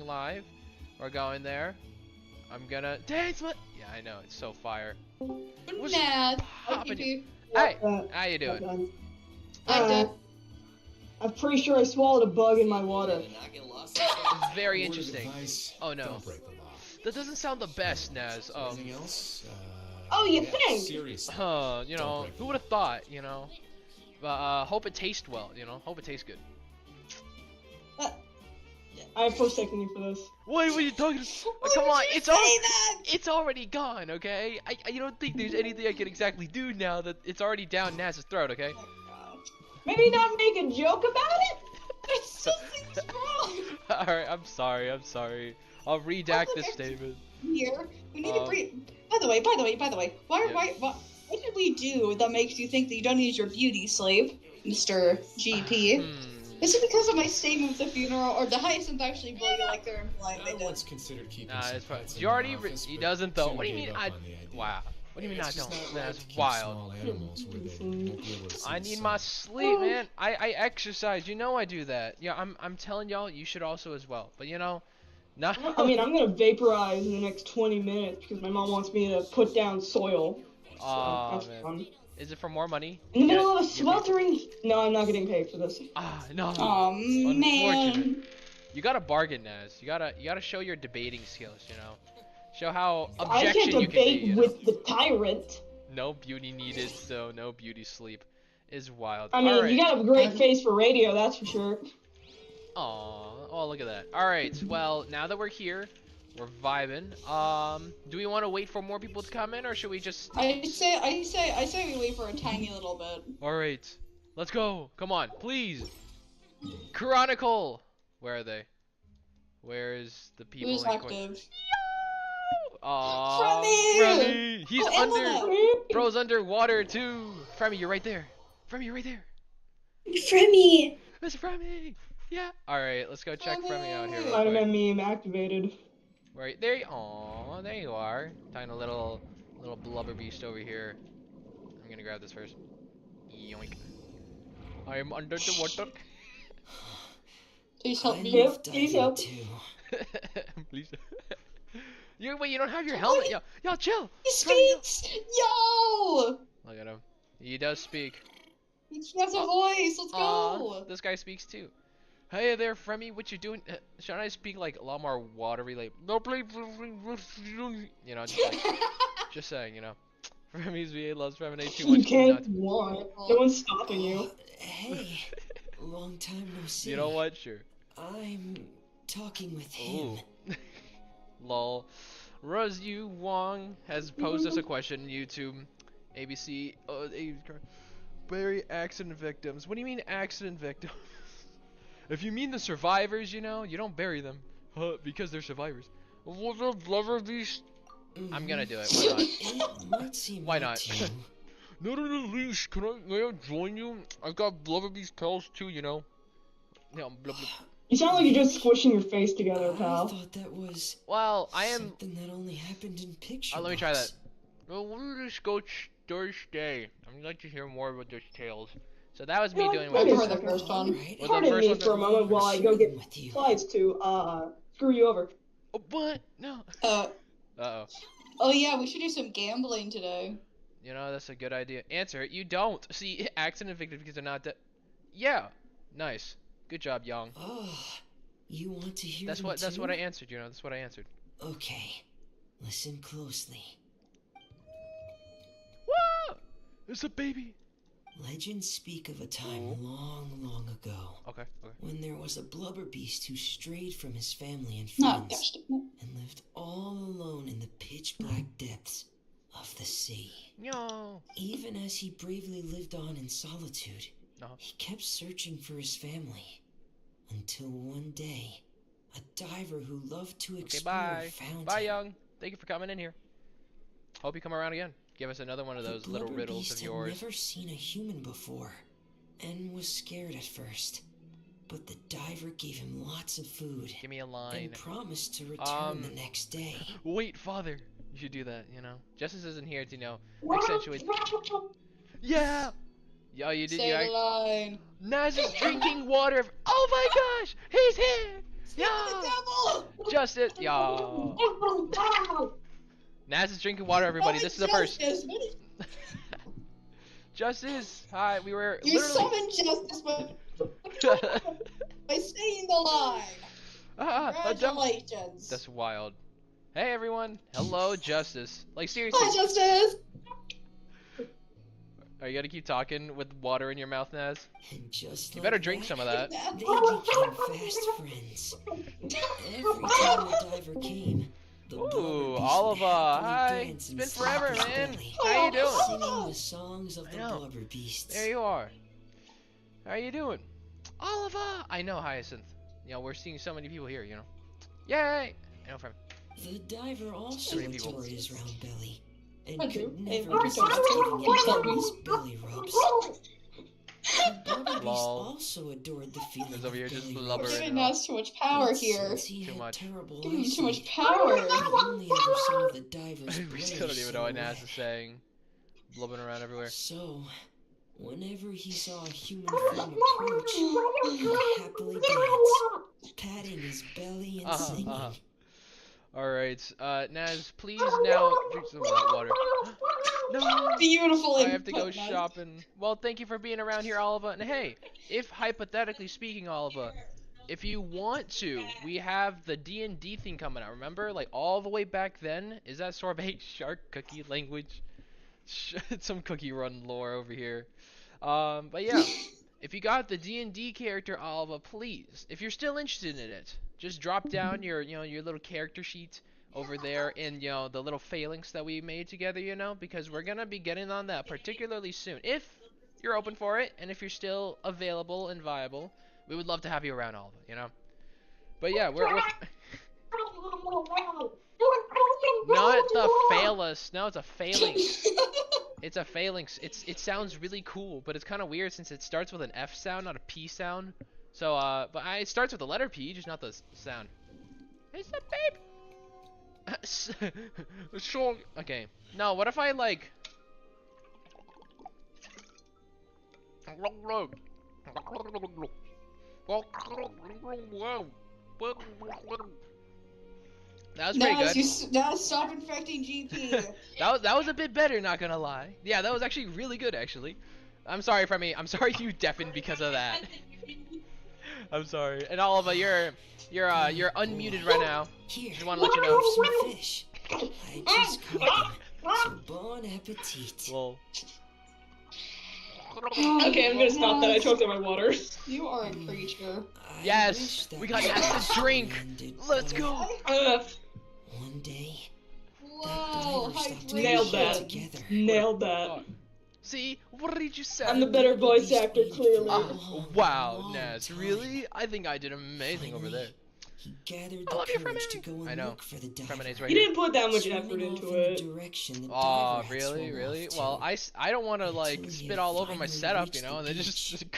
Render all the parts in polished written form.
watching live or going there, I'm gonna Dainsleif. Yeah, I know, it's so fire. What's Nah. poppin'? Hey, how you doing? I'm pretty sure I swallowed a bug in my water. Very interesting. Oh no. That doesn't sound the best, Naz. Anything else? Oh, you think? Seriously. You know, who would have thought, you know? But hope it tastes well, you know? Hope it tastes good. I'm forsaking you for this. What are you talking about? Come on, it's already gone, okay? I don't think there's anything I can exactly do now that it's already down Naz's throat, okay? Maybe not make a joke about it? There's something wrong. Alright, I'm sorry. I'll redact this statement. Here, we need to breathe. By the way, what did we do that makes you think that you don't need your beauty sleep, Mr. GP? Is it because of my statement at the funeral, or the Hyacinth actually believe like they're implying they did? Once considered keeping it's fine. You already he doesn't though. What do you mean wow. What do you mean I don't? That's wild. I need my sleep, man. I exercise. You know I do that. Yeah, I'm telling y'all you should also as well. But you know, no. I mean, I'm gonna vaporize in the next 20 minutes because my mom wants me to put down soil. So that's fun. Is it for more money? In the middle of a sweltering. No, I'm not getting paid for this. No. Oh man. You gotta bargain, Naz. You gotta show your debating skills. You know, show how objection I can't you can be. debate with the tyrant. No beauty needed, so no beauty sleep is wild. I mean, you got a great face for radio, that's for sure. Aw, oh look at that. All right, well now that we're here. We're vibing. Do we want to wait for more people to come in, or should we just? I say we wait for a tiny little bit. All right, let's go. Come on, please. Chronicle. Where are they? Where is the people? Who's active? Aww, Fremy. He's Bro's underwater too. Fremy, you're right there. Fremy, you're right there. Fremy. It's Fremy. Yeah. All right, let's go check Fremy out here. Spider-Man meme activated. Right there, oh, there you are. Tiny little blubber beast over here. I'm gonna grab this first. Yoink. I am under the water. Please help me. Please help. Please. Wait, you don't have your helmet. Yo, chill. He speaks. Yo. Look at him. He does speak. He has a voice. Let's go. This guy speaks too. Hey there, Fremy, what you doing? Should I speak like a lot more watery, like no please, you know, just saying, you know. Fremy's VA loves Feminine too much. You can't want. No one's stopping you. Hey, long time no see. You know what? Sure. I'm talking with him. Lol. Rozyu Wong has posed us a question. YouTube, ABC. Bury accident victims. What do you mean accident victims? If you mean the survivors, you know, you don't bury them. Because they're survivors. What a blubber beast. I'm gonna do it. Why not? Not in the least. May I join you? I've got blubber beast pals too, you know. Yeah, blub, blub. You sound like you're just squishing your face together, pal. I thought that was something that only happened in pictures. Let me try that. Well, we'll just go Thursday. I'd like to hear more about those tales. So that was me doing my heard the first one. Pardon me for a moment while I go get slides to screw you over. What? No. Uh-oh. Oh yeah, we should do some gambling today. You know, that's a good idea. Answer it. You don't. See, accident victims because they're not dead. Yeah. Nice. Good job, Young. Oh, you want to hear That's what I answered, you know. That's what I answered. Okay. Listen closely. Whoa! It's a baby. Legends speak of a time long, long ago. Okay. When there was a blubber beast who strayed from his family and friends and lived all alone in the pitch black depths of the sea. No. Even as he bravely lived on in solitude, he kept searching for his family. Until one day, a diver who loved to explore found him. Bye, Young. Thank you for coming in here. Hope you come around again. Give us another one of those little riddles of yours. Had never seen a human before, and was scared at first. But the diver gave him lots of food. Give me a line. And promised to return the next day. Wait, Father. You should do that, you know. Justice isn't here to, you know, accentuate. Yeah! Yo, you did. Say the line. Naz is drinking water. Oh my gosh! He's here! Yeah! Justice! Y'all. Naz is drinking water, everybody. This is a first. Justice! Hi, we were You literally... summoned justice by staying alive. Congratulations. That's wild. Hey, everyone. Hello, Justice. Like, seriously. Hi, Justice! Are you gonna keep talking with water in your mouth, Naz? And just You like better drink some of that. They became fast friends. Every time the diver came, the Ooh, blubber Oliva, hi. It's It's been forever, man. belly, How you doing? singing the songs of the blubber beasts. There you are. How you doing? Oliva! I know, Hyacinth. You know, we're seeing so many people here, you know. Yay! I know from... The diver also many people. adored his round belly, and I do. could Hey, never what resist are you giving him doing? his belly rubs. The blubber beast Lol. also adored the feeling He's of over here just belly blubbering. rubs. Giving us too much power But here. since he Too had much. terrible Giving him too much eyesight, power. he only ever saw the diver's We still don't even know what Naz blade is saying. Blubbing around everywhere. So, whenever he saw a human form approach, he would happily dance, patting his belly and singing. Alright, Naz, please now drink some of that water. No! Beautiful. I have to go input, Naz. shopping. Well, thank you for being around here, Oliva. And hey, if hypothetically speaking, Oliva, if you want to, we have the D&D thing coming out. Remember, like all the way back then? Is that sorbet shark cookie language? Some cookie run lore over here. But yeah, if you got the D&D character, Oliva, please, if you're still interested in it, just drop down your, your little character sheet over there in, the little phalanx that we made together, because we're gonna be getting on that particularly soon. If you're open for it, and if you're still available and viable, we would love to have you around, Oliva, But yeah, we're not the phallus. No, it's a phalanx. It's a phalanx. It sounds really cool, but it's kind of weird since it starts with an F sound, not a P sound. So, it starts with the letter P, just not the sound. It's a babe. Sure. Okay. No, what if I like? That was pretty good. Now stop infecting GP. that was a bit better, not gonna lie. Yeah, that was actually really good, actually. I'm sorry, Femi. I'm sorry you deafened because of that. I'm sorry. And Oliva, you're unmuted right now. Here, Just want to let you know. some fish. I just caught them. So bon appetit. Well. Okay, I'm gonna stop that. I choked on my water. You are a creature. Yes, we got Naz to drink. Let's go. One day, Whoa, nailed that. Nailed that. See, what did you say? I'm the better voice actor, clearly. Wow, Naz, really? I think I did amazing over there. He gathered I love the you, courage to Fremini. go and I know. look for the diver. Freminade's right You here. didn't put that much Swimming effort off into in the it. direction the Oh, diver had really, swum really? off to. Well, I don't want to like Until he spit had all over my finally setup, reached and the then just. You just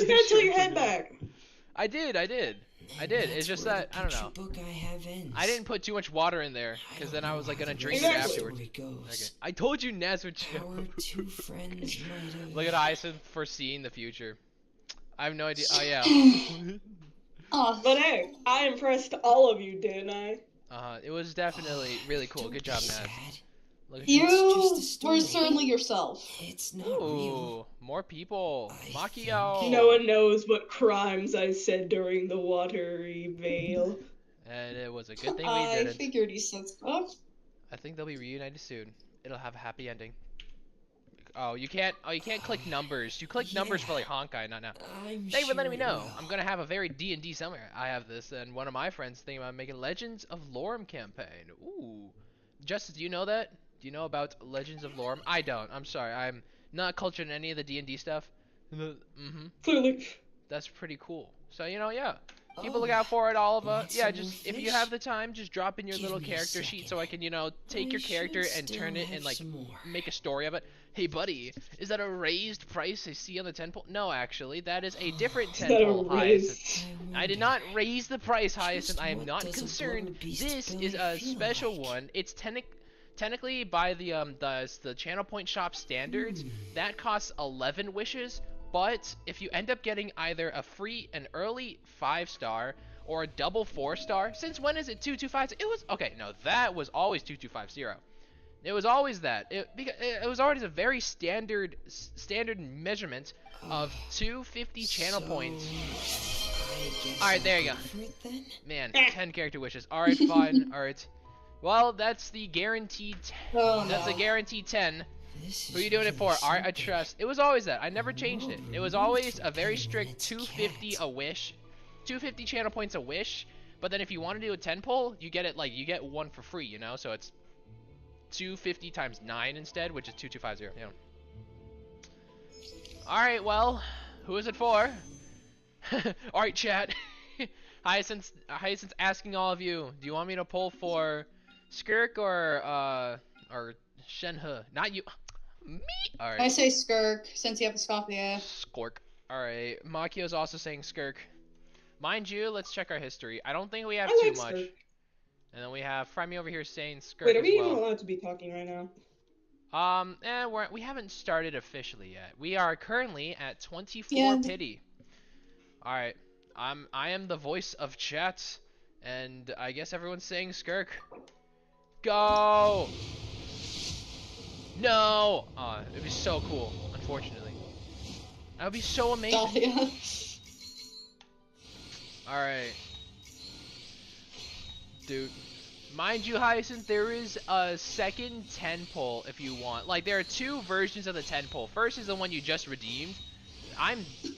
gotta tilt your head back. I did. It's just that I don't know. Book I have ends. I didn't put too much water in there, because then I was like gonna drink Exactly. it afterwards. Okay. I told you Naz would chill. Our two friends might have. Look at Hyacinth foreseeing the future. I have no idea. Oh yeah. Oh, But hey, I impressed all of you, didn't I? It was definitely really cool. Don't Good be job, Naz. sad. Look at you It's just a were story. certainly yourself. It's not real. Ooh, more people. I Macchio. No one knows what crimes I said during the watery veil. And it was a good thing we I didn't. figured you said stuff. I think they'll be reunited soon. It'll have a happy ending. Oh, you can't click numbers. You click numbers for like Honkai, not now. I'm Thank you for letting me sure it know. will. I'm gonna have a very D&D summer. I have this, and one of my friends thinking about making Legends of Lorem campaign. Ooh. Justice, do you know that? Do you know about Legends of Lorem? I don't. I'm sorry. I'm not cultured in any of the D&D stuff. Clearly. That's pretty cool. So, yeah. Keep a lookout for it, Oliva. want Yeah, some just more if you fish? have the time, just drop in your Give little me a character sheet so I can, take I your character should and still turn it have and like some more. make a story of it. Hey, buddy, is that a raised price I see on the 10 pole? No, actually, that is a different 10 that a pole, raise? Hyacinth. I did not raise the price, Hyacinth. I am what not does a concerned. blubber beast This belly is a feel special like? one. It's technically by the Channel Point shop standards, that costs 11 wishes. But if you end up getting either an early 5-star or a double 4-star. Since when is it 225? It was okay. No, that was always 2250. It was always that. It was always a very standard measurement of 250 channel points. Alright, there you go. Man, 10 character wishes. Alright, fine. Alright. Well, that's the guaranteed. That's a guaranteed 10. Who are you doing it for? Alright, I trust. It was always that. I never changed it. It was always a very strict 250 a wish. 250 channel points a wish. But then if you want to do a 10 pull, you get it like you get one for free, you know? So it's 250 times 9 instead, which is 2250. Yeah. Alright, well, who is it for? Alright, chat. Hyacinth's asking all of you, do you want me to pull for Skirk or Shenhe? Not you. Me? Alright. I say Skirk, since you have a Scoffia. Skork. Alright. Makio's also saying Skirk. Mind you, let's check our history. I don't think we have too much. Skirk. And then we have Frimy over here saying Skirk. Wait, are we as well. even allowed to be talking right now? We haven't started officially yet. We are currently at 24 pity. Alright. I am the voice of chat, and I guess everyone's saying Skirk. Go! No! It'd be so cool, unfortunately. That would be so amazing. Alright. Dude. Mind you, Hyacinth, there is a second 10 pull if you want. Like, there are two versions of the 10 pull. First is the one you just redeemed.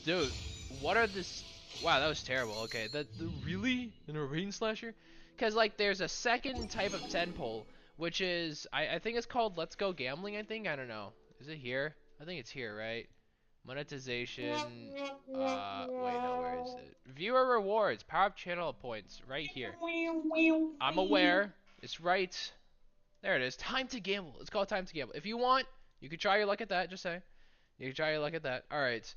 Dude, what are this? Wow, that was terrible. Okay, really? An rain slasher? Because, like, there's a second type of 10 pull, which is, I think it's called Let's Go Gambling, I think? I don't know. Is it here? I think it's here, right? Monetization. Wait, no, where is it? Viewer rewards, power up channel points, right here. I'm aware. It's right. There it is. Time to gamble. It's called Time to Gamble. If you want, you can try your luck at that. Just say. You can try your luck at that. All right.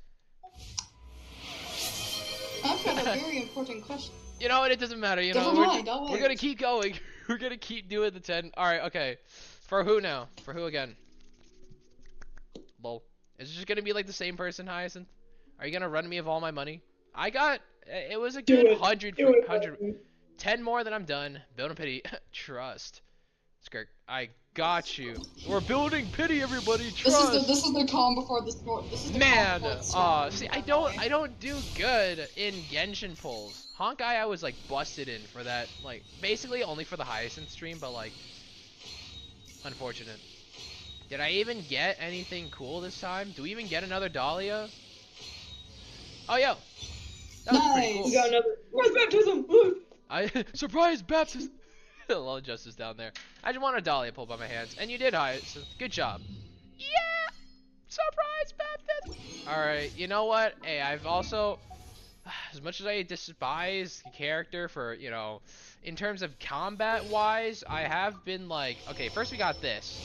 I've got a very important question. You know what? It doesn't matter. You know, we're gonna keep going. We're gonna keep doing the 10. All right. Okay. For who now? For who again? Lol. Is it just gonna be like the same person, Hyacinth? Are you gonna run me of all my money? I got. It was a good 100. 10 more than I'm done. Building pity. Trust. Skirk. I got you. We're building pity, everybody. Trust. This is the calm before the storm. This is the man. See, I don't do good in Genshin pulls. Honkai, I was like busted in for that. Like basically only for the Hyacinth stream, but like unfortunate. Did I even get anything cool this time? Do we even get another Dahlia? Oh, yo. That was pretty cool. We got another. Where's baptism? Surprise baptism. A lot of justice down there. I just want a Dahlia pulled by my hands. And you did, Hyacinth. Good job. Yeah! Surprise baptism! Alright, you know what? Hey, I've also... As much as I despise the character for, you know... In terms of combat-wise, I have been like... Okay, first we got this.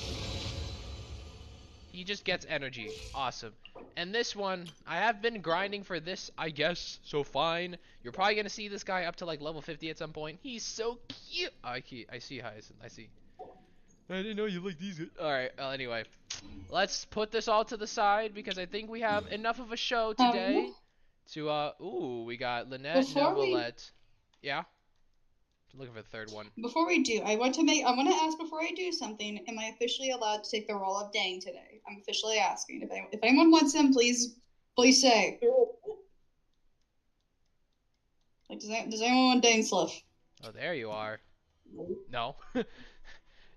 He just gets energy. Awesome. And this one, I have been grinding for this, I guess, so fine. You're probably going to see this guy up to like level 50 at some point. He's so cute. I see Hyacinth. I see. I didn't know you like these. Alright, well, anyway. Let's put this all to the side because I think we have enough of a show today to, ooh, we got Lynette, Novelette. Yeah? Looking for the third one. Before we do, I want to ask before I do something, am I officially allowed to take the role of Dane today? I'm officially asking. If anyone wants him, please say. Like, does anyone want Dainsleif? Oh, there you are. No.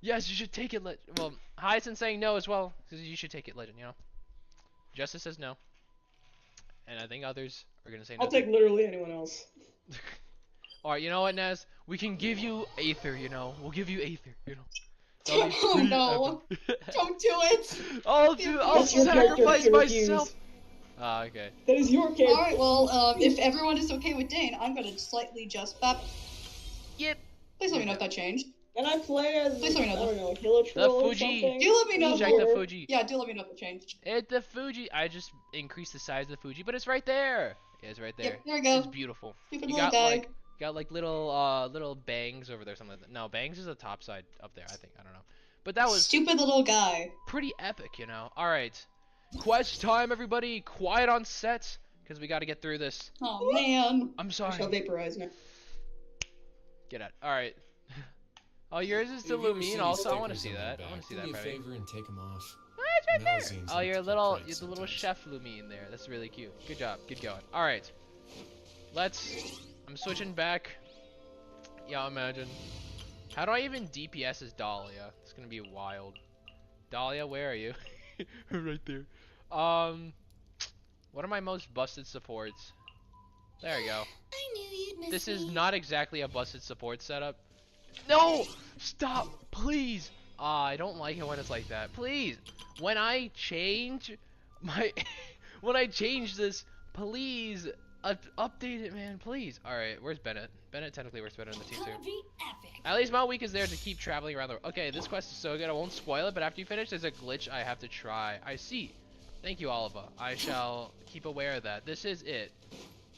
Yes, you should take it, well, Hyacinth saying no as well, because you should take it, Legend, you know? Justice says no. And I think others are going to say no. I'll take literally anyone else. Alright, you know what, Naz? We can give you Aether, you know? We'll give you Aether, you know? Oh no! Don't do it! I'll sacrifice myself! Ah, okay. That is your character. Alright, well, if everyone is okay with Dane, I'm gonna slightly just Yep. Please let me know if that changed. Can I play as, please let me know I don't know, Hilichurl or Fuji. something? Do let me know. Check the Fuji. Yeah, do let me know if it changed. The Fuji. I just increased the size of the Fuji, but it's right there. Yeah, it's right there. Yep, there we go. It's beautiful. Stupid You little got guy. like little bangs over there, something like that. No, bangs is the top side up there, I think. I don't know. But that was stupid little guy. Pretty epic, you know. All right, quest time, everybody. Quiet on set, because we got to get through this. Oh man. I'm sorry. I shall vaporize now. Get out. All right. Oh, yours is the Lumine. Also, I want to see that. I want to see that. Do me a favor and take them off. Oh, it's right there. Oh, you're the little chef Lumine there. That's really cute. Good job. Good going. All right. I'm switching back. Yeah, imagine. How do I even DPS as Dahlia? It's gonna be wild. Dahlia, where are you? Right there. What are my most busted supports? There we go. I knew you'd miss This me. is not exactly a busted support setup. No! Stop! Please! I don't like it when it's like that. Please! When I change my... when I change this, please update it, man. Please. Alright, where's Bennett? Bennett technically works better in the team too. At least my week is there to keep traveling around the... Okay, this quest is so good. I won't spoil it, but after you finish, there's a glitch I have to try. I see. Thank you, Oliva. I shall keep aware of that. This is it.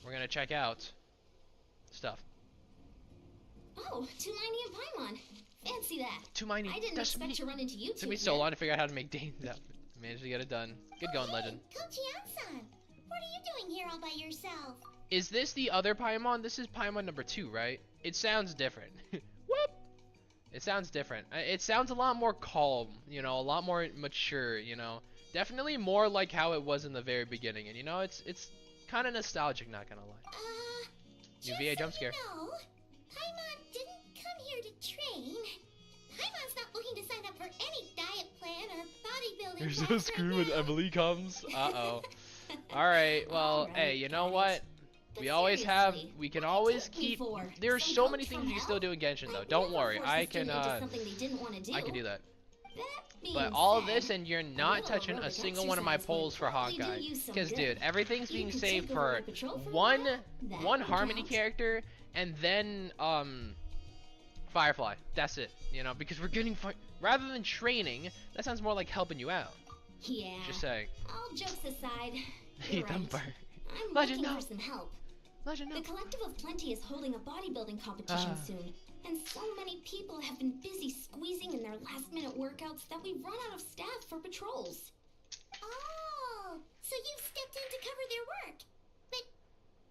We're gonna check out stuff. Oh, Tumini and Paimon. Fancy that. Tumini. I didn't expect to run into you two. Took me so long to figure out how to make Dainsleif. Managed to get it done. Good going, Legend. Kochi-san, what are you doing here all by yourself? Is this the other Paimon? This is Paimon number 2, right? It sounds different. Whoop! It sounds different. It sounds a lot more calm, you know, a lot more mature, you know. Definitely more like how it was in the very beginning, and you know, it's kind of nostalgic, not gonna lie. UVA jump scare. No, Paimon didn't come here to train. Paimon's not looking to sign up for any diet plan or bodybuilding. There's class no right screw when now. Emily comes. Uh-oh. Alright, well, Alright, hey, you know guys. what? But We always have, seriously, we can what always took me keep, for? there's Some so coach many from things you can still hell? do in Genshin though. I'd Don't never worry, force I a student can, into something they didn't want to do. I can do that. That being But all of said, this, and you're not little touching a aerobic single one of my exercise would polls for probably do Honkai. you some Because, good. dude, everything's You being could saved take over for my patrol for a one, while. That one would Harmony count. character, and then, Firefly. That's it. You know, because we're getting, rather than training, that sounds more like helping you out. Yeah. Just saying. All jokes aside, Hey, you're right. Thumper. I'm Legend, looking no. for some help. Legend, no. The Collective of Plenty is holding a bodybuilding competition soon, and so many people have been busy squeezing in their last-minute workouts that we've run out of staff for patrols. Oh, so you stepped in to cover their work. But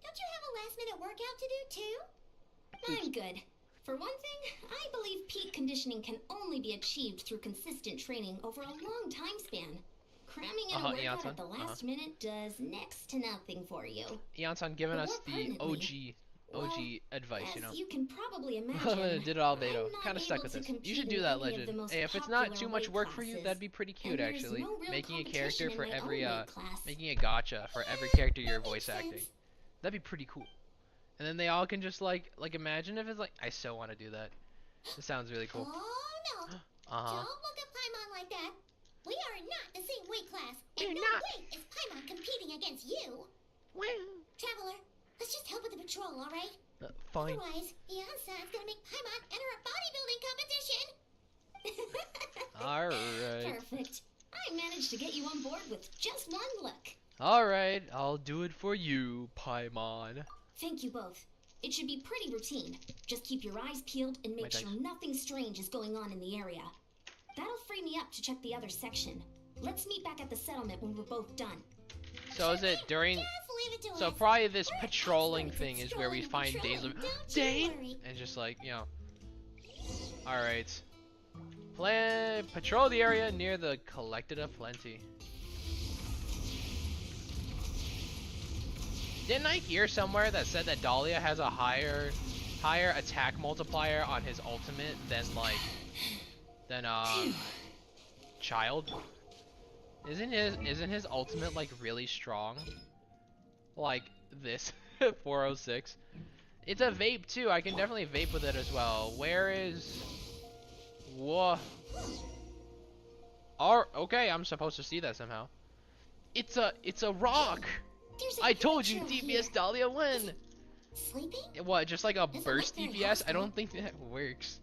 don't you have a last-minute workout to do too? I'm good. For one thing, I believe peak conditioning can only be achieved through consistent training over a long time span. Cramming in a workout Eon-san. at the last minute does next to nothing for you. Eon-san giving But us more the pertinently, OG advice, you know. As you can probably imagine, Did it all I'm Beto. not Kind of stuck able with to this. You compete should do in that, any of the Legend. most Hey, if it's not popular too much weight work for you, classes, that'd be pretty cute, and there's actually. no real Making a competition character in for my every, own weight class. making a gacha for every character you're that voice makes acting. sense. That'd be pretty cool. And then they all can just, like imagine if it's like, I so want to do that. This sounds really cool. Oh no! Uh-huh. Don't look at Paimon like that. We are not the same weight class, and We're no not. way is Paimon competing against you. Traveler, let's just help with the patrol, all right? Fine. Otherwise, Eon-san's gonna make Paimon enter a bodybuilding competition. Alright. Perfect. I managed to get you on board with just one look. Alright, I'll do it for you, Paimon. Thank you both. It should be pretty routine. Just keep your eyes peeled and My make sure dice. nothing strange is going on in the area. That'll free me up to check the other section. Let's meet back at the settlement when we're both done. So is it during... Just leave it to So us. probably this We're patrolling experts at thing is where we strolling find and Dainsleif. patrolling, don't you Dane! worry. And just like, you know. Alright. Patrol the area near the Collected of Plenty. Didn't I hear somewhere that said that Dahlia has a higher attack multiplier on his ultimate than Child? Isn't his ultimate like really strong? Like this 406. It's a vape too. I can definitely vape with it as well. Where is Whoa. Okay, I'm supposed to see that somehow. It's a rock. There's a I told you hidden trail DPS here. Dahlia win. Sleeping? What, just like a Doesn't burst look very DPS? I don't hostile. think that works.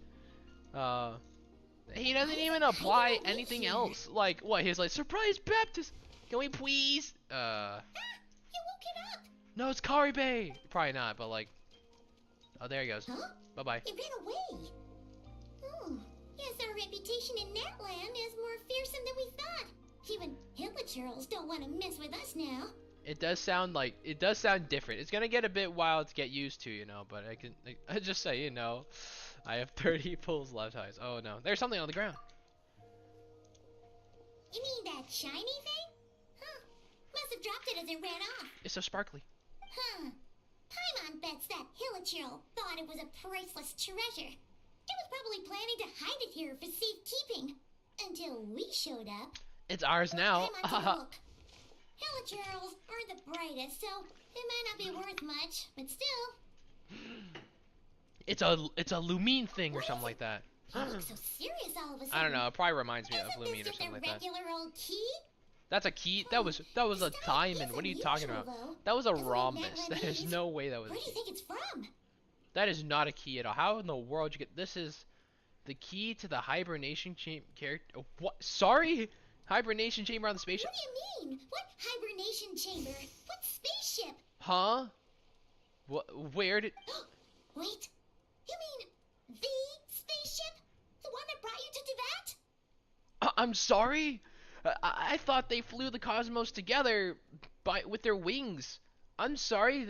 He doesn't even apply anything else. Like, what, he's like, surprise Baptist! Can we please? You woke it up. No, it's Karibe! Probably not, but like, oh, there he goes. Huh? Bye-bye. It ran away. Oh, yes, our reputation in that land is more fearsome than we thought. Even hillagers don't want to mess with us now. It does sound different. It's gonna get a bit wild to get used to, you know. But I just say, you know, I have 30 pulls left eyes. Oh no, there's something on the ground. You mean that shiny thing? Huh. Must have dropped it as it ran off. It's so sparkly. Huh. Paimon bets that Hilichurl thought it was a priceless treasure. It was probably planning to hide it here for safekeeping. Until we showed up. It's ours now. Look. Hilichurls aren't the brightest, so it might not be worth much, but still. It's a Lumine thing or something like that. You look so serious all of a sudden. I don't know. It probably reminds me of Isn't Lumine this or something like just that. a regular old key? That's a key. That was a diamond. What are you talking about? That was a rhombus. There's no way that was. Where do you think it's from? That is not a key at all. How in the world you get this? Is the key to the hibernation chamber? Oh, what? Sorry, hibernation chamber on the spaceship. What do you mean? What hibernation chamber? What spaceship? Huh? What? Where did? Wait. You mean the spaceship? The one that brought you to Tibet? I'm sorry. I thought they flew the cosmos together with their wings. I'm sorry.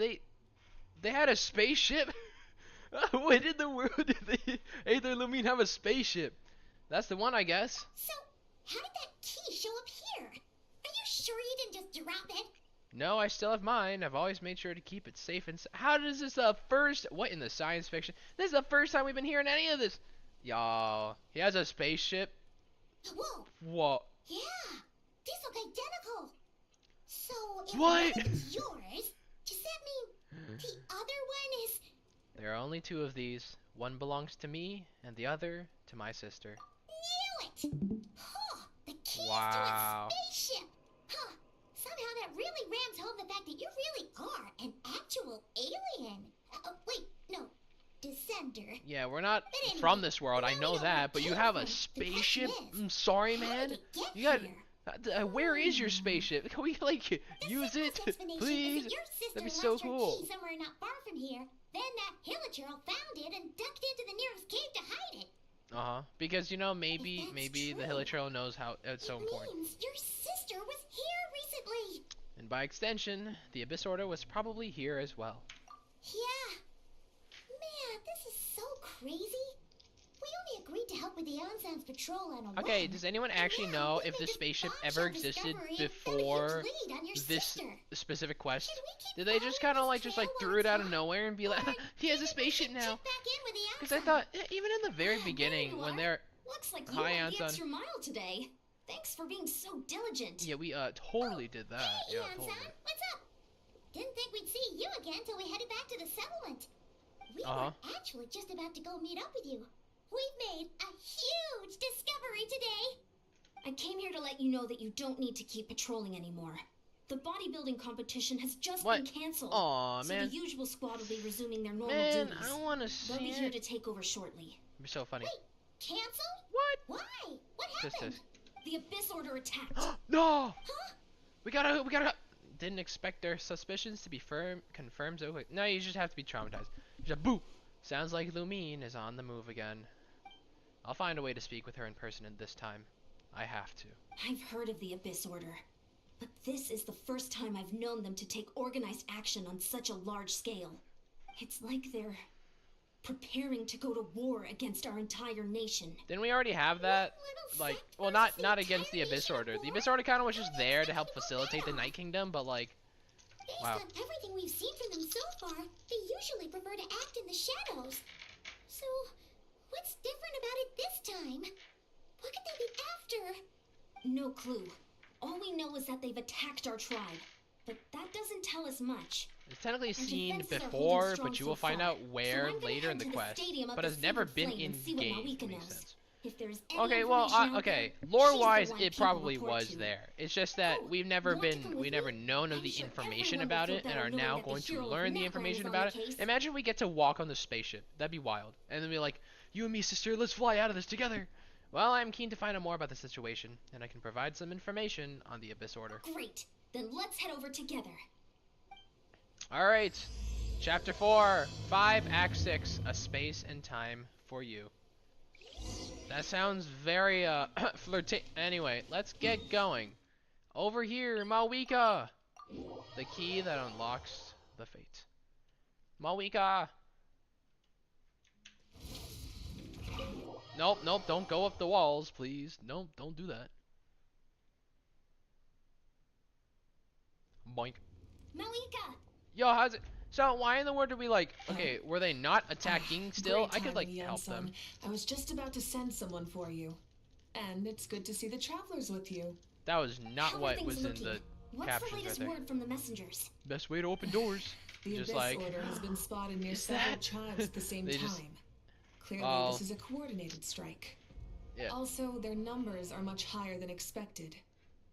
They had a spaceship. When in the world did Aether Lumine have a spaceship? That's the one, I guess. So, how did that key show up here? Are you sure you didn't just drop it? No, I still have mine. I've always made sure to keep it safe and. How does this what in the science fiction? This is the first time we've been hearing any of this. Y'all, he has a spaceship. Whoa. What? Yeah, these look identical. So, if What? one is yours, does that mean the other one is... There are only two of these. One belongs to me, and the other to my sister. Knew it! Huh, the key Wow. to a spaceship! Huh, somehow that really rams home the fact that you really are an actual alien. Wait, no, descender. Yeah, we're not But anyway, from this world, I now we know know that, what but you came have from a it. The spaceship? question is, I'm sorry, how man. did it get You got. here? Where is your spaceship? Can we, like, The use it? simplest explanation Please? is that your sister That'd be left so her cool. key somewhere not far from here. Then that Hilichurl found it and ducked into the nearest cave to hide it. Uh-huh. Because, you know, maybe If that's the true, Hilichurl knows how it's so It important. means your sister was here recently. And by extension, the Abyss Order was probably here as well. Yeah. Man, this is so crazy. We only agreed to help with the Ensign's patrol on a Okay, whim. does anyone And actually now know we if made this this spaceship bombshell ever existed discovery and got a huge before lead on your this sister. specific quest? Should we keep Did they just following kind of this like trail threw while it out it's of hot? nowhere and be like, Or he has a maybe we spaceship should now? check back in with the Because I Ensign. thought, even in the very There beginning, you when are. they're Looks like you Hi, went the Anson. extra mile today. Thanks for being so diligent. yeah, we totally did that. Hey, Yeah, Anson, totally. what's up? Didn't think we'd see you again till we headed back to the settlement. We Uh-huh. were actually just about to go meet up with you. We've made a huge discovery today. I came here to let you know that you don't need to keep patrolling anymore. The bodybuilding competition has just What? been canceled. Aw, so man. the usual squad will be resuming their normal Man, duties. I want to They'll see be here it. to take over shortly. It'd be so funny. Wait, canceled? What? Why? What Just happened? this. The Abyss Order attacked. No! Huh? We gotta. Didn't expect their suspicions to be confirmed so quick. No, you just have to be traumatized. Just boo! Sounds like Lumine is on the move again. I'll find a way to speak with her in person this time. I have to. I've heard of the Abyss Order, but this is the first time I've known them to take organized action on such a large scale. It's like they're preparing to go to war against our entire nation. Didn't we already have that? One little Like, sect well, versus not the against the entire Abyss nation Order. at The war? Abyss Order kind of was just How there to do help you think facilitate the we'll Night Kingdom, but like, Based wow. on everything we've seen from them so far, they usually prefer to act in the shadows. So, what's different about it this time? What could they be after? No clue. All we know is that they've attacked our tribe. But that doesn't tell us much. It's technically Our seen defenses are before, holding strong but you so will find far. out So where I'm gonna later in head the to quest. stadium up But at has never Silver been Flame in and see what game. Malika Makes knows. sense. If there's any Okay, well, information out okay. there, Lore-wise, she's the one it people probably report was to. there. It's just that Oh, we've never you want to come with never me? known of I'm the sure information everyone about will it, feel and are better now knowing that going the to hero of learn the Natlan information is on about the it. case. Imagine we get to walk on the spaceship. That'd be wild. And then be like, you and me, sister, let's fly out of this together. Well, I'm keen to find out more about the situation, and I can provide some information on the Abyss Order. Great. Then let's head over together. Alright, Chapter 4, 5, Act 6, A Space and Time for You. That sounds very, flirty. Anyway, let's get going. Over here, Malika! The key that unlocks the fate. Mawika! Nope, nope, don't go up the walls, please. Nope, don't do that. Boink. Malika! Yo, how's it? So why in the world did we like? Okay, were they not attacking still? I could like help them. I was just about to send someone for you, and it's good to see the travelers with you. That was not what was in the What's captions the latest right there. word from the messengers? Best way to open doors. The Just Abyss like Order has been spotted near is several that- tribes at the same They time. just- Clearly, this is a coordinated strike. Yeah. Also, their numbers are much higher than expected.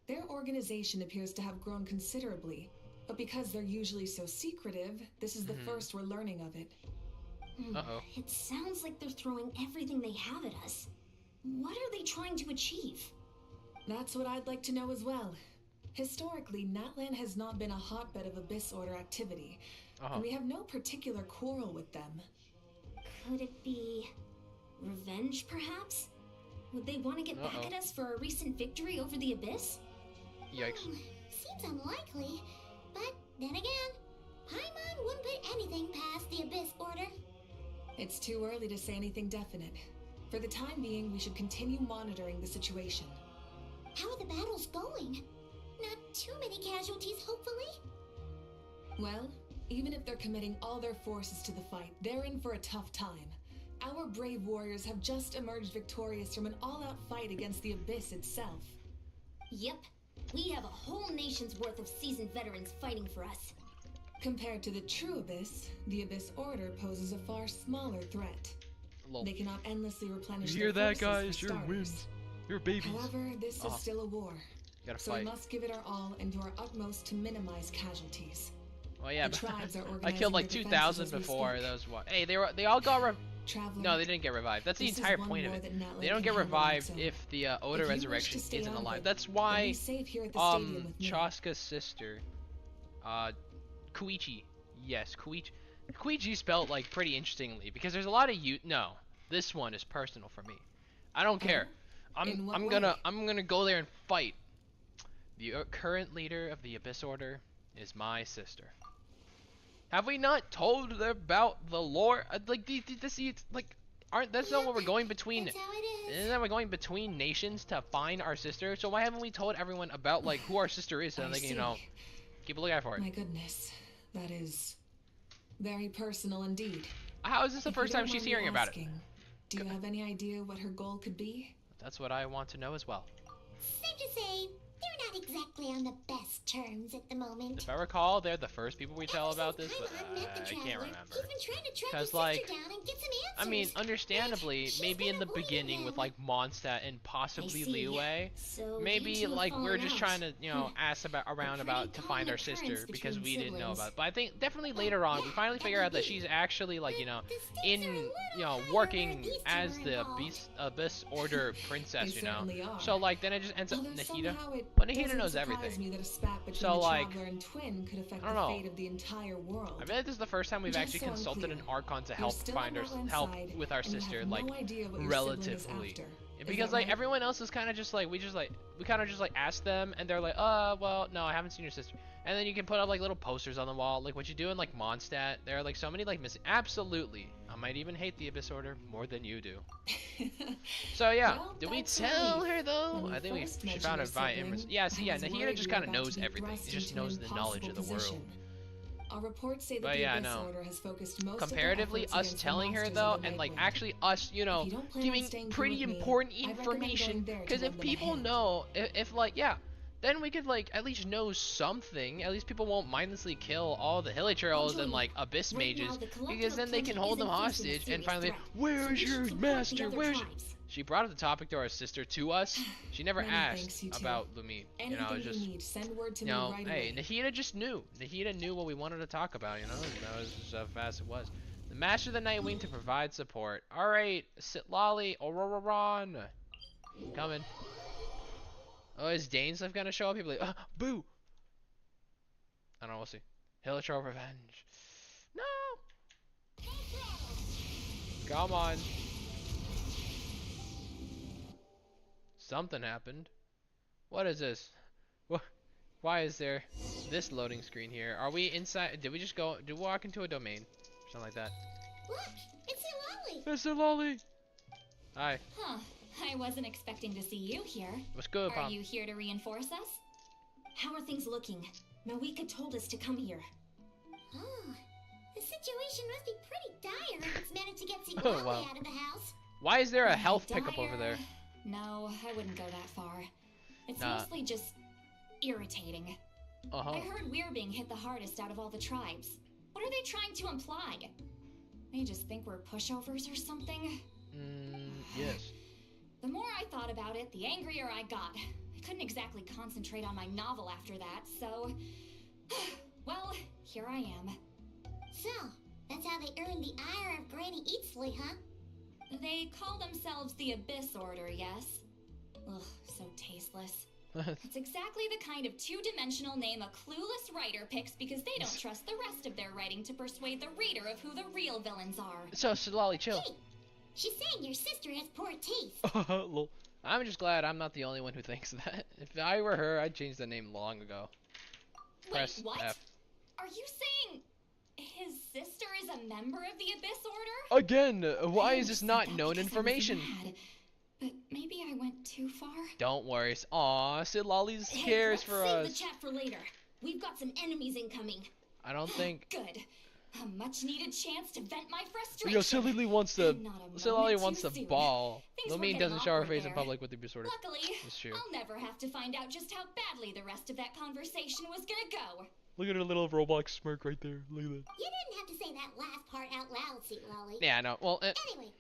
Their organization appears to have grown considerably, but because they're usually so secretive, this is the first we're learning of it. Uh-oh. It sounds like they're throwing everything they have at us. What are they trying to achieve? That's what I'd like to know as well. Historically, Natlan has not been a hotbed of Abyss Order activity, and we have no particular quarrel with them. Could it be revenge, perhaps? Would they want to get back at us for a recent victory over the Abyss? Yikes. Seems unlikely, but then again, Paimon wouldn't put anything past the Abyss Order. It's too early to say anything definite. For the time being, we should continue monitoring the situation. How are the battles going? Not too many casualties, hopefully? Well, even if they're committing all their forces to the fight, they're in for a tough time. Our brave warriors have just emerged victorious from an all-out fight against the Abyss itself. Yep. We have a whole nation's worth of seasoned veterans fighting for us. Compared to the true Abyss, the Abyss Order poses a far smaller threat. Lol. They cannot endlessly replenish You hear their that, forces for guys? You're starters. wins. You're babies. However, this is still a war. Gotta So fight. we must give it our all and do our utmost to minimize casualties. Oh yeah, The tribes are I organizing killed like their 2,000 defenses as we before. speak. That was what? Hey, they all got Traveler, No, they didn't get revived. That's the this is entire one point of war it. that Natlan They don't can get handle on revived its own. if the Oda If you wish Resurrection to stay isn't out of alive. it, That's then why be safe here at the stadium with me. Chaska's sister, Koichi. Yes, Koichi. Koichi spelled like pretty interestingly because there's a lot of No, this one is personal for me. I don't care. In what I'm gonna go there and fight. The current leader of the Abyss Order is my sister. Have we not told them about the lore? Like that's not what we're going between. That's how it is. Isn't that we're going between nations to find our sister? So why haven't we told everyone about like who our sister is so I they can, see. keep a lookout for it? My goodness, that is very personal indeed. How is this the If you first time don't she's mind me hearing about it? asking, do you have any idea what her goal could be? That's what I want to know as well. Safe to say, they're not exactly on the best terms at the moment. If I recall, they're the first people we tell about this, but I can't remember. He's been trying to track his 'Cause, sister like, down and get some I mean, answers. understandably, She's maybe in been the avoiding beginning him. with like Mondstadt and possibly I see. Liyue, So maybe you two have like we're fallen just out. trying to ask around about to find our sister because we didn't know about it. But I think definitely later on we finally figure out that she's actually like in working as the Abyss Order princess, They certainly are. So like then it just ends up Although Nahida. somehow it But Nahida doesn't knows surprise everything. me that a spat between So, the like, traveler and twin could affect I don't the know. fate of the entire world. I feel like this is the first time we've Just actually so I'm consulted clear, an Archon to you're help still find on our Natlan's help side, with our and you sister, have like no idea what your sibling is relatively. after. Is Because that like right? everyone else is kind of just like we kind of just like ask them and they're like, well, no, I haven't seen your sister. And then you can put up like little posters on the wall, like what you do in like Mondstadt. There are like so many like missing. Absolutely, I might even hate the Abyss Order more than you do. So yeah, Well, did we that's tell relief. her though? When you I think first she mentioned found your it via sibling, Yeah, see, I yeah, was Nahida worried just you kind were of about knows to be everything. thrust She just into an knows the knowledge of the impossible world. position. Our reports say that But the yeah, Abyss no. Order has focused most of their Comparatively, efforts us against the telling her monsters though, of the and like Nightwing. actually us, If you don't plan on giving staying pretty here with me, important I'd recommend going information. there to Because if lend them a people hand. know, if like then we could like at least know something. At least people won't mindlessly kill all the hilichurls and like abyss Right now, mages, the collective because then they can approach hold them isn't facing a hostage and serious finally, threat. So where's we should your support the master? other Where's? tribes. She brought up the topic to our sister to us. She never Many asked thanks, you two. about Lumi. Anything It was just. you need, send word to You know, me right hey, away. Nahida just knew. Nahida knew what we wanted to talk about, and that was just how fast it was. The Master of the Nightwing to provide support. Alright, Sitlali, Auroron. Coming. Oh, is Dainsleif gonna show up? People like, boo! I don't know, we'll see. Hilichurl Revenge. No! Come on. Something happened. What is this? What? Why is there this loading screen here? Are we inside? Did we just go? Did we walk into a domain? Something like that. Look, it's Lolly. Mr. Lolly. Hi. Huh. I wasn't expecting to see you here. What's good, Pop? Are you here to reinforce us? How are things looking? Mawika told us to come here. Oh, the situation must be pretty dire if it's managed to get Lolly wow. out of the house. Why is there a health pickup over there? No, I wouldn't go that far. It's Nah. mostly just irritating. I heard we're being hit the hardest out of all the tribes. What are they trying to imply? They just think we're pushovers or something? Yes. The more I thought about it, the angrier I got. I couldn't exactly concentrate on my novel after that, so... well, here I am. So, that's how they earned the ire of Granny Eatsley, huh? They call themselves the Abyss Order, yes? Ugh, so tasteless. It's exactly the kind of two-dimensional name a clueless writer picks because they don't trust the rest of their writing to persuade the reader of who the real villains are. So, Lolly, chill. Hey, she's saying your sister has poor taste. Lol. I'm just glad I'm not the only one who thinks that. If I were her, I'd change the name long ago. Press Wait, what? F. Are you saying his sister is a member of the Abyss Order? Again, why is this not known information? But maybe I went too far. Don't worry. Aw, Sid Lolly cares for us. Save the chat for later. We've got some enemies incoming. I don't think. Good. A much-needed chance to vent my frustration. Yo, Sid Lolly wants the. Sid Lolly wants the soon. ball. Things were Lumine getting doesn't show her awkward face in there. public with the disorder. Luckily, That's true. I'll never have to find out just how badly the rest of that conversation was gonna go. Look at her little Roblox smirk right there. Look at that. You didn't have to say that last part out loud, Sweet Lolly. Yeah, I know. Well, Anyway,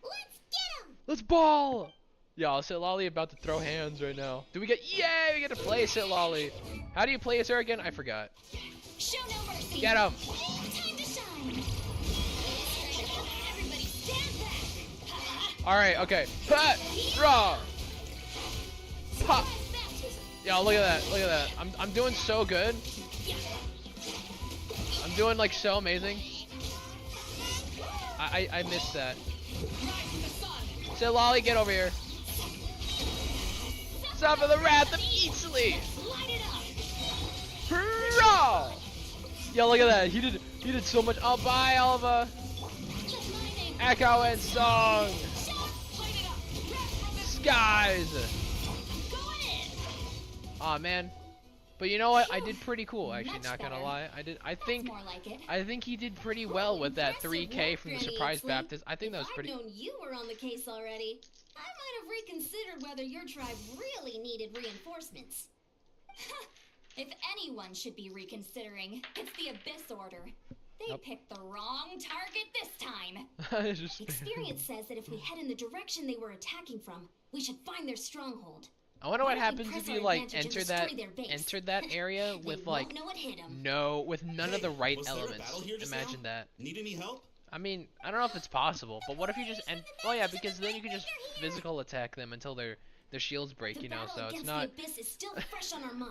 let's get him! let's ball! Yo, Sid Lolly about to throw hands right now. Do we get? Yay! We get to play Sid Lolly. How do you play as her again? I forgot. Show no mercy. Get him! Time to shine. Everybody stand back. All right. Okay. Ha! Raw! Ha! Yo, look at that. Look at that. I'm doing so good. I'm doing like so amazing. I missed that. Sid Lolly, get over here. Suffer the wrath of Eatsley. Hurrah! Yo, look at that. He did so much. Oh, bye, Oliva. Echo and song. Skies. Aw, man. But you know what? I did pretty cool, actually, not gonna lie. I think he did pretty well with that 3K from the surprise baptism. I think that was pretty. I've known you were on the case already. I might have reconsidered whether your tribe really needed reinforcements. If anyone should be reconsidering, it's the Abyss Order. They picked the wrong target this time. Experience says that if we head in the direction they were attacking from, we should find their stronghold. I wonder what happens if you like enter that area with like with none of the right elements. Imagine that. Need any help? I mean, I don't know if it's possible, but what if you just oh yeah, because then you can just physical attack them until their shields break, you know. So it's not.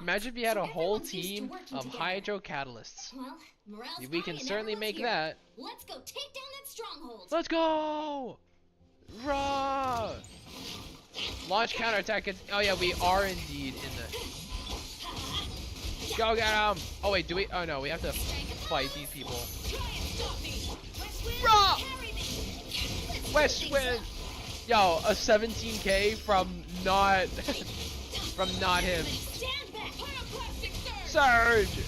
Imagine if you had a whole team of hydro catalysts. We can certainly make that. Let's go take down that stronghold. Let's go! Raw! Launch counterattack. Oh yeah, we are indeed in the. Go get him! Oh wait, do we? Oh no, we have to fight these people. Raw! West Wind. Yo, a 17K from not him. Surge!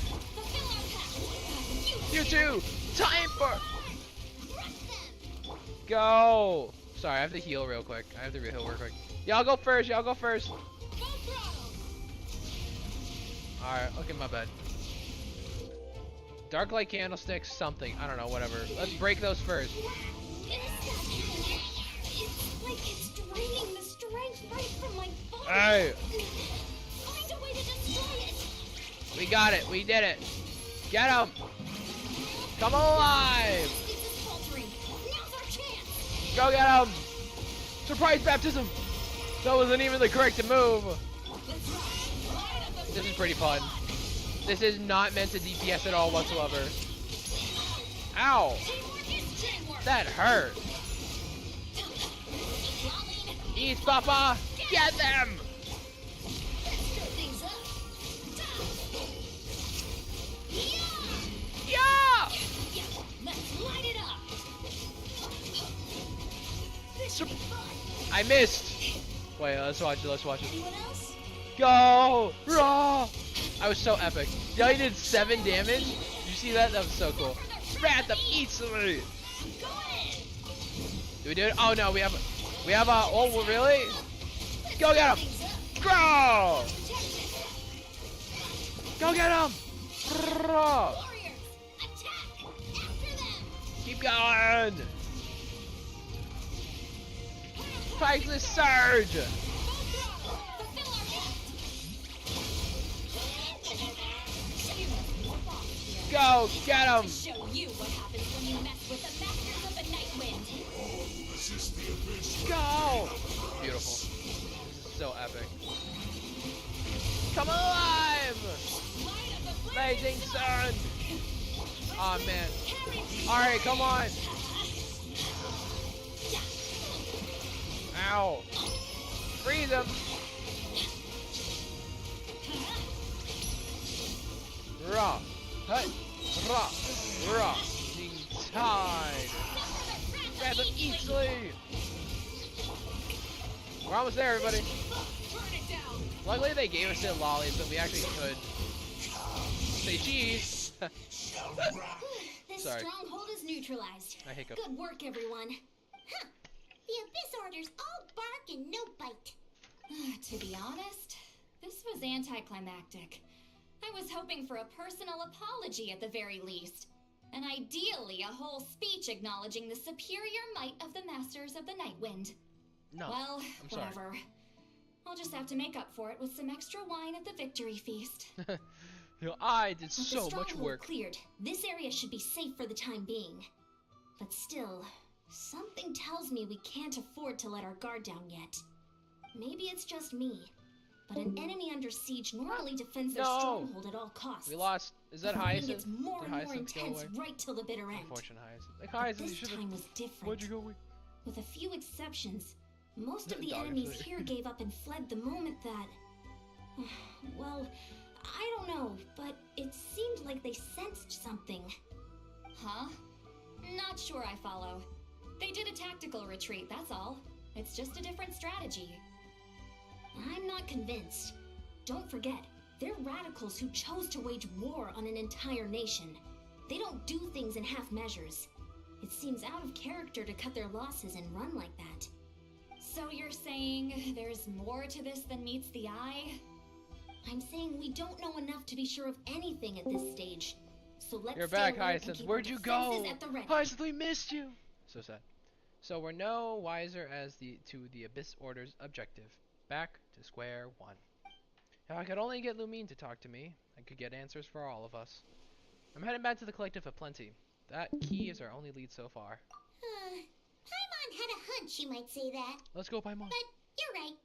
You too! Time for... Go! Sorry, I have to heal real quick. Heal real quick. Y'all go first, y'all go first. Alright, okay, my bad. Dark light candlesticks, something. I don't know, whatever. Let's break those first. It's like it's draining the strength right from my body. Hey! Find a way to destroy it. We got it. We did it. Get him! Come alive! Now's our chance. Go get him! Surprise baptism! That wasn't even the correct move. This is pretty fun. This is not meant to DPS at all whatsoever. Ow! That hurt. Eat, Papa! Get them! I missed. Wait, let's watch it. Let's watch it. Anyone else? Go! Raw! I was so epic. Yeah, I did 7 damage. Did you see that? That was so cool. Rat them, eat somebody. Do we do it? Oh no, we have oh really? Go get him! Go! Go get him! Raw! Warriors, attack! After them! Keep going! Fight the surge! Go, get him! Show you what happens when you mess with the masters of the Night Wind. Go! Beautiful. This is so epic. Come alive! Blazing sun! Aw, oh, man. Alright, come on! Ow! Freeze him! Raw! Hut! Raw! Raw! Tide! Grab them easily! We're almost there, everybody. Luckily they gave us it lollies, but we actually could say cheese. This Sorry. stronghold is neutralized. I hiccup. Good work, everyone. Huh. The Abyss Orders all bark and no bite. To be honest, this was anticlimactic. I was hoping for a personal apology at the very least. And ideally, a whole speech acknowledging the superior might of the Masters of the Night Wind. No, Well, I'm sorry. whatever. I'll just have to make up for it with some extra wine at the victory feast. You know, I did With the so much stronghold work. cleared, this area should be safe for the time being. But still, something tells me we can't afford to let our guard down yet. Maybe it's just me, but an enemy under siege normally defends their No. stronghold at all costs. We lost. Is that The fighting Hyacinth? gets more Did and more Hyacinth go intense away? right till the bitter end. Unfortunate Hyacinth. Like But Hyacinth, you this should have. time was different. Why'd you go away? With a few exceptions, most of the Dog enemies actually. here gave up and fled the moment that... Well, I don't know, but it seemed like they sensed something. Huh? Not sure I follow. They did a tactical retreat, that's all. It's just a different strategy. I'm not convinced. Don't forget, they're radicals who chose to wage war on an entire nation. They don't do things in half measures. It seems out of character to cut their losses and run like that. So you're saying there's more to this than meets the eye? I'm saying we don't know enough to be sure of anything at this stage. So let's You're stay back, alert and Hyacinth. keep Where'd our you go? defenses at the ready. Hyacinth, we missed you. So sad. So we're no wiser as to the Abyss Order's objective. Back to square one. If I could only get Lumine to talk to me, I could get answers for all of us. I'm heading back to the Collective of Plenty. That key is our only lead so far. Paimon had a hunch you might say that. Let's go, Paimon. But you're right.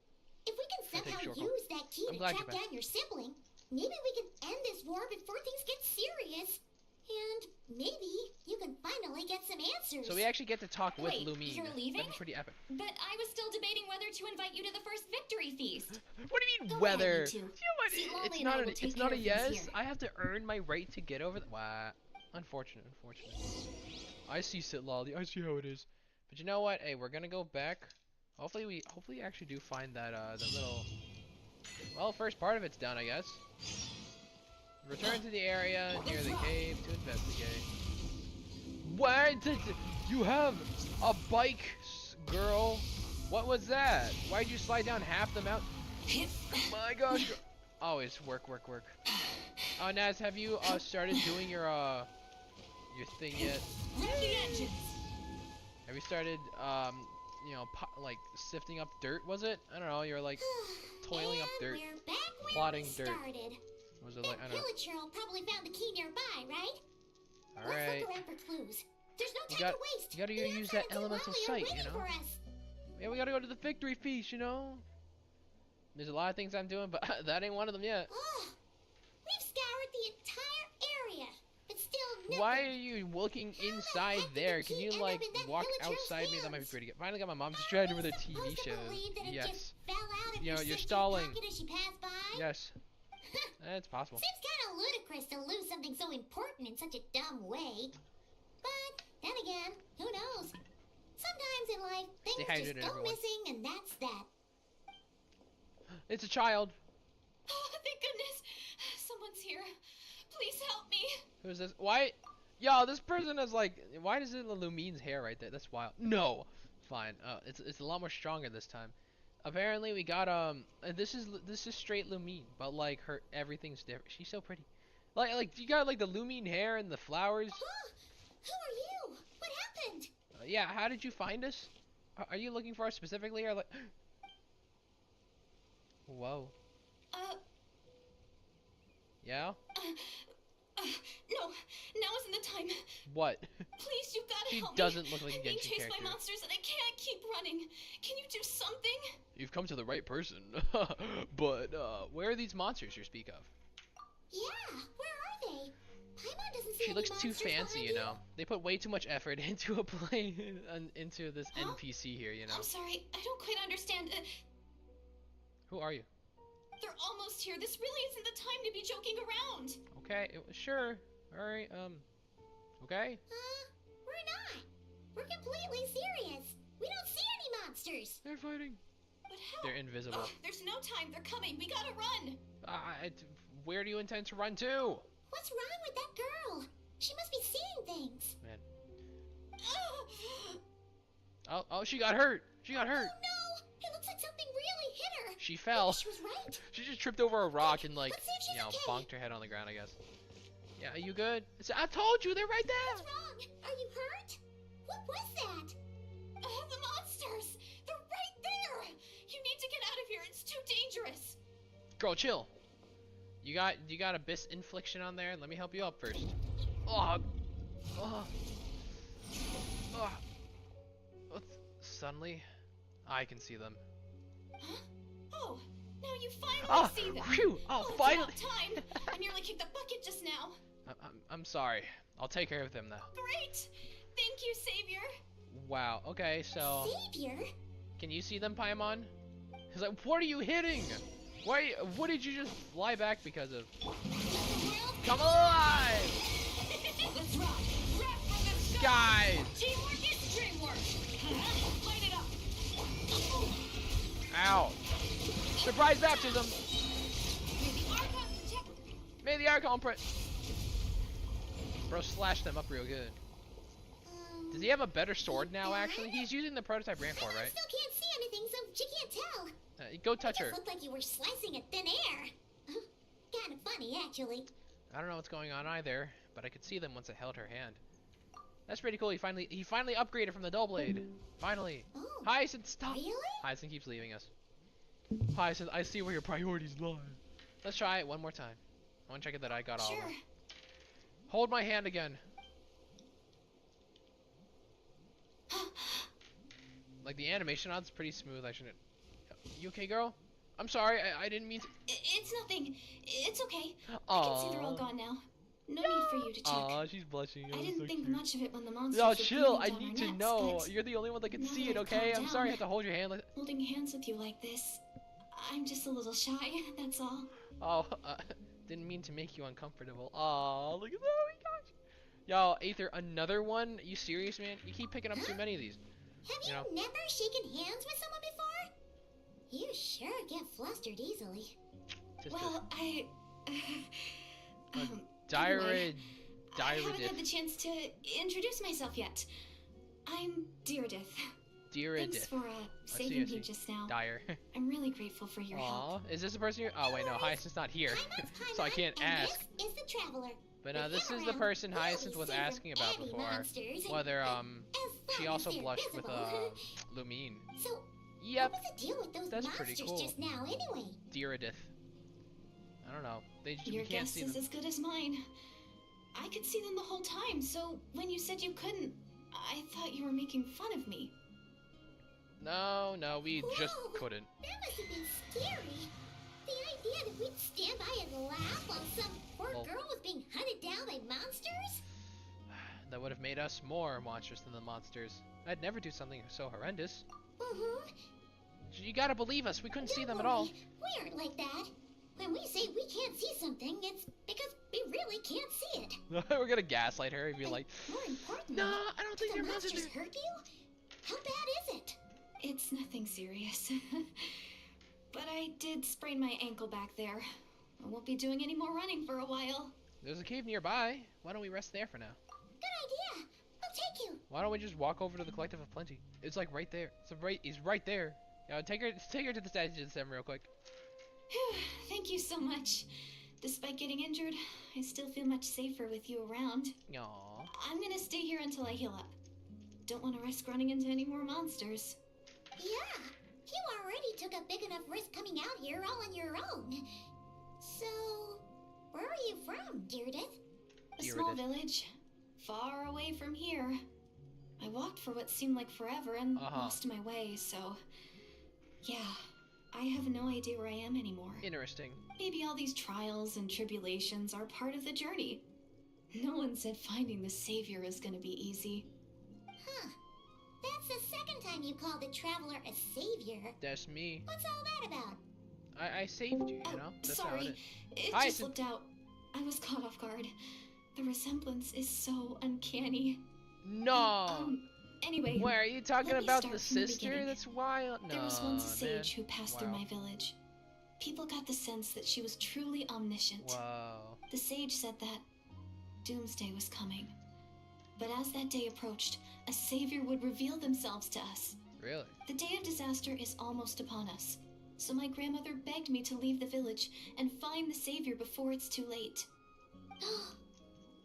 If we can I'll take somehow short use that key I'm to glad track you're back. down your sibling, maybe we can end this war before things get serious. And maybe you can finally get some answers. So we actually get to talk with Wait, Lumine. you're leaving? That'd be pretty epic. But I was still debating whether to invite you to the first victory feast. What do you mean Go whether? ahead, you two. You know what? See, It's Lolly and not I a will take it's not a care of things yes. here. I have to earn my right to get over the. Wow. Unfortunate. I see Sit Lolly. I see how it is. But you know what? Hey, we're gonna go back. Hopefully we actually do find that that little. Well, first part of it's done, I guess. Return to the area near the cave to investigate. What did you have a bike, girl? What was that? Why'd you slide down half the mountain? My gosh. Oh, it's work. Oh, Naz, have you started doing your thing yet? Have you started you know, like sifting up dirt? Was it? I don't know. You're like toiling up dirt, We're back where plotting we dirt. started. Was it like I don't know? Villager probably found the key nearby, right? All Let's right. look around for clues. There's no You time got- to waste. you gotta The use outside that and elemental Lolly are sight, you waiting know? for us. Yeah, we gotta go to the victory feast, you know. There's a lot of things I'm doing, but that ain't one of them yet. Oh, we've scoured the entire area, but still nothing. Why are you looking inside heck did the there? Can key you end like up in that walk villager's outside me? That might be hands? pretty good. Finally got my mom distracted with her TV Supposed to shows. believe that it Yes. just fell out of You know, your you're sister's stalling. pocket as she passed by? Yes. It's possible. Seems kind of ludicrous to lose something so important in such a dumb way. But then again, who knows? Sometimes in life, things just go missing, and that's that. It's a child. Oh, thank goodness. Someone's here. Please help me. Who's this? Why? Yo, this person is like, why does it Lumine's hair right there? That's wild. No. Fine. It's a lot more stronger this time. Apparently we got this is straight Lumine, but like everything's different. She's so pretty. Like you got like the Lumine hair and the flowers. Who are you? What happened? Yeah, how did you find us? Are you looking for us specifically or like? Whoa. Yeah? No, now isn't the time. What? Please, you've got to help me. She doesn't look like a I'm being Genshin chased character. by monsters and I can't keep running. Can you do something? You've come to the right person. But, where are these monsters you speak of? Yeah, where are they? Paimon doesn't see She any looks too monsters fancy, behind you know. They put way too much effort into into this Huh? NPC here, you know. I'm sorry, I don't quite understand. Who are you? They're almost here. This really isn't the time to be joking around. Okay, sure. Alright, okay? We're not. We're completely serious. We don't see any monsters. They're fighting. But how? They're invisible. Oh, there's no time. They're coming. We gotta run. Where do you intend to run to? What's wrong with that girl? She must be seeing things. Man. Oh, she got hurt. She got hurt. Oh no! It looks like something really hit her. She fell. Maybe she was right. She just tripped over a rock and like, Let's see if she's you know, okay. bonked her head on the ground, I guess. Yeah, are you good? I told you, they're right there. What's wrong? Are you hurt? What was that? The monsters. They're right there. You need to get out of here. It's too dangerous. Girl, chill. You got abyss infliction on there? Let me help you up first. Oh. Suddenly, I can see them. Huh? Oh, now you finally see them. Phew! Oh, finally! It's about time. I nearly kicked the bucket just now. I'm sorry. I'll take care of them now. Great. Thank you, Savior. Wow. Okay, so Savior? can you see them, Paimon? Cause like, what are you hitting? Why? What did you just fly back because of? Come alive, Let's rock. Rap from the sky. guys! Teamwork is dreamwork. Light it up. Ow! Surprise baptism! May the Archon protect. May the Archon Bro, slash them up real good. Does he have a better sword now, actually? He's using the prototype Rampart, right? Still can't see anything, so she can't tell. Go touch her. It looked like you were slicing at thin air. Kind of funny, actually. I don't know what's going on either, but I could see them once I held her hand. That's pretty cool. He finally upgraded from the dull blade. Finally. Oh, Hyacinth, stop. really? Hyacinth keeps leaving us. Hyacinth, I see where your priorities lie. Let's try it one more time. I want to check it that I got all of Sure. them. Hold my hand again. Like the animation on it's pretty smooth. I shouldn't. You okay, girl? I'm sorry. I didn't mean to. It's nothing. It's okay. I can see they're all gone now. No need for you to check. Aw, she's blushing. I didn't so think cute. much of it when the monsters Yo, were chill. breathing I down need our to necks, know. but You're the only one that can now see that it, I've okay? calmed I'm sorry I down- have to hold your hand. Like, holding hands with you like this, I'm just a little shy, that's all. oh, didn't mean to make you uncomfortable. Oh, look at that. Oh my gosh. Yo, Aether, another one? You serious, man? You keep picking up too many of these. Have you know. never shaken hands with someone before? You sure get flustered easily. Just Well, I... Diarrhea. I haven't had the chance to introduce myself yet. I'm Deirdith. Thanks for saving me just now. Dire. I'm really grateful for your help. Aw, is this the person you? Oh wait, no, Hyacinth's not here, Paimon's so I Paimon, can't and ask. This is the Traveler. But With this him is the around, person we'll Hyacinth be was safe from asking about any before. monsters and- Whether as she long also as they're blushed with visible. Lumine. So, Yep, what was the deal with those that's monsters pretty cool. just now, anyway? Deirdith. I don't know. Your we can't guess see is them. as good as mine. I could see them the whole time, so when you said you couldn't, I thought you were making fun of me. No, we just Whoa, couldn't. That must have been scary. The idea that we'd stand by and laugh while some poor Well- girl was being hunted down by monsters? That would have made us more monstrous than the monsters. I'd never do something so horrendous. You gotta believe us. We couldn't see them at all. We aren't like that. When we say we can't see something, it's because we really can't see it. We're gonna gaslight her and be like, More importantly, "No, I don't think the they're monsters." monsters hurt you? How bad is it? It's nothing serious. But I did sprain my ankle back there. I won't be doing any more running for a while. There's a cave nearby. Why don't we rest there for now? Good idea. I'll take you. Why don't we just walk over to the Collective of Plenty? It's like right there. He's right there. Yeah, take her to the Statue of Them real quick. Thank you so much. Despite getting injured, I still feel much safer with you around. Aww. I'm gonna stay here until I heal up. Don't want to risk running into any more monsters. Yeah, you already took a big enough risk coming out here all on your own. So, where are you from, Deirdith? A small village, far away from here. I walked for what seemed like forever and lost my way, so... Yeah, I have no idea where I am anymore. Interesting. Maybe all these trials and tribulations are part of the journey. No one said finding the Savior is gonna be easy. Huh. That's the second time you called the Traveler a savior. That's me. What's all that about? I saved you, you know? That's sorry. It just slipped out. I was caught off guard. The resemblance is so uncanny. No! Anyway, where are you talking about the sister? That's wild. No, there was once a sage who passed through my village. People got the sense that she was truly omniscient. Wow. The sage said that doomsday was coming. But as that day approached, a savior would reveal themselves to us. Really? The day of disaster is almost upon us. So my grandmother begged me to leave the village and find the savior before it's too late.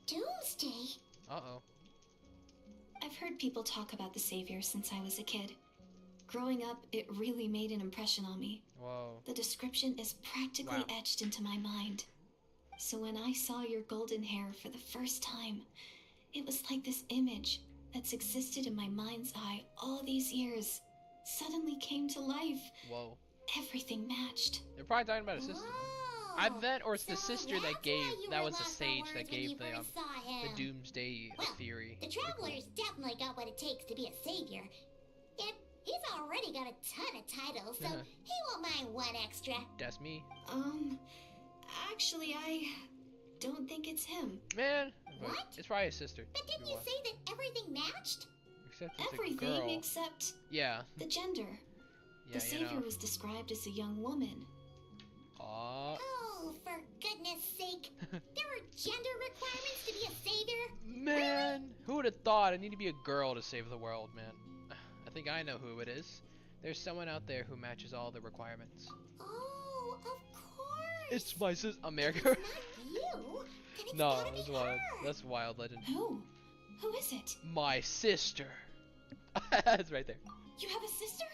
Doomsday? Uh-oh. I've heard people talk about the savior since I was a kid. Growing up, it really made an impression on me. Whoa. The description is practically etched into my mind. So when I saw your golden hair for the first time, it was like this image that's existed in my mind's eye all these years suddenly came to life. Whoa. Everything matched. They're probably talking about a sister. Either that or it's the So sister that was the sage that gave the the doomsday theory. The Traveler's definitely got what it takes to be a savior. Yet, he's already got a ton of titles, so he won't mind one extra. That's me. Actually, I don't think it's him. Man, What? it's probably his sister. But didn't you say that everything matched? Except it's Everything a girl. except Yeah. the gender. Yeah, The savior was described as a young woman. Aw. Oh, for goodness sake. There are gender requirements to be a savior? Man, who would have thought I need to be a girl to save the world, man? I think I know who it is. There's someone out there who matches all the requirements. Oh, of course. It's my sis, America. It's not you. Then it's No, gotta be that's wild. her. That's wild legend. Who? Who is it? My sister. It's right there. You have a sister?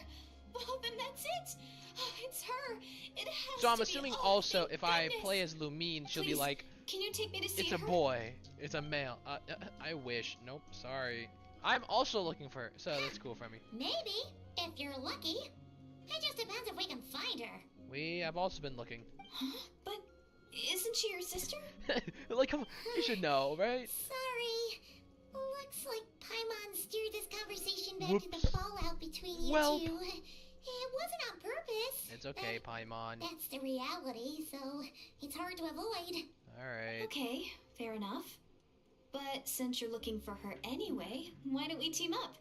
Well, then that's it. Oh, it's her. It has So I'm to assuming be. also Thank if I goodness. play as Lumine, she'll be Please, like, Can you take me to see it's her? a boy, it's a male. I wish. Nope, sorry. I'm also looking for her, so that's cool for me. Maybe, if you're lucky. It just depends if we can find her. We have also been looking. Huh? But isn't she your sister? Like, come on, you should know, right? Sorry. Looks like Paimon steered this conversation back to Whoops. the fallout between you Well. two. It wasn't on purpose. It's okay, Paimon. That's the reality, so it's hard to avoid. Alright. Okay, fair enough. But since you're looking for her anyway, why don't we team up?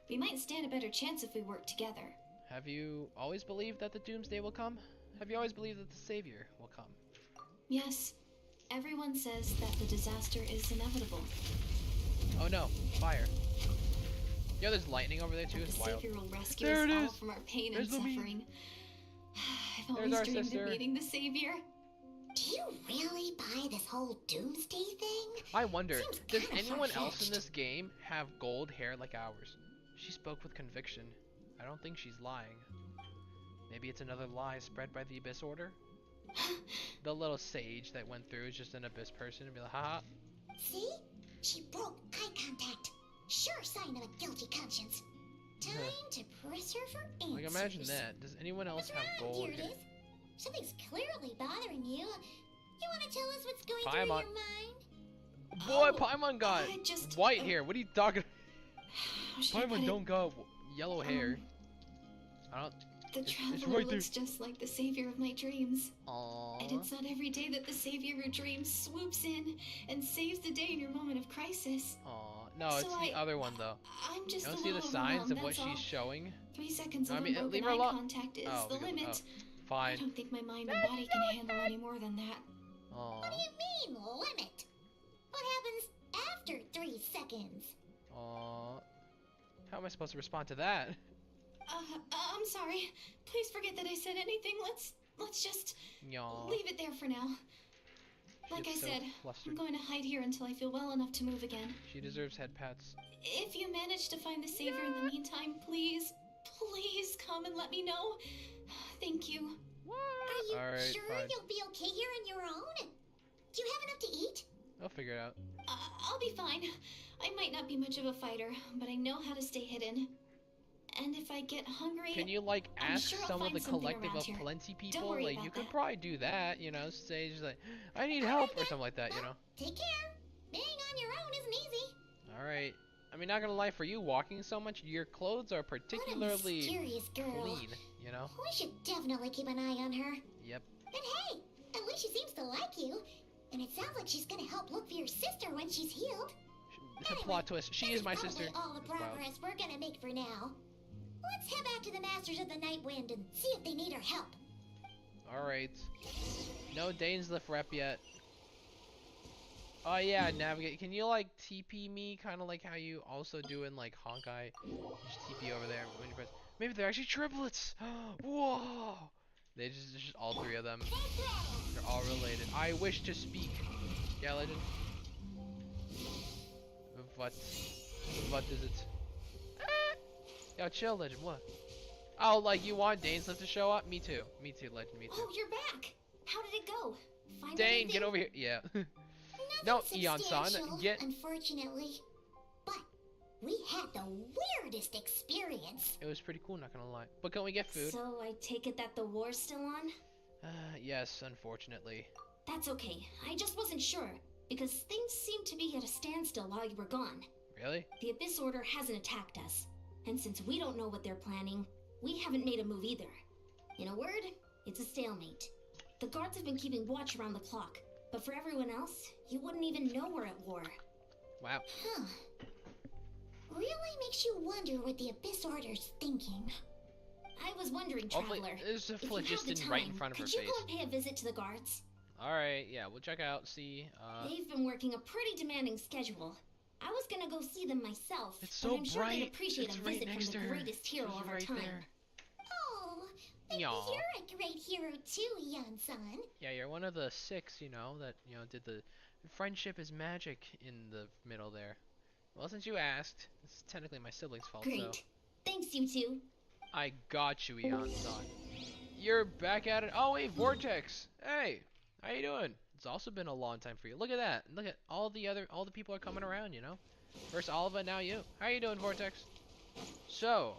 We might stand a better chance if we work together. Have you always believed that the doomsday will come? Have you always believed that the savior will come? Yes, everyone says that the disaster is inevitable. Oh no, fire. Yo, there's lightning over there too, The it's wild. savior will rescue There us it all is. from our pain There's and Lumine. suffering. I've There's always our dreamed sister. of meeting the savior. Do you really buy this whole doomsday thing? I wonder, Seems does kinda anyone else in far-fetched. this game have gold hair like ours? She spoke with conviction. I don't think she's lying. Maybe it's another lie spread by the Abyss Order? The little sage that went through is just an Abyss person and be like, haha. See? She broke eye contact. Sure sign of a guilty conscience. Time to press her for answers. Like, imagine that. Does anyone else What's have wrong, gold hair? Deirdith? Something's clearly bothering you. You want to tell us what's going through Paimon. your mind? Boy, Oh, Paimon got I just- white hair. What are you talking? How should I put Paimon it? don't got yellow hair. I don't. The it's traveler right there. looks just like the savior of my dreams. Aww. And it's not every day that the savior of your dreams swoops in and saves the day in your moment of crisis. Aw. No, it's the other one though. I'm just you don't a see the little signs of overwhelmed, what that's all. she's showing? 3 seconds I of mean, unbroken leave her eye alone. contact is Oh, the okay. limit. Oh, fine. I don't think my mind and body can handle any more than that. Aww. What do you mean, limit? What happens after 3 seconds? Aww. How am I supposed to respond to that? I'm sorry. Please forget that I said anything. Let's just Yaw. leave it there for now. Like I said, I'm going to hide here until I feel well enough to move again. She deserves head pats. If you manage to find the savior in the meantime, please come and let me know. Thank you. Are you Alright, sure fine. you'll be okay here on your own? Do you have enough to eat? I'll figure it out. I'll be fine. I might not be much of a fighter, but I know how to stay hidden. And if I get hungry, Can you like I'm ask sure I'll some of find the something collective around of here. plenty Don't people? worry Like about you could that. probably do that, you know, say just like, I need help or something like that, you know. Take care. Being on your own isn't easy. Alright. I mean, not gonna lie, for you walking so much, your clothes are What a particularly mysterious girl. clean, you know? We should definitely keep an eye on her. Yep. And hey, at least she seems to like you. And it sounds like she's gonna help look for your sister when she's healed. It's a plot twist. She is my This sister. probably all the That's wild. progress we're gonna make for now. Let's head back to the Masters of the Night Wind and see if they need our help. Alright. No Dainsleif rep yet. Oh yeah, navigate. Can you like TP me, kind of like how you also do in like Honkai? Just TP over there when you press. Maybe they're actually triplets. Whoa! They just all 3 of them. They're all related. I wish to speak. Yeah, legend. What is it? Yo, chill, legend. What? Oh, like you want Dainsleif to show up? Me too. Me too, legend. Me too. Oh, you're back. How did it go? Find Dane, anything? get over here. Yeah. Nothing No, Eon-san, substantial, get- unfortunately. But we had the weirdest experience. It was pretty cool, not gonna lie. But can we get food? So I take it that the war's still on? Yes, unfortunately. That's okay. I just wasn't sure, because things seemed to be at a standstill while you were gone. Really? The Abyss Order hasn't attacked us, and since we don't know what they're planning, we haven't made a move either. In a word, it's a stalemate. The guards have been keeping watch around the clock, but for everyone else, you wouldn't even know we're at war. Wow. Huh. Really makes you wonder what the Abyss Order's thinking. I was wondering, Hopefully, Traveler, there's a if you have the phlogiston time, right in front of her could you face. go and pay a visit to the guards? Alright, yeah, we'll check out, see, They've been working a pretty demanding schedule. I was gonna go see them myself, It's but so I'm sure bright. they'd appreciate It's a right visit next from to the her. greatest hero She's of our right time. there. Oh, maybe Yaw. you're a great hero too, Yan-san. Yeah, you're one of the 6, you know, that, you know, did the friendship is magic in the middle there. Well, since you asked, it's technically my sibling's fault, Great. so. Thanks, you two. I got you, Eon-san. You're back at it. Oh, wait, Vortex. Hey, how you doing? It's also been a long time for you. Look at that. Look at all the people are coming around, you know? First Oliva, now you. How you doing, Vortex? So,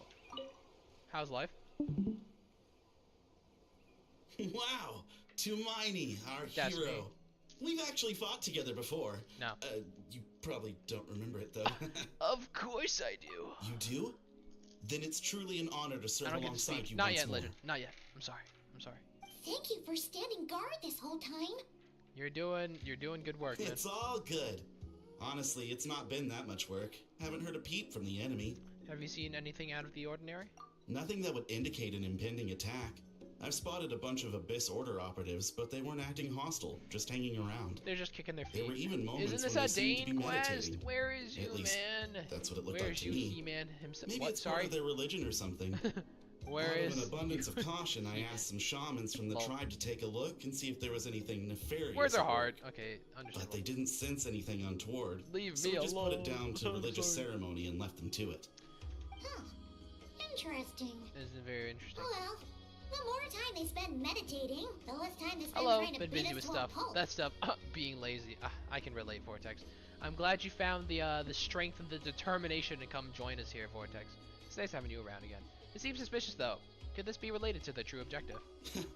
how's life? Wow, Tumaini, our That's hero. me. We've actually fought together before. No. You probably don't remember it though. Of course I do. You do? Then it's truly an honor to serve I don't get to alongside speak. you Not once yet, more. Legend. Not yet. I'm sorry. I'm sorry. Thank you for standing guard this whole time. You're doing good work, man. It's all good. Honestly, it's not been that much work. Haven't heard a peep from the enemy. Have you seen anything out of the ordinary? Nothing that would indicate an impending attack. I've spotted a bunch of Abyss Order operatives, but they weren't acting hostile, just hanging around. They're just kicking their There were feet. even moments Isn't this when a they seemed to be Dane quest? meditating. Where is you, At least, man? that's what it looked like Where's to you, me. He-Man himself? Maybe What? it's part Sorry. of their religion or something. Where Out is? of an abundance of caution, I asked some shamans from the Lol. tribe to take a look and see if there was anything nefarious. Words are at work. hard. Okay, But understandable. they didn't sense anything untoward. Leave so me we just alone. put it down to I'm religious sorry. ceremony and left them to it. Huh. Interesting. This is very interesting. Oh well. The more time they spend meditating, the less time they spend Hello, trying to been beat busy us with to stuff. a pulp. That stuff, being lazy. I can relate, Vortex. I'm glad you found the strength and the determination to come join us here, Vortex. It's nice having you around again. It seems suspicious, though. Could this be related to the true objective?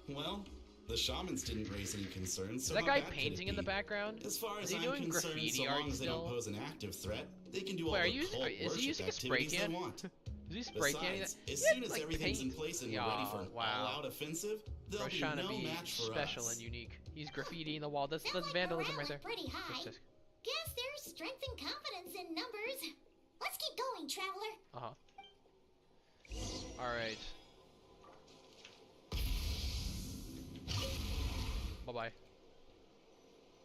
Well, the shamans didn't raise any concerns, Is so that how guy bad could painting it in the be? background? As far Is as he I'm doing concerned, graffiti so art long as they still? don't pose an active threat, they can do Wait, all are the you- cult is he worship using a spray activities can? they want. Is he spray canning Besides, that? as He had, soon as like, everything's paint. in place and we're Yeah, ready for an wow. all-out offensive, there'll Bro's be trying no to be match for special us. and unique. He's graffitiing the wall. That's Sounds like vandalism morale right there. is pretty high. Just- guess there's strength and confidence in numbers. Let's keep going, traveler. Alright. Bye-bye.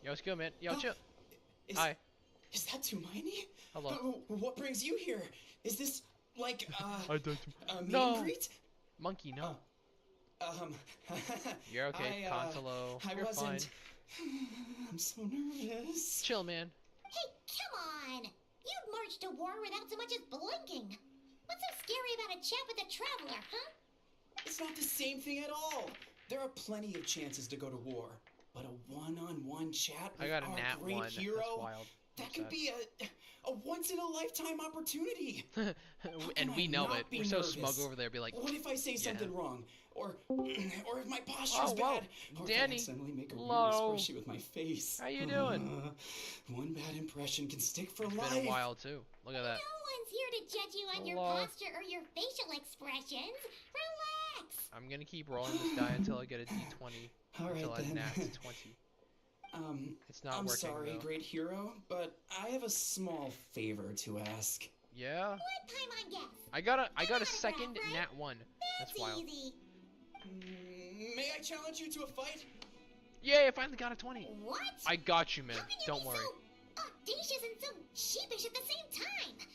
Yo, what's good, man? Yo, chill. Hi. Is that Tumaini? Hello. What brings you here? Is this, like, I don't. a meet No. and greet? Monkey, no. Um, You're okay, Consolo. You're fine. I'm so nervous. Chill, man. Hey, come on! You'd march to war without so much as blinking. What's so scary about a chat with a traveler, huh? It's not the same thing at all. There are plenty of chances to go to war, but a one-on-one chat with I got a our nat great 1. hero, That's wild. that could be a once-in-a-lifetime opportunity. And we know it. We're so nervous? smug over there. Be like, What if I say something wrong? Or if my posture's Oh, whoa. bad? Or Danny. if I accidentally make a Hello. weird expression with my face? How you doing? One bad impression can stick for it's life. been a while, too. Look at that. No one's here to judge you on your Hello. posture or your facial expressions. Relax. I'm gonna keep rolling this die until I get a D20. All right, until I then. nat 20. It's not I'm working, sorry, though. great hero, but I have a small favor to ask. Yeah? What Paimon guess? I got a second nat 1. That's wild. Easy. May I challenge you to a fight? Yay, I finally got a 20. What? I got you, man. How can you Don't be worry. so audacious and so sheepish at the same time?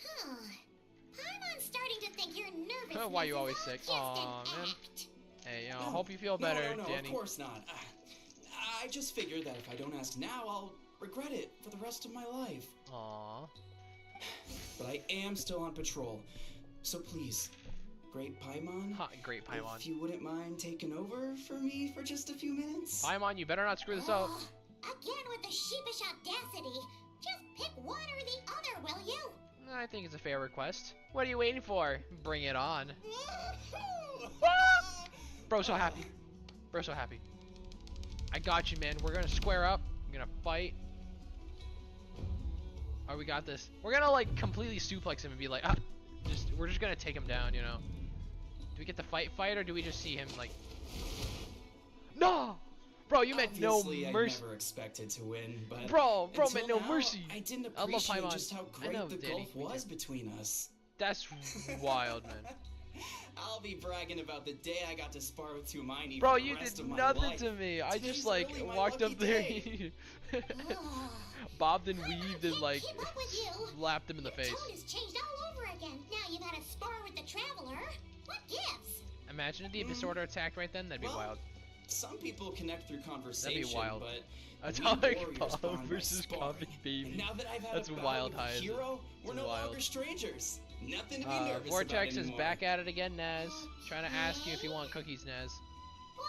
Huh. Paimon's starting to think you're nervous. Why you always sick? Aw, man. Hey, I hope you feel better, no, Danny. of course not. I just figured that if I don't ask now, I'll regret it for the rest of my life. Aw. But I am still on patrol, so please, Great Paimon, Great Paimon. if you wouldn't mind taking over for me for just a few minutes. Paimon, you better not screw this up. Again with the sheepish audacity. Just pick one or the other, will you? I think it's a fair request. What are you waiting for? Bring it on. Bro, so happy. Bro, so happy. I got you, man. We're gonna square up. We're gonna fight. Alright, we got this. We're gonna like completely suplex him and be like, we're just gonna take him down, you know? Do we get the fight or do we just see him like? No, bro, you meant Obviously, no mercy. I never expected to win, but Bro, until meant no now, mercy. I didn't I love appreciate Paimon. just how I great know, the Danny, gulf me was too. between us. That's wild, man. I'll be bragging about the day I got to spar with Tumaini Bro, for the you rest did of my nothing life. to me. I Today's just like really my walked lucky up there, day. bobbed and weaved and like Keep up with you. slapped him in the face. Your tone has changed all over again. Now you've had a spar with the traveler. What gives? Imagine if the disorder attacked right then. That'd be Well, wild. Some people connect through conversation, wild. but Atomic warriors Bob bond by versus sparring. Coffee Baby. And now that I've had That's a battle wild with a high, isn't it? hero, we're It's no wild. longer strangers. Nothing to be nervous Vortex about is anymore. back at it again, Naz. Trying to ask you if you want cookies, Naz. Well,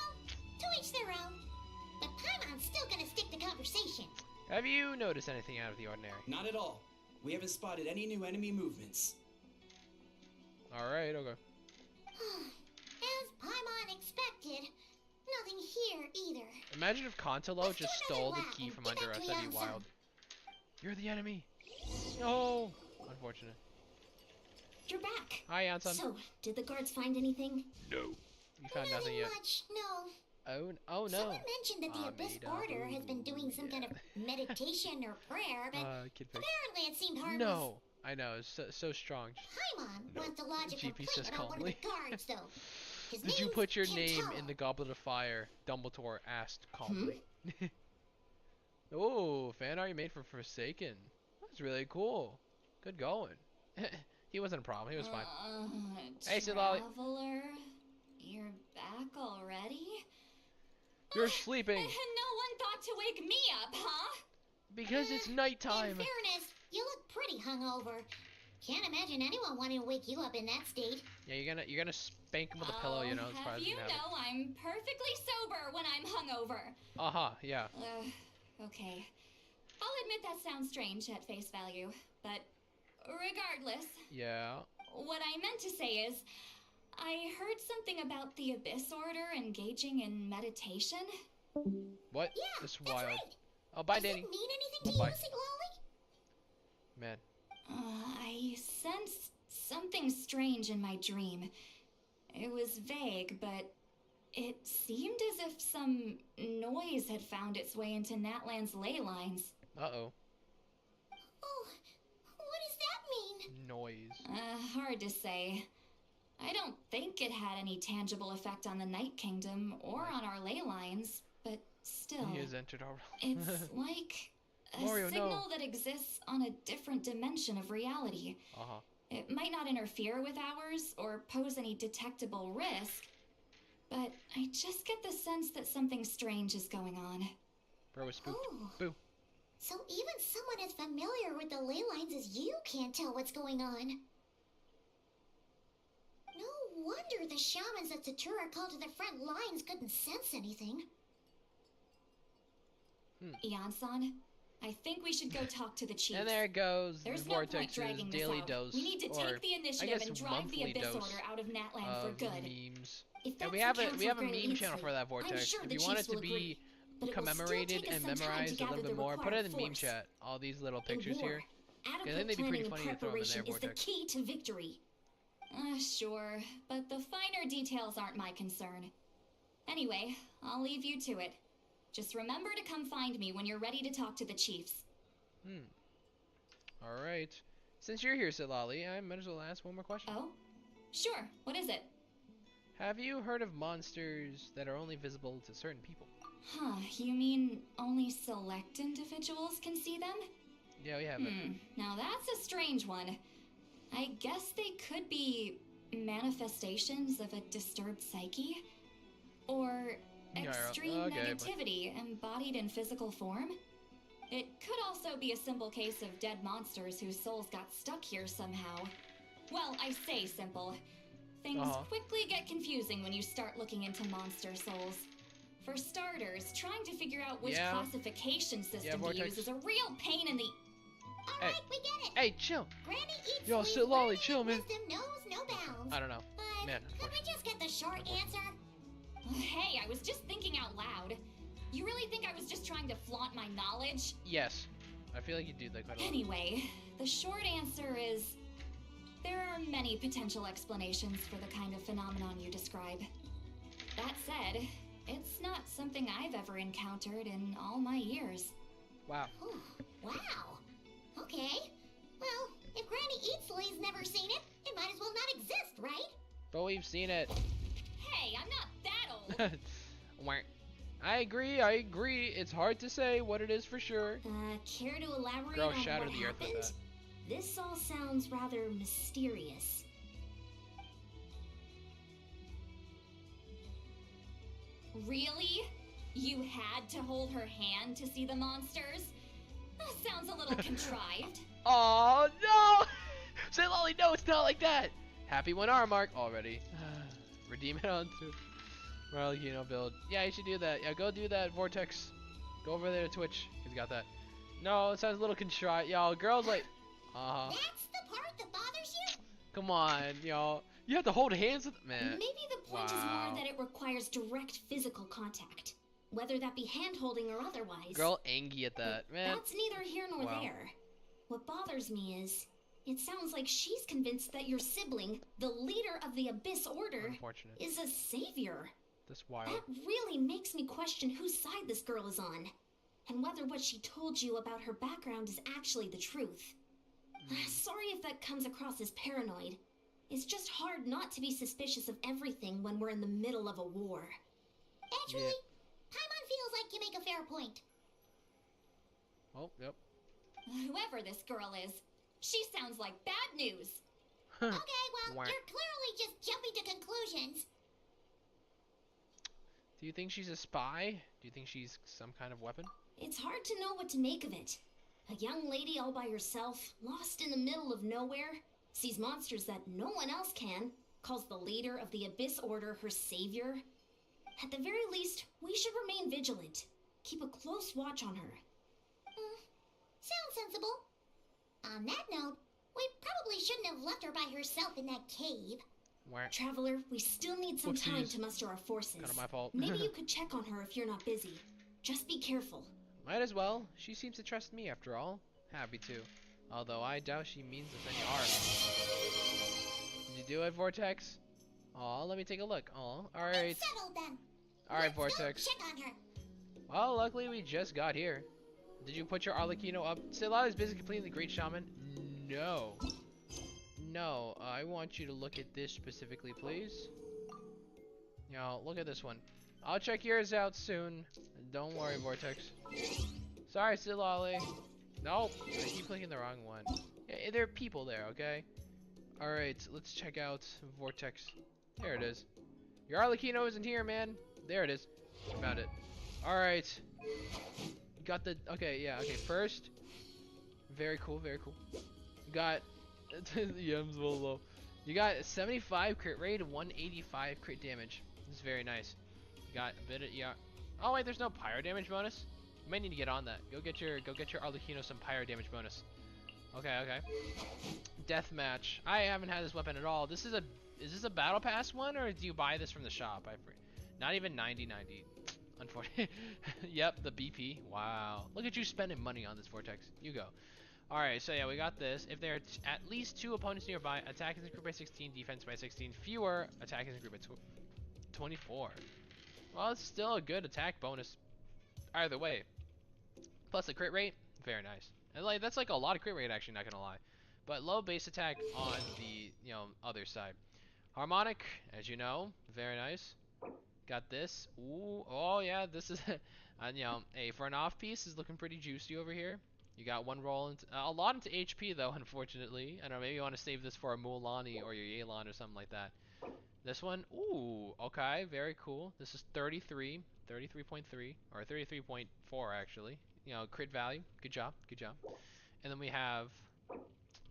to each their own. But Paimon's still gonna stick to conversation. Have you noticed anything out of the ordinary? Not at all. We haven't spotted any new enemy movements. Alright, okay. As Paimon expected, nothing here either. Imagine if Contalo Let's do just another stole the lap key and from get under back us. to That'd be Yamsung. wild. You're the enemy. No. Unfortunate. You're back. Hi, Anson. So, did the guards find anything? No. You found nothing yet. Much, no. Oh no. Someone mentioned that the Abyss Amida. Order has been doing some kind of meditation or prayer, but Kid Fish. apparently it seemed harmless. No. I know. It's so strong. Paimon wants to lodge a GP complaint says about one of the calmly. guards, though. His Did you name's put your name Kintaro. in the Goblet of Fire? Dumbledore asked calmly. Oh, fan art you made for Forsaken. That's really cool. Good going. He wasn't a problem. He was fine. Hey, Silali. Traveler, you're back already? You're sleeping. And no one thought to wake me up, huh? Because it's In nighttime. fairness, you look pretty hungover. Can't imagine anyone wanting to wake you up in that state. Yeah, you're gonna spank him with a pillow, you know, as far Have as you you have it. know I'm perfectly sober when I'm hungover. Yeah. Okay. I'll admit that sounds strange at face value, but regardless, Yeah. what I meant to say is, I heard something about the Abyss Order engaging in meditation. What? Yeah, It's that's wild. right. Oh, bye, Does Danny. it mean anything to Bye. you, Siglali? Man. I sensed something strange in my dream. It was vague, but it seemed as if some noise had found its way into Natlan's ley lines. Uh-oh. Oh, what does that mean? Noise. Hard to say. I don't think it had any tangible effect on the Night Kingdom or on our ley lines, but still. He has entered our realm. It's like a Mario, signal no. that exists on a different dimension of reality. Uh-huh. It might not interfere with ours or pose any detectable risk, but I just get the sense that something strange is going on. Bro is spooked. Oh. Boo. So even someone as familiar with the ley lines as you can't tell what's going on. No wonder the shamans that Satura called to the front lines couldn't sense anything. Ian-san, I think we should go talk to the chief. And there it goes. There's The no point Vortex's dragging this daily out. dose. We need to or, take the I initiative guess, and drive the monthly Abyss dose Order out of Natland for of good. memes. If Yeah, that's we have the a Council's meme grand channel for that I'm Vortex. sure If the you want it chiefs to will be agree, but it will still commemorated take us and some time memorized to a little gather bit the more, put it in the meme required chat. All these little In pictures war, here. I think adequate they'd be pretty planning and funny to throw them in there, preparation is the Vortex. key to victory. Sure, but the finer details aren't my concern. Anyway, I'll leave you to it. Just remember to come find me when you're ready to talk to the chiefs. Alright. Since you're here, Silali, I might as well ask one more question. Oh? Sure, what is it? Have you heard of monsters that are only visible to certain people? Huh, you mean only select individuals can see them? Yeah, we have it. Now that's a strange one. I guess they could be manifestations of a disturbed psyche? Or extreme okay, negativity embodied in physical form? It could also be a simple case of dead monsters whose souls got stuck here somehow. Well, I say simple. Things quickly get confusing when you start looking into monster souls. For starters, trying to figure out which classification system to use is a real pain in the... Alright, we get it. Hey, chill. Granny eats Yo, sit lolly, chill, man. Wisdom knows no bounds. I don't know. But Man, could we just get the short answer? Hey, I was just thinking out loud. You really think I was just trying to flaunt my knowledge? Yes. I feel like you do that quite a lot. Anyway, the short answer is... there are many potential explanations for the kind of phenomenon you describe. That said, it's not something I've ever encountered in all my years. Wow. Ooh, wow. Okay. Well, if Granny Eatsley's never seen it, it might as well not exist, right? But we've seen it. Hey, I'm not that old! I agree. It's hard to say what it is for sure. Care to elaborate Girl, on shatter what the earth with happened? that. This all sounds rather mysterious. Really? You had to hold her hand to see the monsters? That sounds a little contrived. Oh no! Say Lolly, no, it's not like that. Happy 1 hour mark already. Redeem it onto Marley build. Yeah, you should do that. Yeah, go do that, Vortex. Go over there to Twitch. He's got that. No, it sounds a little contrived. Yo, girls like. That's the part that bothers you? Come on, yo. You have to hold hands with man. Maybe the point is more that it requires direct physical contact, whether that be hand-holding or otherwise. Girl angry at that, man. That's neither here nor there. What bothers me is, it sounds like she's convinced that your sibling, the leader of the Abyss Order, is a savior. That's wild. That really makes me question whose side this girl is on, and whether what she told you about her background is actually the truth. Sorry if that comes across as paranoid. It's just hard not to be suspicious of everything when we're in the middle of a war. Actually, Paimon feels like you make a fair point. Oh, yep. Whoever this girl is, she sounds like bad news. Okay, well, you're clearly just jumping to conclusions. Do you think she's a spy? Do you think she's some kind of weapon? It's hard to know what to make of it. A young lady all by herself, lost in the middle of nowhere, sees monsters that no one else can, calls the leader of the Abyss Order her savior. At the very least, we should remain vigilant. Keep a close watch on her. Sounds sensible. On that note, we probably shouldn't have left her by herself in that cave. Traveler, we still need some time to muster our forces. Kind of my fault. Maybe you could check on her if you're not busy. Just be careful. Might as well. She seems to trust me after all. Happy to. Although I doubt she means us any harm. Did you do it, Vortex? Aw, let me take a look. Aw, alright. Settled then. Alright, Let's Vortex. go check on her. Well, luckily we just got here. Did you put your Arlecchino up? Sila is basically completing the Great Shaman. No. No, I want you to look at this specifically, please. Now, look at this one. I'll check yours out soon. Don't worry, Vortex. Sorry, Silali. Nope, I keep clicking the wrong one. Yeah, there are people there, okay? Alright, let's check out Vortex. There it is. Your Arlecchino isn't here, man. There it is. Found it. Alright. Got the... Okay, yeah, okay. First. Very cool, very cool. Got... the M's a little low. You got 75 crit rate and 185 crit damage. This is very nice. You got a bit of... Yeah. Oh, wait, there's no pyro damage bonus? You might need to get on that. Go get your Arlecchino some pyro damage bonus. Okay, okay. Deathmatch. I haven't had this weapon at all. Is this a battle pass one, or do you buy this from the shop? Not even 90. Unfortunately. Yep, the BP. Wow. Look at you spending money on this Vortex. You go. Alright, so yeah, we got this. If there are at least 2 opponents nearby, attack is increased by 16, defense by 16. Fewer, attack is increased by 24. Well, it's still a good attack bonus. Either way. Plus the crit rate, very nice. And like that's like a lot of crit rate, actually, not gonna lie. But low base attack on the other side. Harmonic, as you know, very nice. Got this. Ooh, oh yeah, this is hey, for an off piece is looking pretty juicy over here. You got one roll into a lot into HP though, unfortunately. I don't know, maybe you want to save this for a Mulan or your Yelan or something like that. This one, ooh, okay, very cool. This is 33.3 or 33.4 actually. Crit value. Good job, good job. And then we have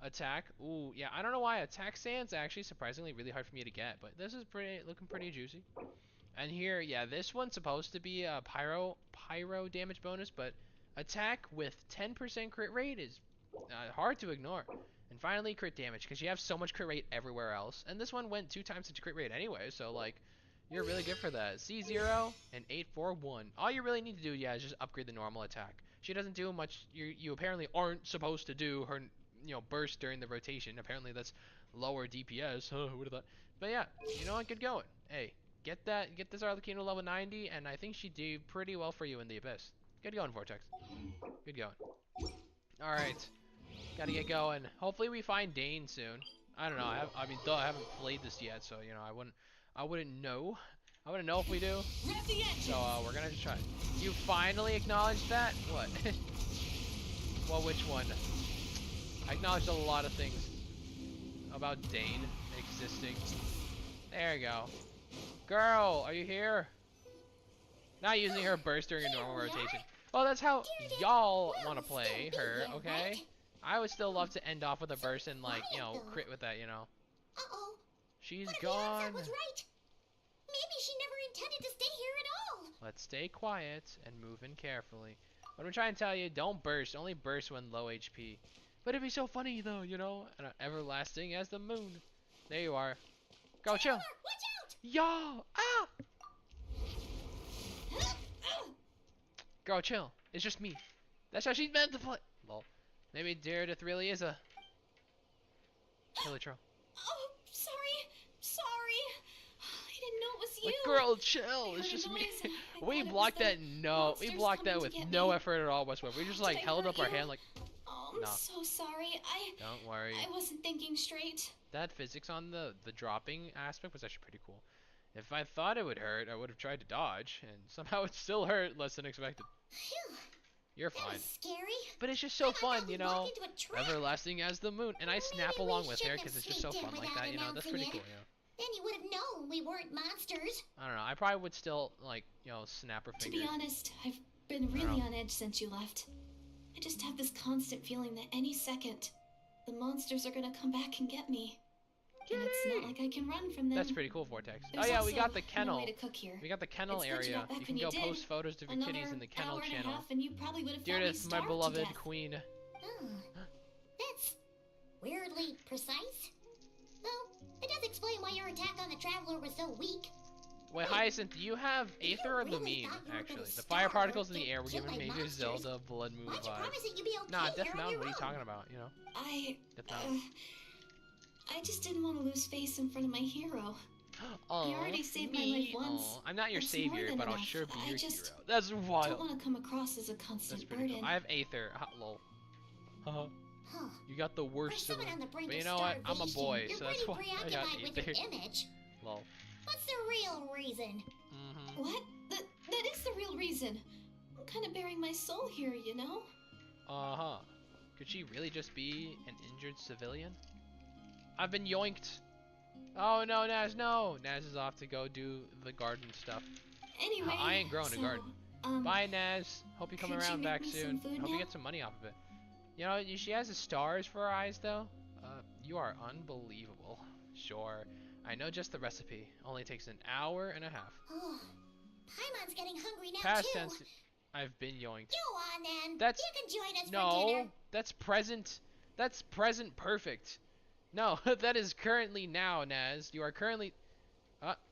attack. Ooh, yeah, I don't know why attack sand's actually surprisingly really hard for me to get, but this is looking pretty juicy. And here, yeah, this one's supposed to be a pyro damage bonus, but attack with 10% crit rate is hard to ignore. And finally, crit damage, because you have so much crit rate everywhere else. And this one went 2 times its crit rate anyway, so like, you're really good for that. C0 and 841. All you really need to do, yeah, is just upgrade the normal attack. She doesn't do much. You apparently aren't supposed to do her, burst during the rotation. Apparently that's lower DPS. Huh, who would've thought? But yeah, you know what? Good going. Hey, get this Arlecchino level 90, and I think she did pretty well for you in the Abyss. Good going, Vortex. Good going. All right, gotta get going. Hopefully we find Dane soon. I don't know. I haven't played this yet, so I wouldn't know. I wouldn't know if we do. So we're gonna just try. You finally acknowledged that? What? Well, which one? I acknowledged a lot of things about Dane existing. There you go. Girl, are you here? Not using her burst during a normal rotation. Well, that's how y'all want to play her, okay? I would still love to end off with a burst and like, crit with that, Uh-oh. She's What if gone. the was right? Maybe she never intended to stay here at all. Let's stay quiet and move in carefully. What I'm trying to tell you, don't burst. Only burst when low HP. But it'd be so funny though, and everlasting as the moon. There you are. Go, chill. Watch out! Yo! Ah! Girl, chill. It's just me. That's how she's meant to play. Lol. Maybe Meredith really is a killer troll. Oh, sorry. I didn't know it was you. Like, girl, chill. It's just me. We blocked that. No, we blocked that with no effort at all whatsoever. We just like held up our hand like. Oh, I'm no. so sorry. Don't worry. I wasn't thinking straight. That physics on the dropping aspect was actually pretty cool. If I thought it would hurt, I would have tried to dodge, and somehow it still hurt less than expected. Phew. You're That fine. was scary. But it's just so fun, we walked into a trap. Everlasting as the moon, and I snap Maybe we along with her shouldn't because have it's just so sneaked in fun like without that. That's pretty announcing cool. Then you would have known we weren't monsters. I don't know. I probably would still like snap her To fingers. be honest, I've been really on edge since you left. I just have this constant feeling that any second, the monsters are gonna come back and get me. And it's not like I can run from them. That's pretty cool, Vortex. There's oh yeah, we also got the no kennel. way to cook here. We got the kennel It's what you area. got back You when can go you did. post photos of your kitties in the kennel hour and a channel. half and you probably would have Dear found me my starved to beloved death. queen. Oh, that's weirdly precise. Though, it does explain why your attack on the Traveler was so weak. Wait, Hyacinth, do you have Aether or Lumine, actually? The fire particles in the air were giving Major Zelda blood moon Why'd you vibes. promise that you'd be okay Nah, Death here on Mountain, your what are you own? talking about, I Death Mountain. I just didn't want to lose face in front of my hero. Aw, I already saved my me? life once. Aw, I'm not your That's more savior, than but I'll enough. sure be I your just hero. That's wild. don't want to come across as a That's constant pretty burden. cool. I have Aether. Ha, lol. Haha. Huh. You got the For worst of someone them. on the brink But you of know what? I'm a starvation, boy, you're so that's pretty why I got preoccupied with Aether. your image. Lol. What's the real reason? Mm-hmm. What? That is the real reason. I'm kind of bearing my soul here, you know? Uh-huh. Could she really just be an injured civilian? I've been yoinked. Oh no, Naz, no! Naz is off to go do the garden stuff. Anyway, I ain't growing a garden. Bye, Naz. Hope you come could you around make back me some soon. food Hope you now? get some money off of it. You know, she has the stars for her eyes, though. You are unbelievable. Sure. I know just the recipe. Only takes an hour and a half. Oh, Paimon's getting hungry now Past too. tense. I've been yoinked. Go on then. That's You can join us for no. dinner. That's present. That's present perfect. No, that is currently now, Naz. You are currently.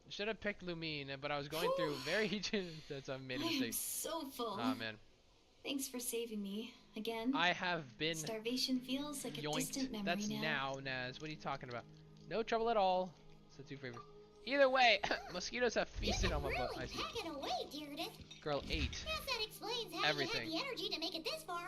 Should have picked Lumine, but I was going through very. That's I made a I am mistake. so full. Oh man. Thanks for saving me again. I have been Starvation feels like a distant yoinked. memory That's now. now, Naz. What are you talking about? No trouble at all. So two favors. Either way, mosquitoes have feasted on my butt. I Really see. pack it away, Deirdre. Girl, 8. Guess that explains how Everything. you had the energy to make it this far.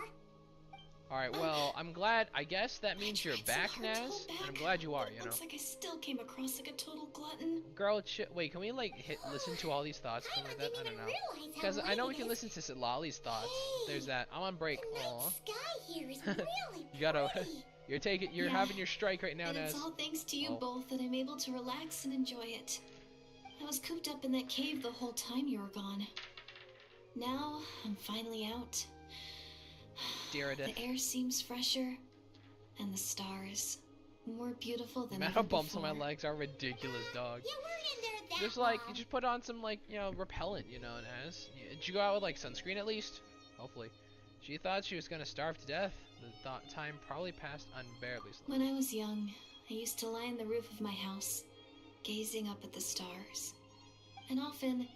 Alright, well, I'm glad. I guess that means you're back, Naz. And I'm glad you are, But you know. looks like I still came across like a total glutton. Girl, wait, can we, like, listen to all these thoughts? Something like that? I don't know. Because I know we can listen to Lolly's thoughts. Hey, There's that. I'm on break. The Aw. night sky here is really You gotta. pretty. You're Yeah. having your strike right now, And Naz. it's all thanks to you Oh. both that I'm able to relax and enjoy it. I was cooped up in that cave the whole time you were gone. Now, I'm finally out. Deirdre. The air seems fresher, and the stars more beautiful The than amount ever of bumps on my before. legs are ridiculous, dog. You weren't in there that Just like, you long. just put on some, like, you know, repellent, you know, Naz. Did you go out with, like, sunscreen at least? Hopefully. She thought she was gonna starve to death. The time probably passed unbearably slowly. When I was young, I used to lie on the roof of my house, gazing up at the stars. And often,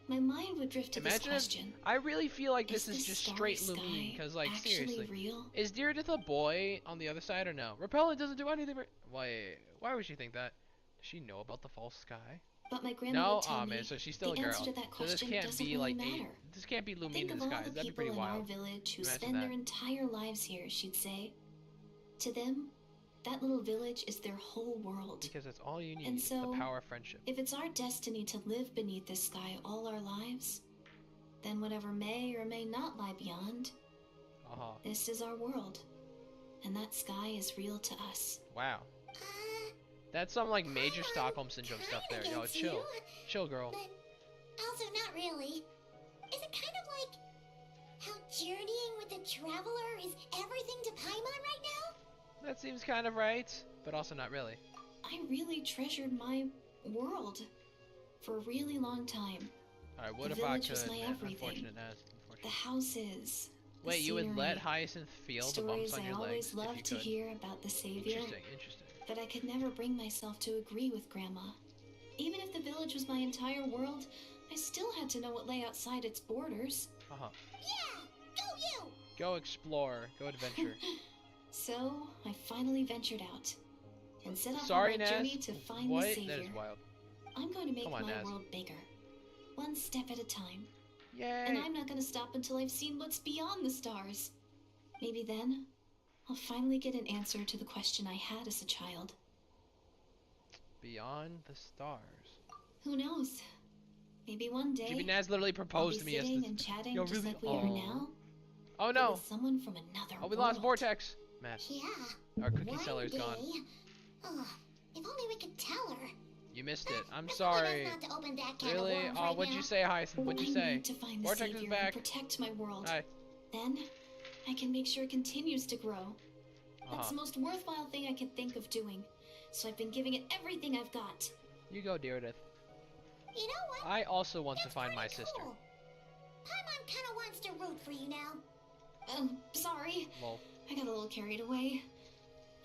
my mind would drift to this Imagine if, question. I really feel like this is this just starry straight Lumine, sky because, like, actually seriously. real? Is Deirdre a boy on the other side or no? Repellent doesn't do anything. Why would she think that? Does she know about the false sky? But my grandma No? would tell Aw, me man, so she's still a the girl. answer to that So this question can't doesn't be, really like, matter. this can't be Lumine Think in of all disguise. the That'd be people pretty in wild. our village who Imagine spend their that. entire lives here, she'd say. To them, that little village is their whole world. Because that's all you need, And so, the power of friendship. If it's our destiny to live beneath this sky all our lives, then whatever may or may not lie beyond, Uh-huh. this is our world. And that sky is real to us. Wow. That's some, like, major Stockholm Syndrome stuff there. Yo, gets chill. you, Chill, girl. But also not really. Is it kind of like how journeying with the traveler is everything to Paimon right now? That seems kind of right, but also not really. I really treasured my world for a really long time. Alright, what The if I village could? was my Man, everything. unfortunate as. The houses. the Wait, you would let scenery, Hyacinth feel the bumps stories on I your legs always if you loved to could? hear about the Savior. Interesting, interesting. But I could never bring myself to agree with Grandma. Even if the village was my entire world, I still had to know what lay outside its borders. Uh-huh. Yeah, go you! Go explore, go adventure. So, I finally ventured out and set off Sorry, on my Naz. journey to find What? the Savior. That is wild. I'm going to make Come on, my Naz. world bigger, one step at a time. Yay! And I'm not going to stop until I've seen what's beyond the stars. Maybe then, I'll finally get an answer to the question I had as a child. Beyond the stars. Who knows? Maybe one day, Jimmy Naz literally I'll proposed be to me sitting yesterday. and chatting Yo, just really? like we are Aw. now. Oh but no! with someone from another Oh, we lost world. Vortex! Man, Yeah. our cookie one seller's day. gone. Ugh, if only we could tell her. You missed it. I'm That's probably sorry. best not to open that can of Really? worms Oh, right what'd now. you say, Hyacinth? What'd you I say? need to find the Vortex is Savior back. and protect my world. Hi. Then, I can make sure it continues to grow. That's Uh-huh. the most worthwhile thing I could think of doing. So I've been giving it everything I've got. You go, Deirdre. You know what? I also want to It's find my pretty sister. cool. Paimon kind of wants to root for you now. Sorry. Lol. I got a little carried away.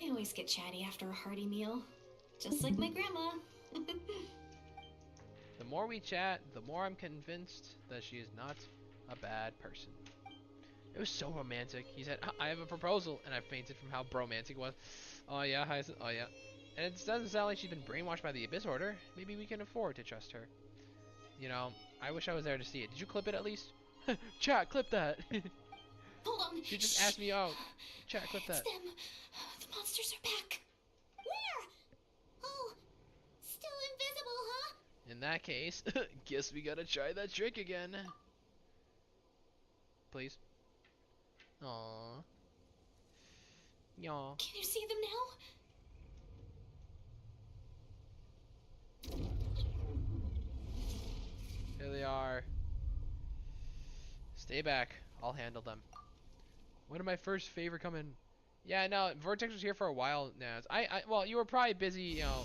I always get chatty after a hearty meal. Just like my grandma. The more we chat, the more I'm convinced that she is not a bad person. It was so romantic. He said, I have a proposal, and I fainted from how bromantic it was. Oh yeah, Hyacinth. Oh yeah. And it doesn't sound like she's been brainwashed by the Abyss Order. Maybe we can afford to trust her. You know, I wish I was there to see it. Did you clip it at least? Chat, clip that. Hold on. She just asked me out. Chat, clip that. It's them. The monsters are back. Where? Oh, still invisible, huh? In that case, guess we gotta try that trick again. Please. Aww. Yaw. Can you see them now? Here they are. Stay back. I'll handle them. When did my first favor come in? Yeah, no, Vortex was here for a while now. Well, you were probably busy, you know.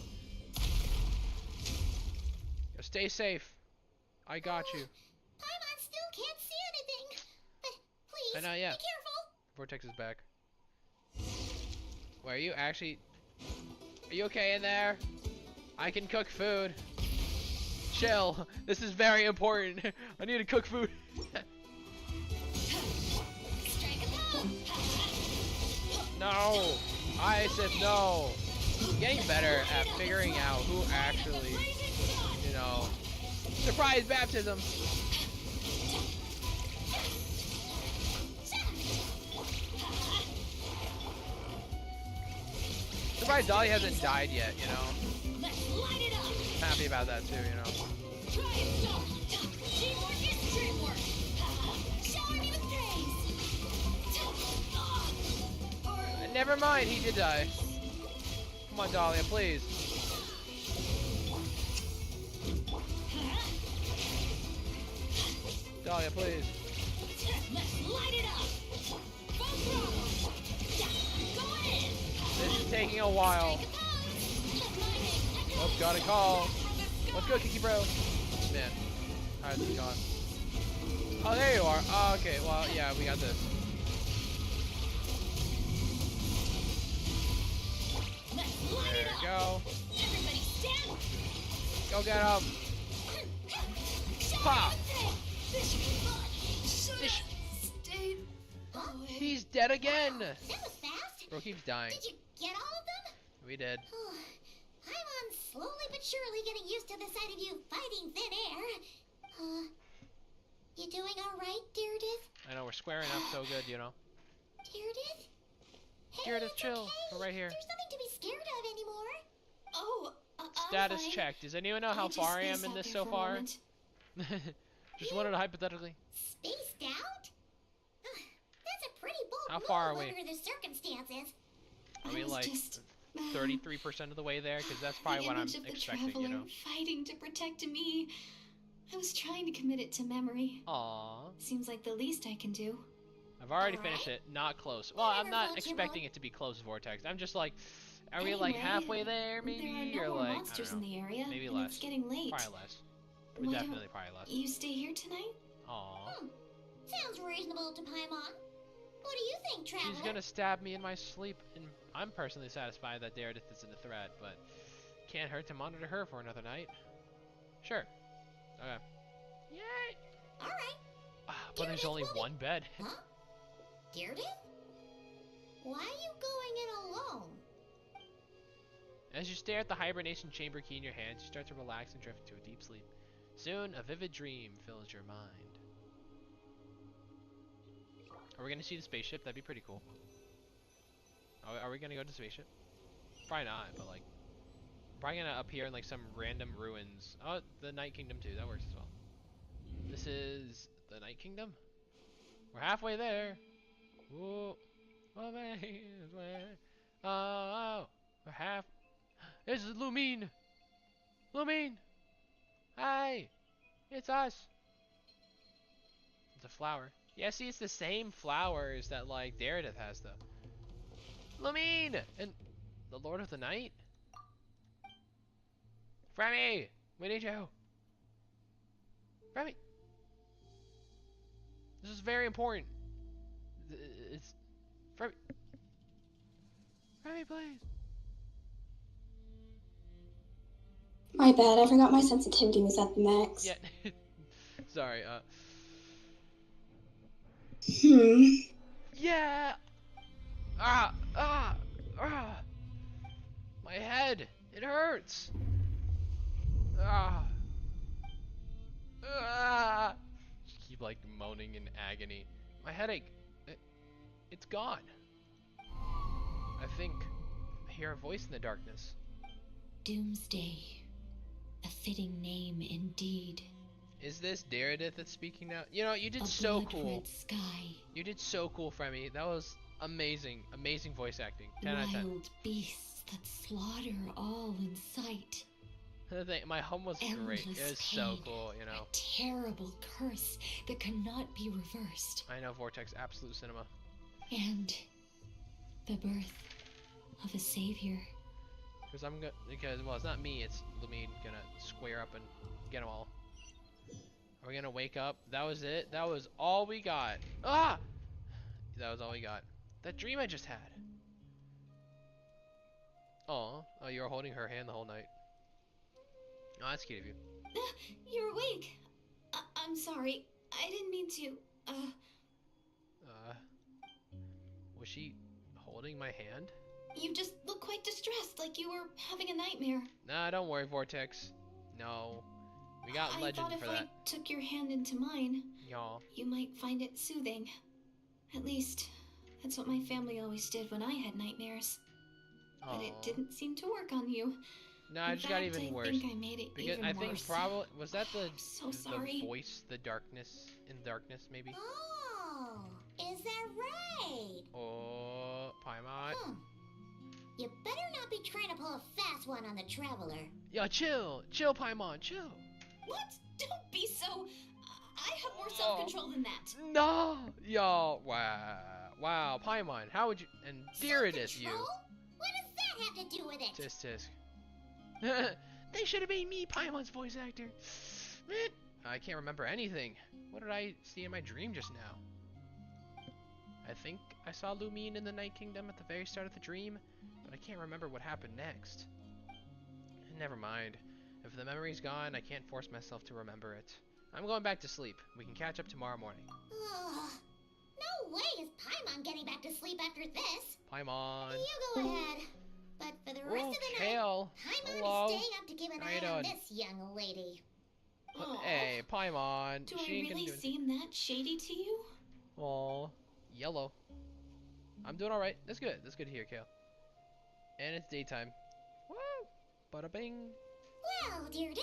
Stay safe. I got you. Paimon still can't see anything. But please, I know, yeah. be careful. Vortex is back. Wait, are you actually... Are you okay in there? I can cook food. Chill. This is very important. I need to cook food. No! I said no! Getting better at figuring out who actually, you know... Surprise baptism! Surprised Dolly hasn't died yet, you know? Happy about that too, you know? Never mind, he did die. Come on, Dahlia, please. Dahlia, please. This is taking a while. Oh, got a call. Let's go, Kiki Bro. Man, how's he gone? Oh, there you are. Oh, okay, well, yeah, we got this. There we go. Go get him. Pa! He's dead again. That was fast. Bro keeps dying. Did you get all of them? We did. Paimon's slowly but surely getting used to the sight of you fighting thin air. You doing all right, Deirdre? I know, we're squaring up so good, you know. Deirdre? Hey, Deirdre, it's chill. okay. We're right here. There's nothing to be scared of anymore. Oh, Status I'm fine. check. Does anyone know how just far I am spaced in out this there so for a far? moment. Just wanted to hypothetically. Spaced out? That's a pretty bold How far are move we? under the circumstances. Are we I was like just, 33% of the way there? Because that's probably the what I'm image of the expecting, traveler you know. fighting to protect me. I was trying to commit it to memory. Aww. Seems like the least I can do. I've already Alright. finished it. Not close. Well, I'm Whatever not floats your expecting boat. it to be close, Vortex. I'm just like, are we like Anyway, halfway there, maybe? There are no or more like, monsters I don't in know. the area, Maybe and less. it's getting late. Probably less. Why don't Definitely probably less. you stay here tonight? Aww. Sounds reasonable to Paimon. What do you think, Traveler? She's gonna stab me in my sleep, and I'm personally satisfied that Daredith isn't a threat, but can't hurt to monitor her for another night. Sure. Okay. Yay! Alright. But there's Daredith only will be- one bed. Huh? Deirdre? Why are you going in alone? As you stare at the hibernation chamber key in your hands, you start to relax and drift into a deep sleep. Soon, a vivid dream fills your mind. Are we gonna see the spaceship? That'd be pretty cool. Are we gonna go to the spaceship? Probably not, but like, probably gonna appear in like some random ruins. Oh, the Night Kingdom too. That works as well. This is the Night Kingdom. We're halfway there. Whoa. Oh, we're half. This is Lumine. Lumine. Hi. It's us. It's a flower. Yeah, see, it's the same flowers that, like, Daredith has, though. Lumine! And the Lord of the Night? Fremy! We need you! Fremy! This is very important. It's... Fremy! Fremy, please! My bad, I forgot my sensitivity was at the max. Yeah. Sorry, Yeah! My My head! It hurts! Ah! Ah! Just keep like moaning in agony. My headache, it's gone. I think I hear a voice in the darkness. Doomsday. A fitting name indeed. Is this Daredith that's speaking now? You know, you did A so cool. blood-red sky. You did so cool, Fremy. That was amazing. Amazing voice acting. 10 out of 10. Wild beasts that slaughter all in sight. My hum was great. It was so cool, you know. A terrible curse that cannot be reversed. I know, Vortex Absolute Cinema. And the birth of a savior. Because well, it's not me, it's Lumine gonna square up and get them all. Are we gonna wake up? That was it? That was all we got. Ah! That was all we got. That dream I just had. Oh, you were holding her hand the whole night. Oh, that's cute of you. You're awake. I'm sorry. I didn't mean to. Was she holding my hand? You just look quite distressed, like you were having a nightmare. Nah, don't worry, Vortex. No. We got legend for that. I thought if I took your hand into mine, y'all, you might find it soothing. At least, that's what my family always did when I had nightmares. Aww. But it didn't seem to work on you. No, I just got even worse. I think I made it because even I think worse. probably was that the sorry. voice, the darkness in darkness, maybe. Oh, is that right? Oh, Paimon. Huh. You better not be trying to pull a fast one on the Traveler. Yeah, chill, Paimon, chill. What? Don't be so. I have more self-control than that. No, y'all. Wow, Paimon. How would you? And dear it is you. What does that have to do with it? Tisk. They should have made me Paimon's voice actor. I can't remember anything. What did I see in my dream just now? I think I saw Lumine in the Night Kingdom at the very start of the dream, but I can't remember what happened next. Never mind. If the memory's gone, I can't force myself to remember it. I'm going back to sleep. We can catch up tomorrow morning. No way is Paimon getting back to sleep after this. Paimon. You go ahead. But for the rest of the Kale. night, Hello. Paimon is staying up to keep an eye on this young lady. Hey, Paimon. Do I really seem that shady to you? Aw, yellow. I'm doing alright. That's good. That's good to hear, Kale. And it's daytime. Woo! Bada bing. Well, Deirdre,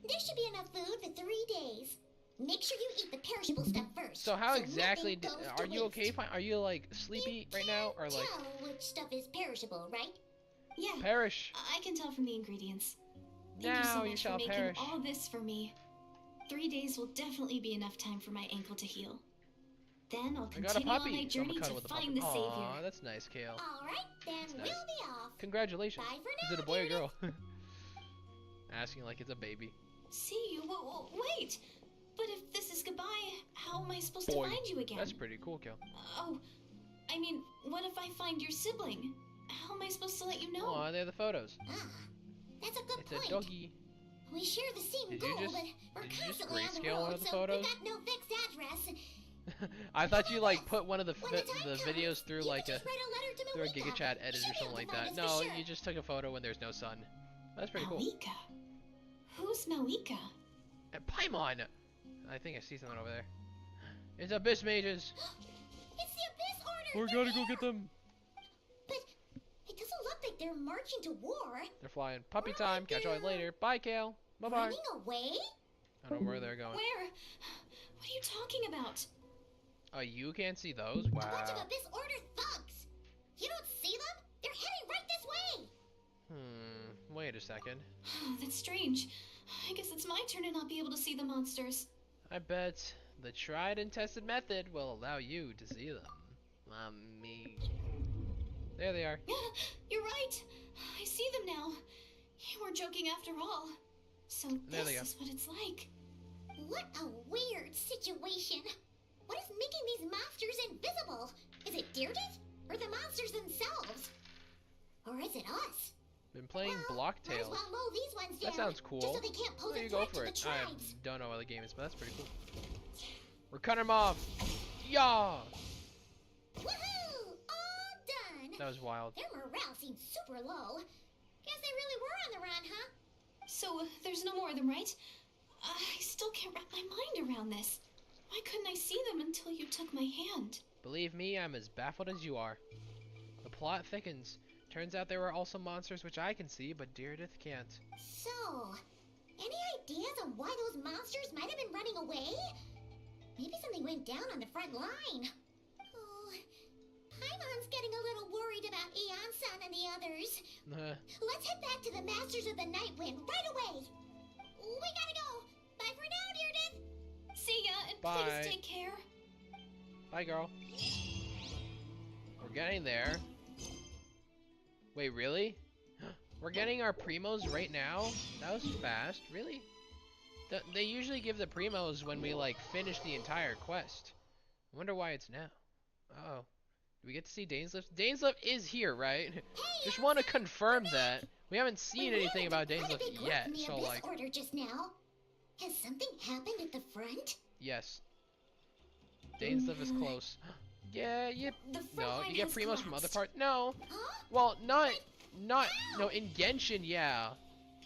there should be enough food for 3 days. Make sure you eat the perishable stuff first. So how exactly are you waste. okay? Are you like sleepy right now, or like? Tell which stuff is perishable, right? Yeah. Perish. I can tell from the ingredients. Thank Now you so you much shall for making perish. all this for me. 3 days will definitely be enough time for my ankle to heal. Then I'll I got a continue on puppy. my journey to find the savior. Aw, that's nice, Kale. All right, then That's we'll nice. be off. Congratulations. Bye for now, Is it a boy or Deirdre. girl? Asking like it's a baby. See, wait. But if this is goodbye, how am I supposed Boy, to find you again? That's pretty cool, Kale. Oh, I mean, what if I find your sibling? How am I supposed to let you know? Aw, they're the photos. That's a good It's point. a doggy. We share the same Did you goal, just- but we're did you just constantly on the grayscale one road, of the so photos? we got no fixed address. I thought you like put one of the When the time videos through you like could a just write a letter to through a Malika. GigaChat edit She'll or be something able like to find that. us No, for sure. you just took a photo when there's no sun. That's pretty cool. Malika? Who's Malika? And Paimon! I think I see something over there. It's Abyss Mages! It's the Abyss Order! We gotta go get them! But it doesn't look like they're marching to war. They're flying. Puppy time. Catch you all later. Bye, Kale. Bye-bye. Running away? I don't know where they're going. Where? What are you talking about? Oh, you can't see those? A bunch of Wow. Abyss Order thugs. You don't see them? They're heading right this way. Wait a second. That's strange. I guess it's my turn to not be able to see the monsters. I bet the tried and tested method will allow you to see them. Mommy. There they are. You're right. I see them now. You were joking after all. So There they this go. is what it's like. What a weird situation. What is making these monsters invisible? Is it Deirdre? Or the monsters themselves? Or is it us? Been playing Well, Block might as Tales. well mow these ones That down, sounds cool. Just so they can't pose There a you go threat for to the it. I tribes. don't know what the game is, but that's pretty cool. We're cutting them off. Yeah. Woohoo! All done. That was wild. Their morale seems super low. Guess they really were on the run, huh? So, there's no more of them, right? I still can't wrap my mind around this. Why couldn't I see them until you took my hand? Believe me, I'm as baffled as you are. The plot thickens. Turns out there were also monsters which I can see, but Deirdith can't. So, any ideas on why those monsters might have been running away? Maybe something went down on the front line. Oh, Paimon's getting a little worried about Eon-san and the others. Let's head back to the Masters of the Night Wind right away. We gotta go. Bye for now, Deirdith. See ya, and Bye. please take care. Bye, girl. We're getting there. Wait, really? We're getting our primos right now? That was fast. Really? They usually give the primos when we, like, finish the entire quest. I wonder why it's now. Uh-oh. Do we get to see Dainsleif? Dainsleif is here, right? Just want to confirm that. We haven't seen anything about Dainsleif yet, so, like... order just now. Has something happened at the front? Yes. Dainsleif is close. Yeah, no, you get primos from other parts. No. Huh? Well, no, in Genshin, yeah.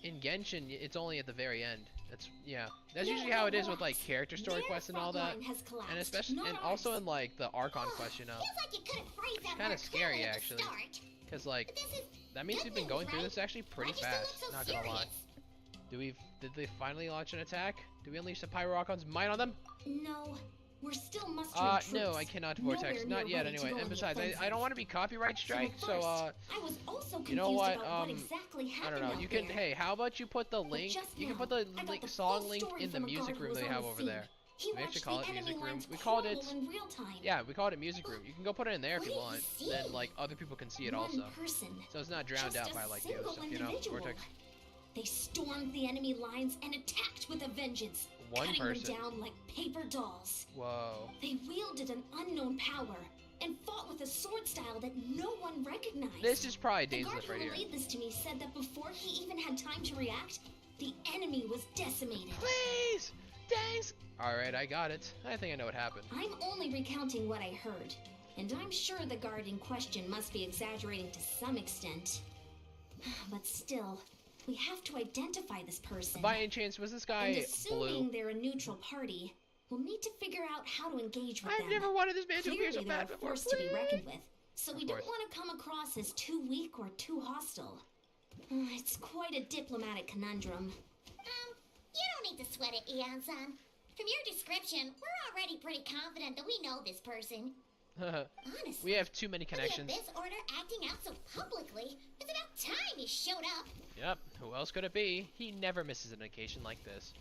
In Genshin, it's only at the very end. That's usually how it is with, like, character story quests and all that. And especially, and also in, like, the Archon quest, you know. Kind of scary, actually. Because, like, that means we've been going through this actually pretty fast, not gonna lie. Did they finally launch an attack? Do we unleash the Pyro Archon's might on them? No. We're still mustering troops. No, I cannot vortex. Not yet, anyway. And besides, I don't want to be copyright strike, so, I was also you know what, exactly I don't know. You can, hey, how about you put the link, you can put the song link in the music room they have over there. We actually call it music room. We called it, yeah, we called it music room. You can go put it in there if you want. Then, like, other people can see it also. So it's not drowned out by, like, the other stuff, you know, vortex. They stormed the enemy lines and attacked with a vengeance. Cutting them down like paper dolls. Whoa. They wielded an unknown power and fought with a sword style that no one recognized. This is probably Dainsleif right here. The guard who relayed this to me said that before he even had time to react, the enemy was decimated. Please! Dains! Alright, I got it. I think I know what happened. I'm only recounting what I heard, and I'm sure the guard in question must be exaggerating to some extent. But still, we have to identify this person. By any chance, was this guy and assuming blue? They're a neutral party, we'll need to figure out how to engage with them. I've never wanted this man to appear so bad before. Forced to be reckoned with, so we don't want to come across as too weak or too hostile. It's quite a diplomatic conundrum. You don't need to sweat it, Eon-san. From your description, we're already pretty confident that we know this person. Honestly, we have too many connections. With this order acting out so publicly, it's about time he showed up. Yep, who else could it be? He never misses an occasion like this.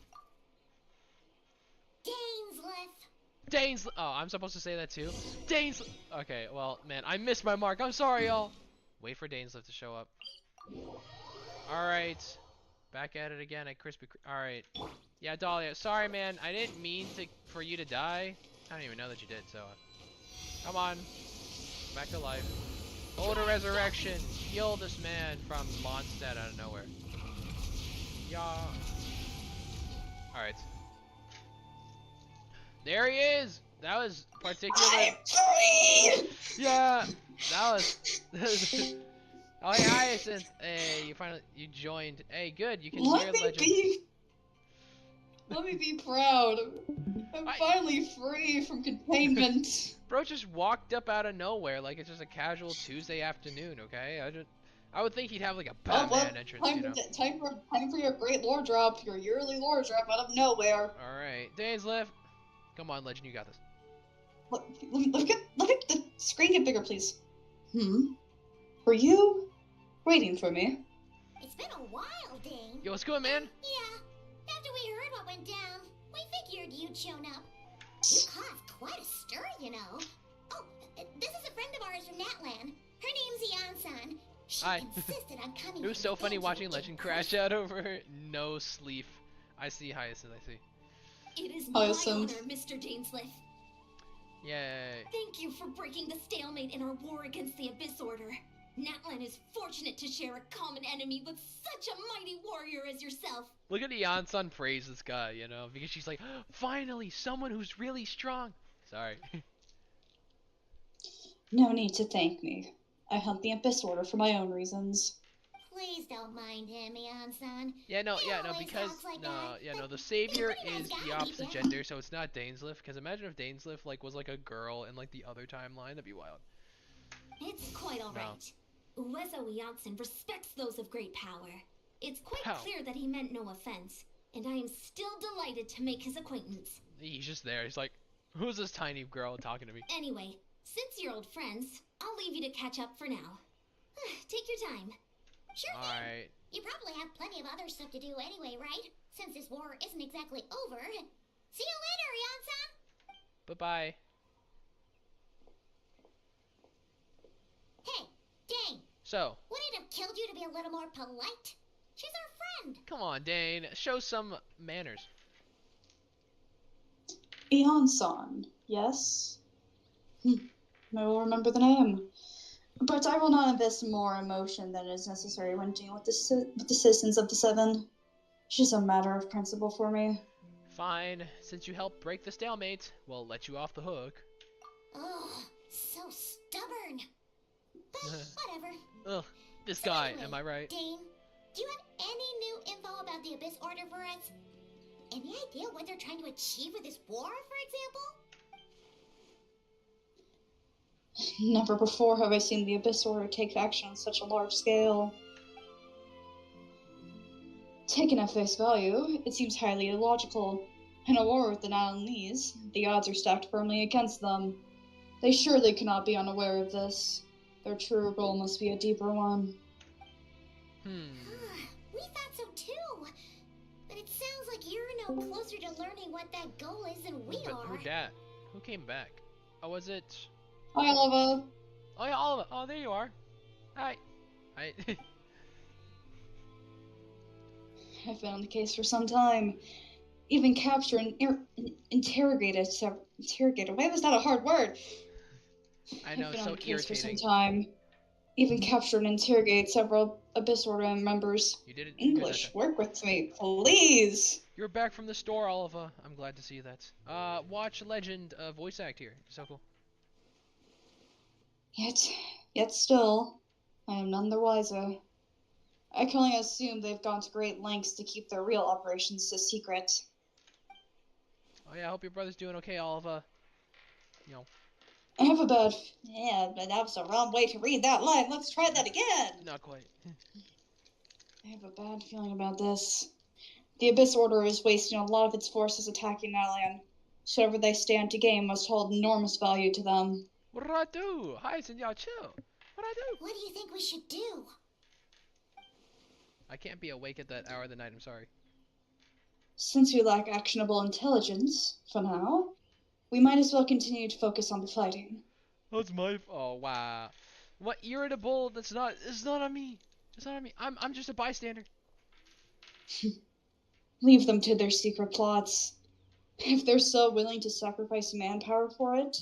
Dainsleif. Oh, I'm supposed to say that too? Dainsleif. Okay, well, man, I missed my mark. I'm sorry, y'all. Wait for Dainsleif to show up. Alright. Back at it again at Krispy Kreme. Alright. Yeah, Dahlia, sorry, man. I didn't mean for you to die. I don't even know that you did, so... come on. Back to life. Order resurrection. Heal this man from Mondstadt out of nowhere. Yeah. Alright. There he is! That was particularly... I'm free! Yeah! That was... Oh, hey, Hyacinth! Hey, you joined. Hey, good, you can hear legend. Let me be proud. I'm finally free from containment. Bro just walked up out of nowhere like it's just a casual Tuesday afternoon, okay? I would think he'd have like a Batman entrance, you know? Time for your great lore drop, your yearly lore drop out of nowhere. Alright, Dainsleif. Come on, Legend, you got this. Let me the screen get bigger, please. Were you waiting for me? It's been a while, Dane. Yo, what's good, man? Yeah. After we heard what went down, we figured you'd shown up. You caused quite a stir, you know. Oh, this is a friend of ours from Natlan. Her name's Eon-san. She insisted on coming. It was so funny watching Legend crash out over no sleep. I see Hyacinth, I see. It is my honor, Mr. Dainsleif. Yay. Thank you for breaking the stalemate in our war against the Abyss Order. Natlan is fortunate to share a common enemy with such a mighty warrior as yourself. Look at Eon-san praise this guy, you know, because she's like, finally, someone who's really strong. Sorry. No need to thank me. I hunt the Abyss Order for my own reasons. Please don't mind him, Eon-san. Yeah, no, He yeah, no, always because talks like no, that, yeah, but no, the savior he's a pretty is nice the guy, opposite deep down. gender, so it's not Dainsleif. Because imagine if Dainsleif like was like a girl in like the other timeline, that'd be wild. It's quite all right. Uwezo Eon-san respects those of great power. It's quite clear that he meant no offense, and I am still delighted to make his acquaintance. He's just there. He's like, who's this tiny girl talking to me? Anyway, since you're old friends, I'll leave you to catch up for now. Take your time. Sure thing. Alright. You probably have plenty of other stuff to do anyway, right? Since this war isn't exactly over. See you later, Eon-san! Bye-bye. Hey, Dane! So. Would it have killed you to be a little more polite? She's our friend! Come on, Dane. Show some manners. Eon-san, yes? I will remember the name. But I will not invest more emotion than is necessary when dealing with the citizens of the Seven. It's just a matter of principle for me. Fine. Since you helped break the stalemate, we'll let you off the hook. Oh, so stubborn. But whatever. Ugh, this guy, anyway, am I right? Dane, do you have any new info about the Abyss Order for us? Any idea what they're trying to achieve with this war, for example? Never before have I seen the Abyss Order take action on such a large scale. Taken at face value, it seems highly illogical. In a war with the Nalanese, the odds are stacked firmly against them. They surely cannot be unaware of this. Their true goal must be a deeper one. We thought so too. But it sounds like you're no closer to learning what that goal is than we are. Who dat? Who came back? Oh, was it? Hi, Oliva. Oh yeah, Oliva. Oh, there you are. Hi. Hi. I've been on the case for some time. Even captured and interrogated. Why was that a hard word? I know, I've been so on the case for some irritating. time. Even captured and interrogated several Abyss Order members. You did it. English, work with me, please. You're back from the store, Oliva. I'm glad to see that. Watch Legend voice act here. So cool. Yet still, I am none the wiser. I can only assume they've gone to great lengths to keep their real operations a secret. Oh yeah, I hope your brother's doing okay, Oliva. You know. I have a bad... Yeah, but that was the wrong way to read that line. Let's try that again. Not quite. I have a bad feeling about this. The Abyss Order is wasting a lot of its forces attacking Nalayan. So whatever they stand to gain must hold enormous value to them. What did I do? Hi, Senor Chill. What did I do? What do you think we should do? I can't be awake at that hour of the night, I'm sorry. Since we lack actionable intelligence, for now, we might as well continue to focus on the fighting. That's my... Oh, wow. What irritable? It's not on me. It's not on me. I'm just a bystander. Leave them to their secret plots. If they're so willing to sacrifice manpower for it,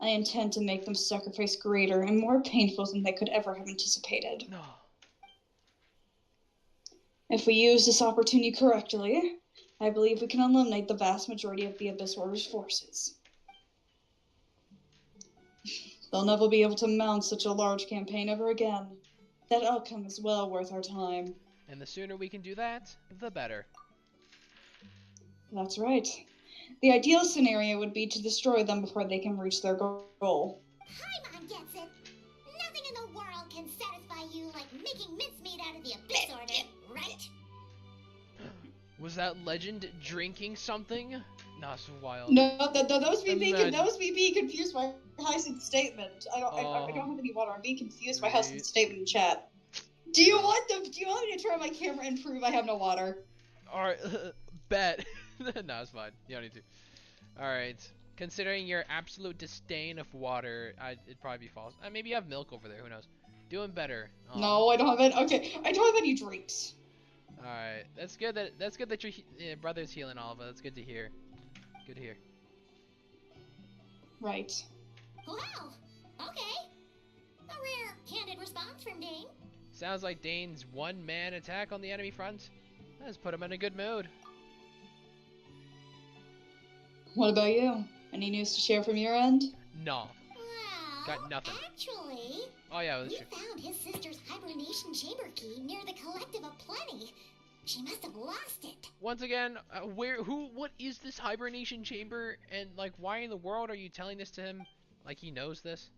I intend to make them sacrifice greater and more painful than they could ever have anticipated. No. If we use this opportunity correctly, I believe we can eliminate the vast majority of the Abyss Order's forces. They'll never be able to mount such a large campaign ever again. That outcome is well worth our time. And the sooner we can do that, the better. That's right. The ideal scenario would be to destroy them before they can reach their goal. Paimon gets it. Nothing in the world can satisfy you like making mincemeat out of the Abyss Order, right? Was that Legend drinking something? Not so wild. No, that was me being confused by Heisen's statement. I don't have any water. I'm being confused by Heisen's statement in chat. Do you want me to turn on my camera and prove I have no water? Alright, bet. No, it's fine. You don't need to. Alright. Considering your absolute disdain of water, it'd probably be false. Maybe you have milk over there, who knows. Doing better. Aww. No, I don't have any. Okay, I don't have any drinks. Alright, that's good that your brother's healing, Oliva. That's good to hear. Good to hear. Right. Wow. Okay. A rare, candid response from Dane. Sounds like Dane's one-man attack on the enemy front has put him in a good mood. What about you? Any news to share from your end? No. Well, Got nothing. actually... Oh yeah, that's We true. found his sister's hibernation chamber key near the Collective of Plenty. She must have lost it. Once again, what is this hibernation chamber, and like, why in the world are you telling this to him? Like he knows this?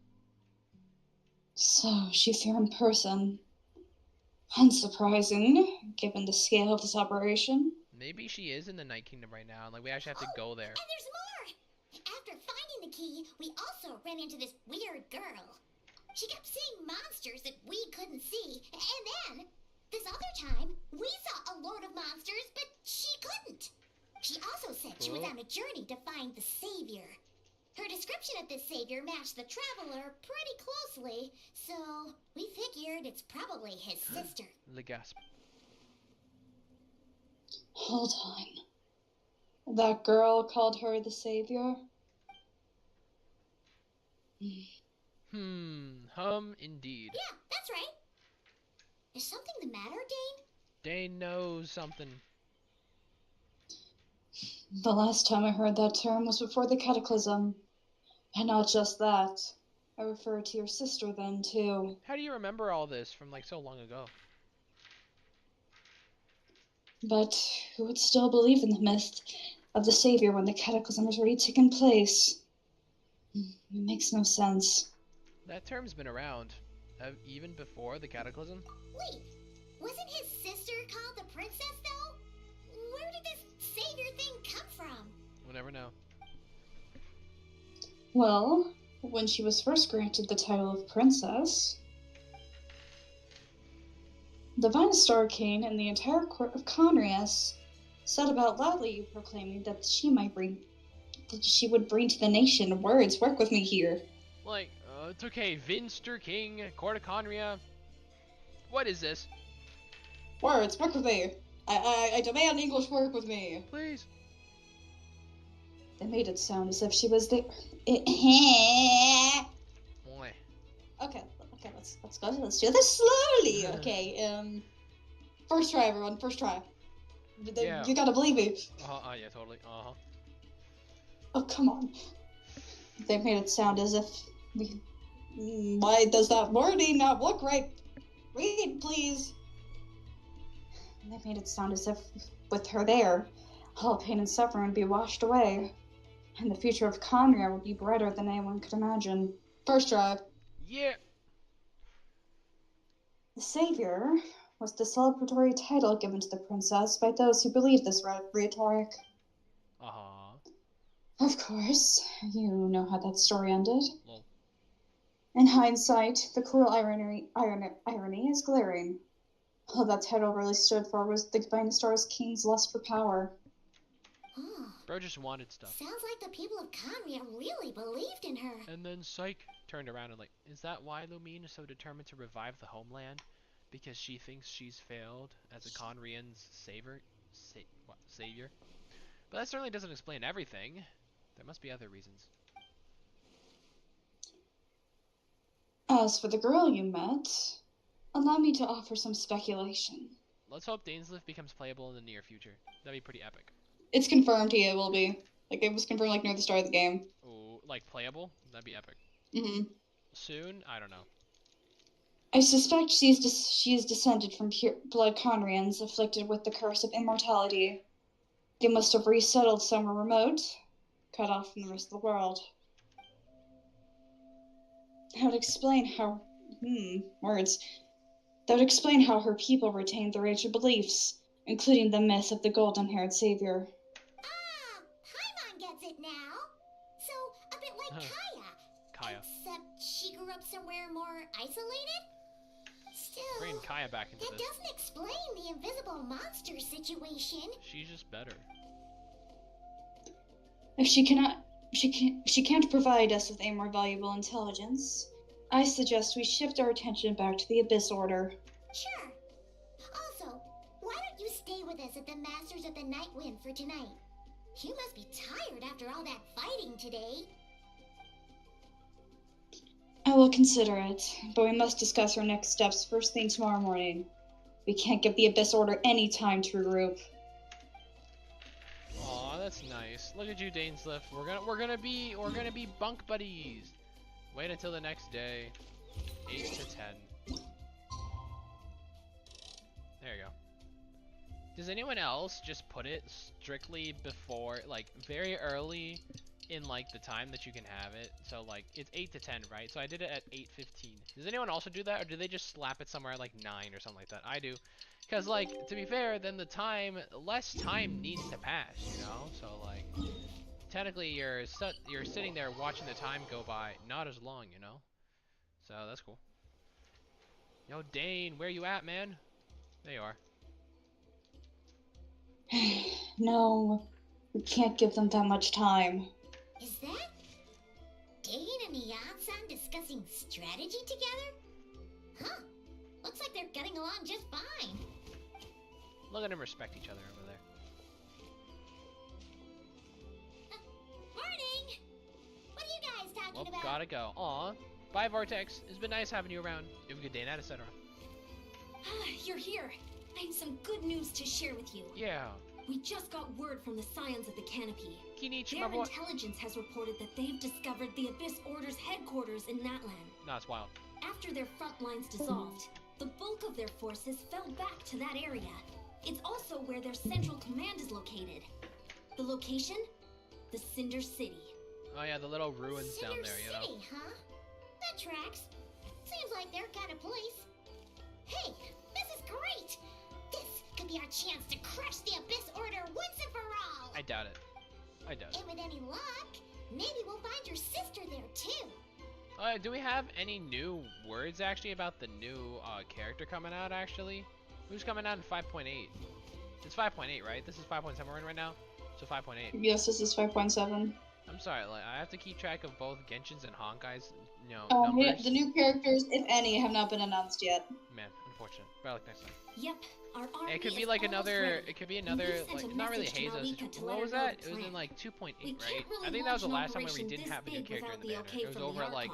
So, she's here in person. Unsurprising, given the scale of this operation. Maybe she is in the Night Kingdom right now, and like we actually have to go there. And there's more! After finding the key, we also ran into this weird girl. She kept seeing monsters that we couldn't see, and then, this other time, we saw a load of monsters, but she couldn't. She also said she was on a journey to find the Savior. Her description of this Savior matched the Traveler pretty closely, so we figured it's probably his sister. The gasp. Hold on. That girl called her the Savior? Indeed. Yeah, that's right. Is something the matter, Dane? Dane knows something. The last time I heard that term was before the Cataclysm. And not just that. I referred to your sister then, too. How do you remember all this from like so long ago? But who would still believe in the myth of the Savior when the Cataclysm has already taken place? It makes no sense. That term's been around, even before the Cataclysm. Wait, wasn't his sister called the Princess, though? Where did this Savior thing come from? We'll never know. Well, when she was first granted the title of Princess, the Vinestar Arcane and the entire court of Conrias set about loudly proclaiming that she would bring to the nation words. Work with me here. Like, it's okay. Vinster King, Court of Conria. What is this? Words. Work with me. I demand English. Work with me. Please. They made it sound as if she was the. Boy. Okay, let's go. Let's do this slowly. Okay, first try, everyone. First try. Yeah. You gotta believe me. Yeah, totally. Oh, come on. They made it sound as if we. Why does that wording not look right? Read, please. They made it sound as if, with her there, all pain and suffering would be washed away, and the future of Conria would be brighter than anyone could imagine. First try. Yeah. The Savior was the celebratory title given to the princess by those who believed this rhetoric. Of course, you know how that story ended. Lol. In hindsight, the cruel irony is glaring. All that title really stood for was the Vinestar's king's lust for power. Bro just wanted stuff. Sounds like the people of Conria really believed in her. And then Psyche turned around and like, is that why Lumine is so determined to revive the homeland? Because she thinks she's failed as a Conrian's savior? But that certainly doesn't explain everything. There must be other reasons. As for the girl you met, allow me to offer some speculation. Let's hope Dainsleif becomes playable in the near future. That'd be pretty epic. It's confirmed it will be. Like, it was confirmed, like, near the start of the game. Ooh, like playable? That'd be epic. Soon? I don't know. I suspect she is descended from pure blood Conrians afflicted with the curse of immortality. They must have resettled somewhere remote, cut off from the rest of the world. That would explain how... words. That would explain how her people retained their ancient beliefs, including the myth of the golden-haired savior. Ah, Paimon gets it now. So, a bit like Kaya. Except she grew up somewhere more isolated? Still, Bring Kaya back into that this. doesn't explain the invisible monster situation. She's just better. If she can't provide us with a more valuable intelligence, I suggest we shift our attention back to the Abyss Order. Sure. Also, why don't you stay with us at the Masters of the Night Wind for tonight? You must be tired after all that fighting today. I will consider it, but we must discuss our next steps first thing tomorrow morning. We can't give the Abyss Order any time to regroup. Aw, that's nice. Look at you, Dainsleif. We're gonna be bunk buddies. Wait until the next day. 8 to 10. There you go. Does anyone else just put it strictly before, like, very early in, like, the time that you can have it? So, like, it's 8 to 10, right? So I did it at 8:15. Does anyone also do that, or do they just slap it somewhere at, like, 9 or something like that? I do. Because, like, to be fair, then less time needs to pass, you know? So, like, technically you're sitting there watching the time go by not as long, you know? So, that's cool. Yo, Dane, where you at, man? There you are. No, we can't give them that much time. Is that Dane and Ian-san discussing strategy together? Huh. Looks like they're getting along just fine. Look at them respect each other over there. Morning! What are you guys talking about? Gotta go. Aw. Bye, Vortex. It's been nice having you around. You have a good day, Nat, etc. You're here. I have some good news to share with you. Yeah. We just got word from the Scions of the Canopy. Kinichi, Their intelligence has reported that they've discovered the Abyss Order's headquarters in Natlan. No, it's wild. After their front lines dissolved, the bulk of their forces fell back to that area. It's also where their central command is located. The location? The Cinder City. Oh yeah, the little ruins down there, you know. Cinder City, huh? That tracks. Seems like their kind of place. Hey, this is great! This could be our chance to crush the Abyss Order once and for all! I doubt it. And with any luck, maybe we'll find your sister there too. Do we have any new words actually about the new character coming out actually? Who's coming out in 5.8? It's 5.8, right? This is 5.7 we're in right now? So 5.8. Yes, this is 5.7. I'm sorry, like, I have to keep track of both Genshin's and Honkai's, you know, numbers. The new characters, if any, have not been announced yet. Man, unfortunate. But like next time. Yep, our army It could be like another, like, not really Hazo. What was that? It was in like 2.8, right? I think that was the last time when we didn't have a new character in the banner. It was over like,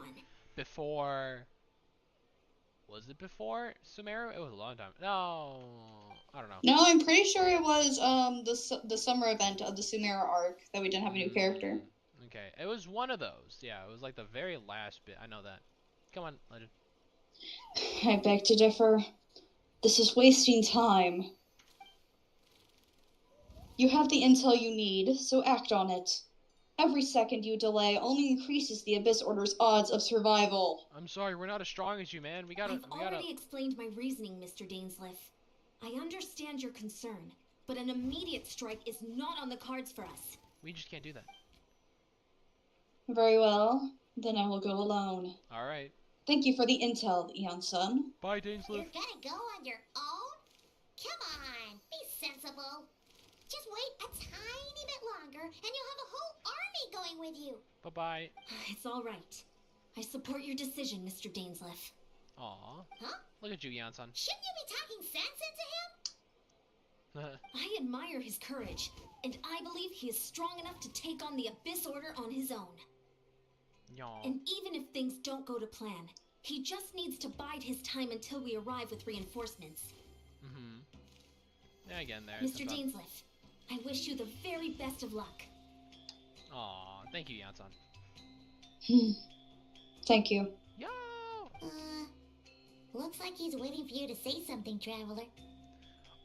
before... Was it before Sumeru? It was a long time. No, I don't know. No, I'm pretty sure it was the summer event of the Sumeru arc that we didn't have a new character. Okay, it was one of those. Yeah, it was like the very last bit. I know that. Come on, Legend. I beg to differ. This is wasting time. You have the intel you need, so act on it. Every second you delay only increases the Abyss Order's odds of survival. I'm sorry, we're not as strong as you, man. I've already explained my reasoning, Mr. Dainsleif. I understand your concern, but an immediate strike is not on the cards for us. We just can't do that. Very well. Then I will go alone. Alright. Thank you for the intel, Ian-san. Bye, Dainsleif. You're gonna go on your own? Come on, be sensible. Just wait a tiny bit longer, and you'll have a whole army going with you. Bye-bye. It's all right. I support your decision, Mr. Dainsleif. Aw. Huh? Look at you, Yan-san. Shouldn't you be talking sense into him? I admire his courage, and I believe he is strong enough to take on the Abyss Order on his own. Yaw. And even if things don't go to plan, he just needs to bide his time until we arrive with reinforcements. Mm-hmm. Yeah, again there. Mr. Dainsleif, I wish you the very best of luck. Aw, thank you, Yan-san. Thank you. Yo! Looks like he's waiting for you to say something, Traveler.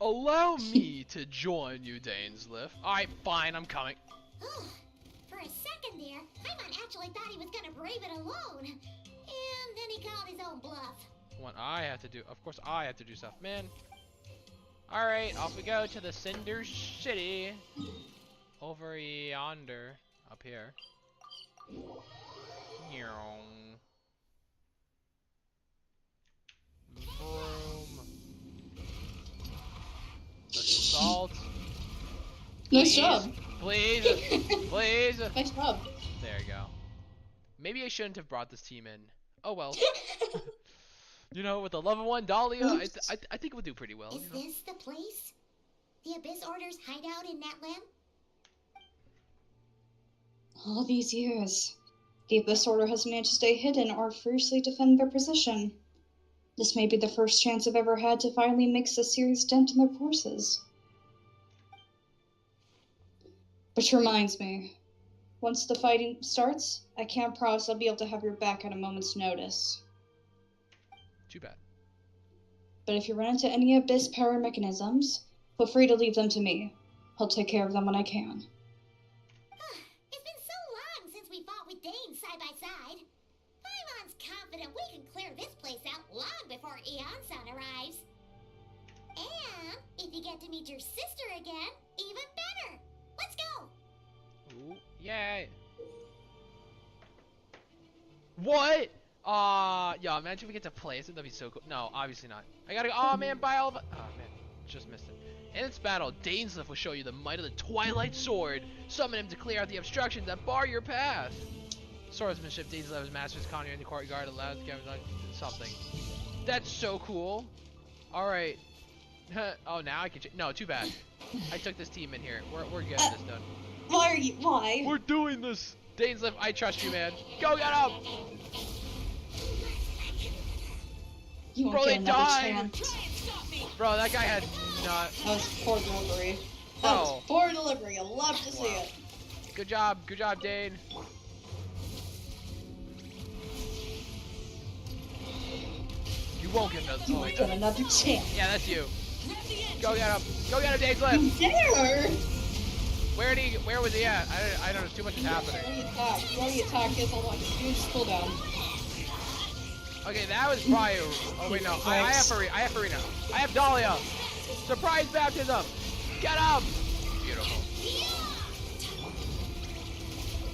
Allow me to join you, Dainsleif. Alright, fine, I'm coming. For a second there, Paimon actually thought he was gonna brave it alone. And then he called his own bluff. What I have to do, of course I have to do stuff, man. Alright, off we go to the Cinder City. Over yonder, up here. Vroom. Assault. Nice job. Please, please. Nice job. There you go. Maybe I shouldn't have brought this team in. Oh well. You know, with the level 1 Dahlia, I think we'll do pretty well. Is this the place? The Abyss Order's hideout in Natlan? All these years, the Abyss Order has managed to stay hidden or fiercely defend their position. This may be the first chance I've ever had to finally make a serious dent in their forces. Which reminds me, once the fighting starts, I can't promise I'll be able to have your back at a moment's notice. Too bad. But if you run into any Abyss power mechanisms, feel free to leave them to me. I'll take care of them when I can. It's been so long since we fought with Dane side by side. Paimon's confident we can clear this place out long before Eon-san arrives. And if you get to meet your sister again, even better. Let's go! Ooh, yay! What? Yeah, imagine we get to play it. That'd be so cool. No, obviously not. I gotta go. Oh man, buy all of it. Oh man, just missed it. In its battle, Dainsleif will show you the might of the Twilight Sword. Summon him to clear out the obstructions that bar your path. Swordsmanship, Dainsleif's master's conjuring in the courtyard allows something. That's so cool. Alright. Oh, now I can no, too bad. I took this team in here. We're getting this done. Why? We're doing this! Dainsleif, I trust you, man. Go get him! You won't Bro, get they another died! chance. Bro, that guy had not... That was poor delivery. That was poor delivery. I love to see it. Good job, Dane. You won't get another. You won't get another chance. Yeah, that's you. Go get him. Go get him, Dainsleif. You dare? Where was he at? I don't know. Too much is happening. You already attacked his whole life. You just pull down. Okay, that was probably. Oh wait, no. I have Farina. I have Dahlia. Surprise baptism. Get him. Beautiful.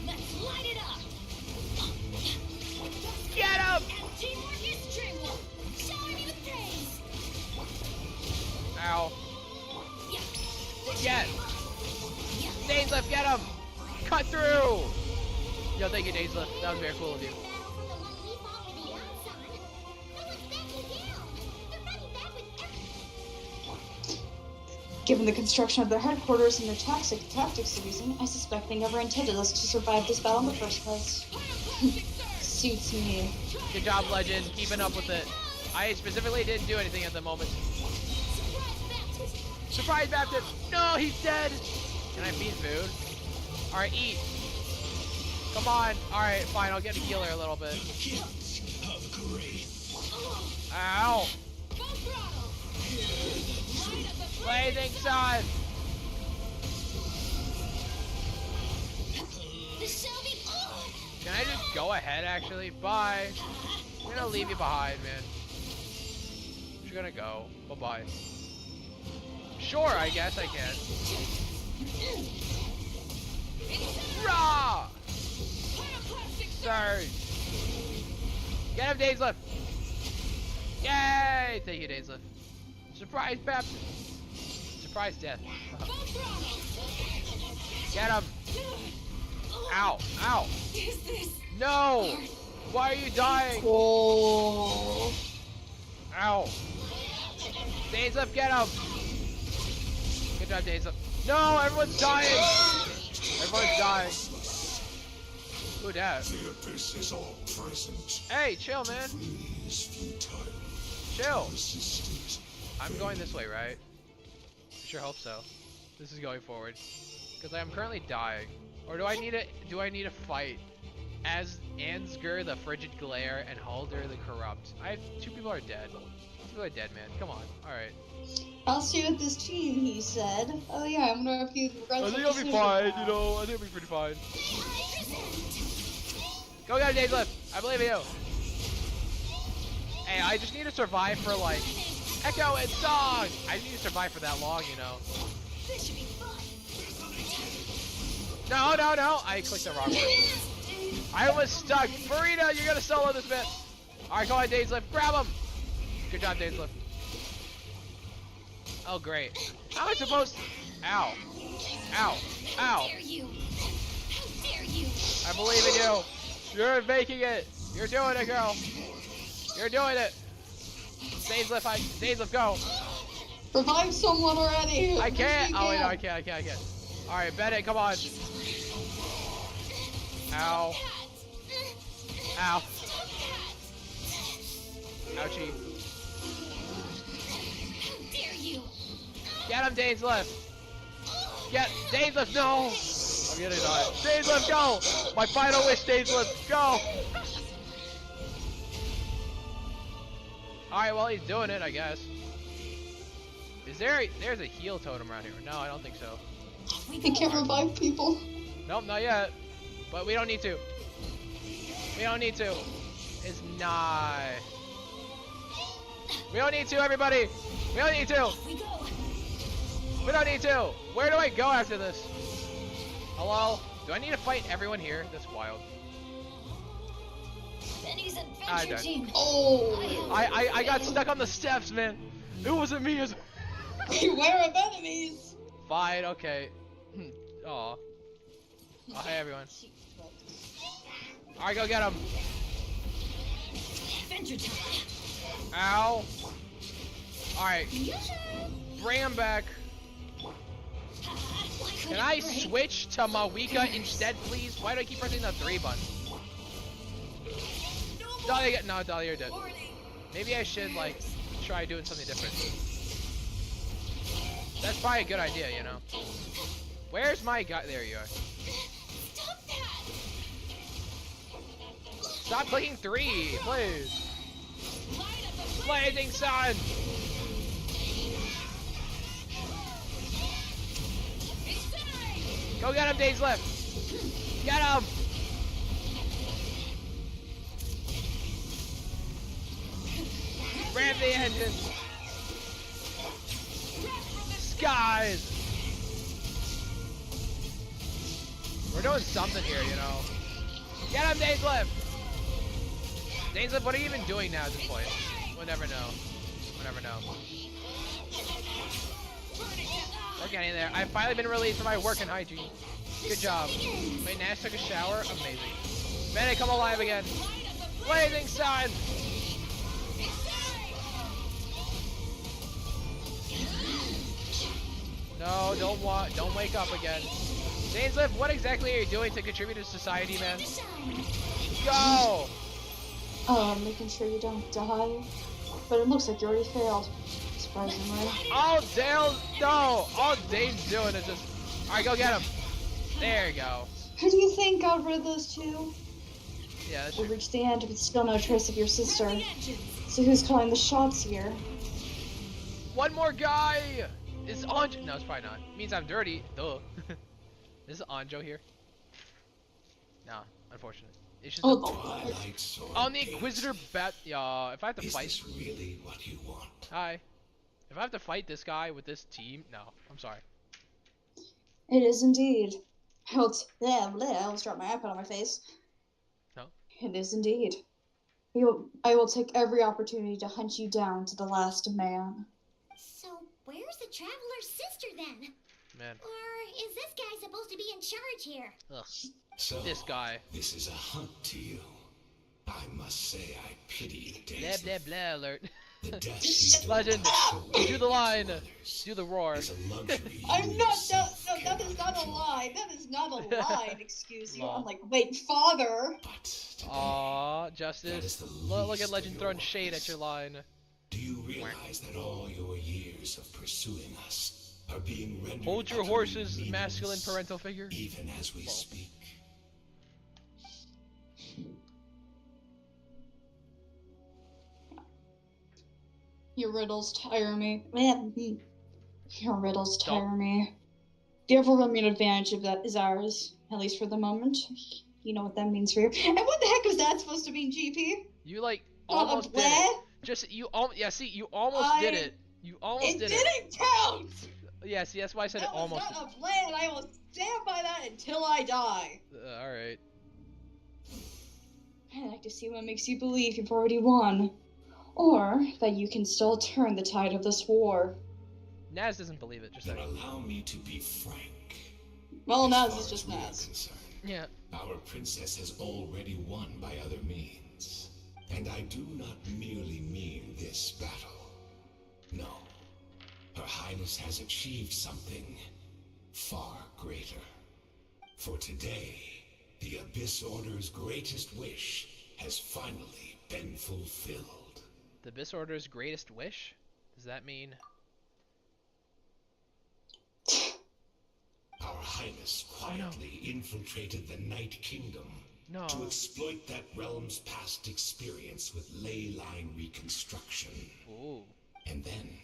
Let's light it up! Get him. Teamwork is dreamwork! Shower me with praise! Ow. Get. Dainsleif, get him. Cut through. Yo, thank you, Dainsleif. That was very cool of you. Given the construction of their headquarters and their tactics they're using, I suspect they never intended us to survive this battle in the first place. Suits me. Good job, Legend. Keeping up with it. I specifically didn't do anything at the moment. Surprise baptism! No, he's dead! Can I feed food? Alright, eat. Come on. Alright, fine. I'll get a healer a little bit. Ow! Blazing sun! Can I just go ahead, actually? Bye. I'm gonna leave you behind, man. I'm just gonna go. Bye-bye. Sure, I guess I can. Rah! Surge! Get him, Dainsleif! Yay! Thank you, Dainsleif. Surprise baptism! Surprise death. Get him! Ow! Ow! No! Why are you dying? Oh. Ow! Dainsleif, get him! Good job, Dainsleif. No! Everyone's dying! Everyone's dying. Who that? The abyss is all present. Hey, chill, man. Chill. I'm going this way, right? I sure hope so. This is going forward. Because I am currently dying. Or do I need to fight as Ansgar the Frigid Glare and Halder the Corrupt? Two people are dead. Two people are dead, man. Come on. Alright. I'll stay with this team, he said. Oh yeah, I'm gonna have you I think I'll be fine, you know. I think I'll be pretty fine. Go get it, Dainsleif. I believe in you. Hey, I just need to survive for like Echo and Song. I just need to survive for that long, you know. This should be fun. No, no, no. I clicked the wrong one. I was stuck. Farina, you're gonna solo this bit. Alright, go on, Dainsleif. Grab him. Good job, Dainsleif. Oh, great. How am I supposed to... Ow. Ow. Ow. How dare you? How dare you? I believe in you. You're making it. You're doing it, girl. You're doing it. Dainsleif, go. Revive someone already. I can't. Oh, wait, no, I can't. Alright, Bennett, come on. Ow. Ow. Ouchie. How dare you? Get him, Dainsleif. Get Dainsleif, no. I'm gonna die. Dainsleif, go. My final wish, Dainsleif, go. Alright, well, he's doing it, I guess. There's a heal totem around here? No, I don't think so. We can't revive people. Nope, not yet. But we don't need to. We don't need to. It's not. We don't need to, everybody. We don't need to. We don't need to. Where do I go after this? Hello? Do I need to fight everyone here? That's wild. Benny's adventure team. Oh. I got stuck on the steps, man. It wasn't me. Beware of enemies. Fine, okay. Aw. Oh, hey, everyone. Alright, go get him. Adventure time. Ow. Alright. Bring him back. Can I switch to Mawika instead, please? Why do I keep pressing the 3 button? Dahlia, no, Dahlia, you're dead. Maybe I should, like, try doing something different. That's probably a good idea, you know. Where's my guy? There you are. Stop that! Stop clicking 3, please. Blazing sun. Go get him, Dainsleif. Get him. Ram the engine. Skies. We're doing something here, you know. Get him, Dainsleif. Dainsleif, what are you even doing now at this point? We'll never know. We'll never know. We're getting there. I've finally been released from my work and hygiene. Good job. Wait, Nash took a shower? Amazing. Benny, come alive again. Blazing sun! No, don't wake up again. Dainsleif, what exactly are you doing to contribute to society, man? Go! Making sure you don't die. But it looks like you already failed. Surprisingly. All Dale, no! All Dane's doing is just... Alright, go get him. There you go. Who do you think got rid of those two? Yeah, that's We true. reached the end, but still no trace of your sister. So who's calling the shots here? One more guy! Is Anjo... No, it's probably not. It means I'm dirty. Duh. Is Anjo here? No, unfortunate. It's just on the Inquisitor bat. Yeah, if I have to fight. Is this really what you want? Hi. If I have to fight this guy with this team, no, I'm sorry. It is indeed. I almost dropped my iPad on my face. No. It is indeed. I will take every opportunity to hunt you down to the last man. So, where's the Traveler's sister then? Man. Or is this guy supposed to be in charge here? Ugh. So, This guy. This is a hunt to you. I must say I pity you, Blah Dainsleif. blah blah alert. The death you stole Legend. so Do the line. others Do the roar. is a luxury you I'm not. yourself No, that is cannot not a enjoy. lie. That is not a lie. Excuse you. Lol. I'm like, wait, father. But today, Aww, that is Justice. the Look least at Legend of throwing your shade worries. at your line. Do you realize that all your years of pursuing us are being rendered Hold your utterly horses, meaningless, masculine parental figure. even as we speak? Your riddles tire me. Your riddles tire me. The overwhelming advantage of that is ours, at least for the moment. You know what that means for you. And what the heck was that supposed to mean, GP? You like Not a almost did bleh? it. Just you yeah, see, you almost did it. You almost It did didn't count. Yeah, see, that's why I said That it was almost. not a plan. I will stand by that until I die. All right. I like to see what makes you believe you've already won, or that you can still turn the tide of this war. Naz doesn't believe it. Just Then like. allow me to be frank. Well, As Naz far is just as we are Naz. concerned, Yeah. our princess has already won by other means. And I do not merely mean this battle. No. Her Highness has achieved something far greater. For today, the Abyss Order's greatest wish has finally been fulfilled. The Abyss Order's greatest wish? Does that mean? Our Highness quietly infiltrated the Night Kingdom No. To exploit that realm's past experience with ley line reconstruction. Ooh. And then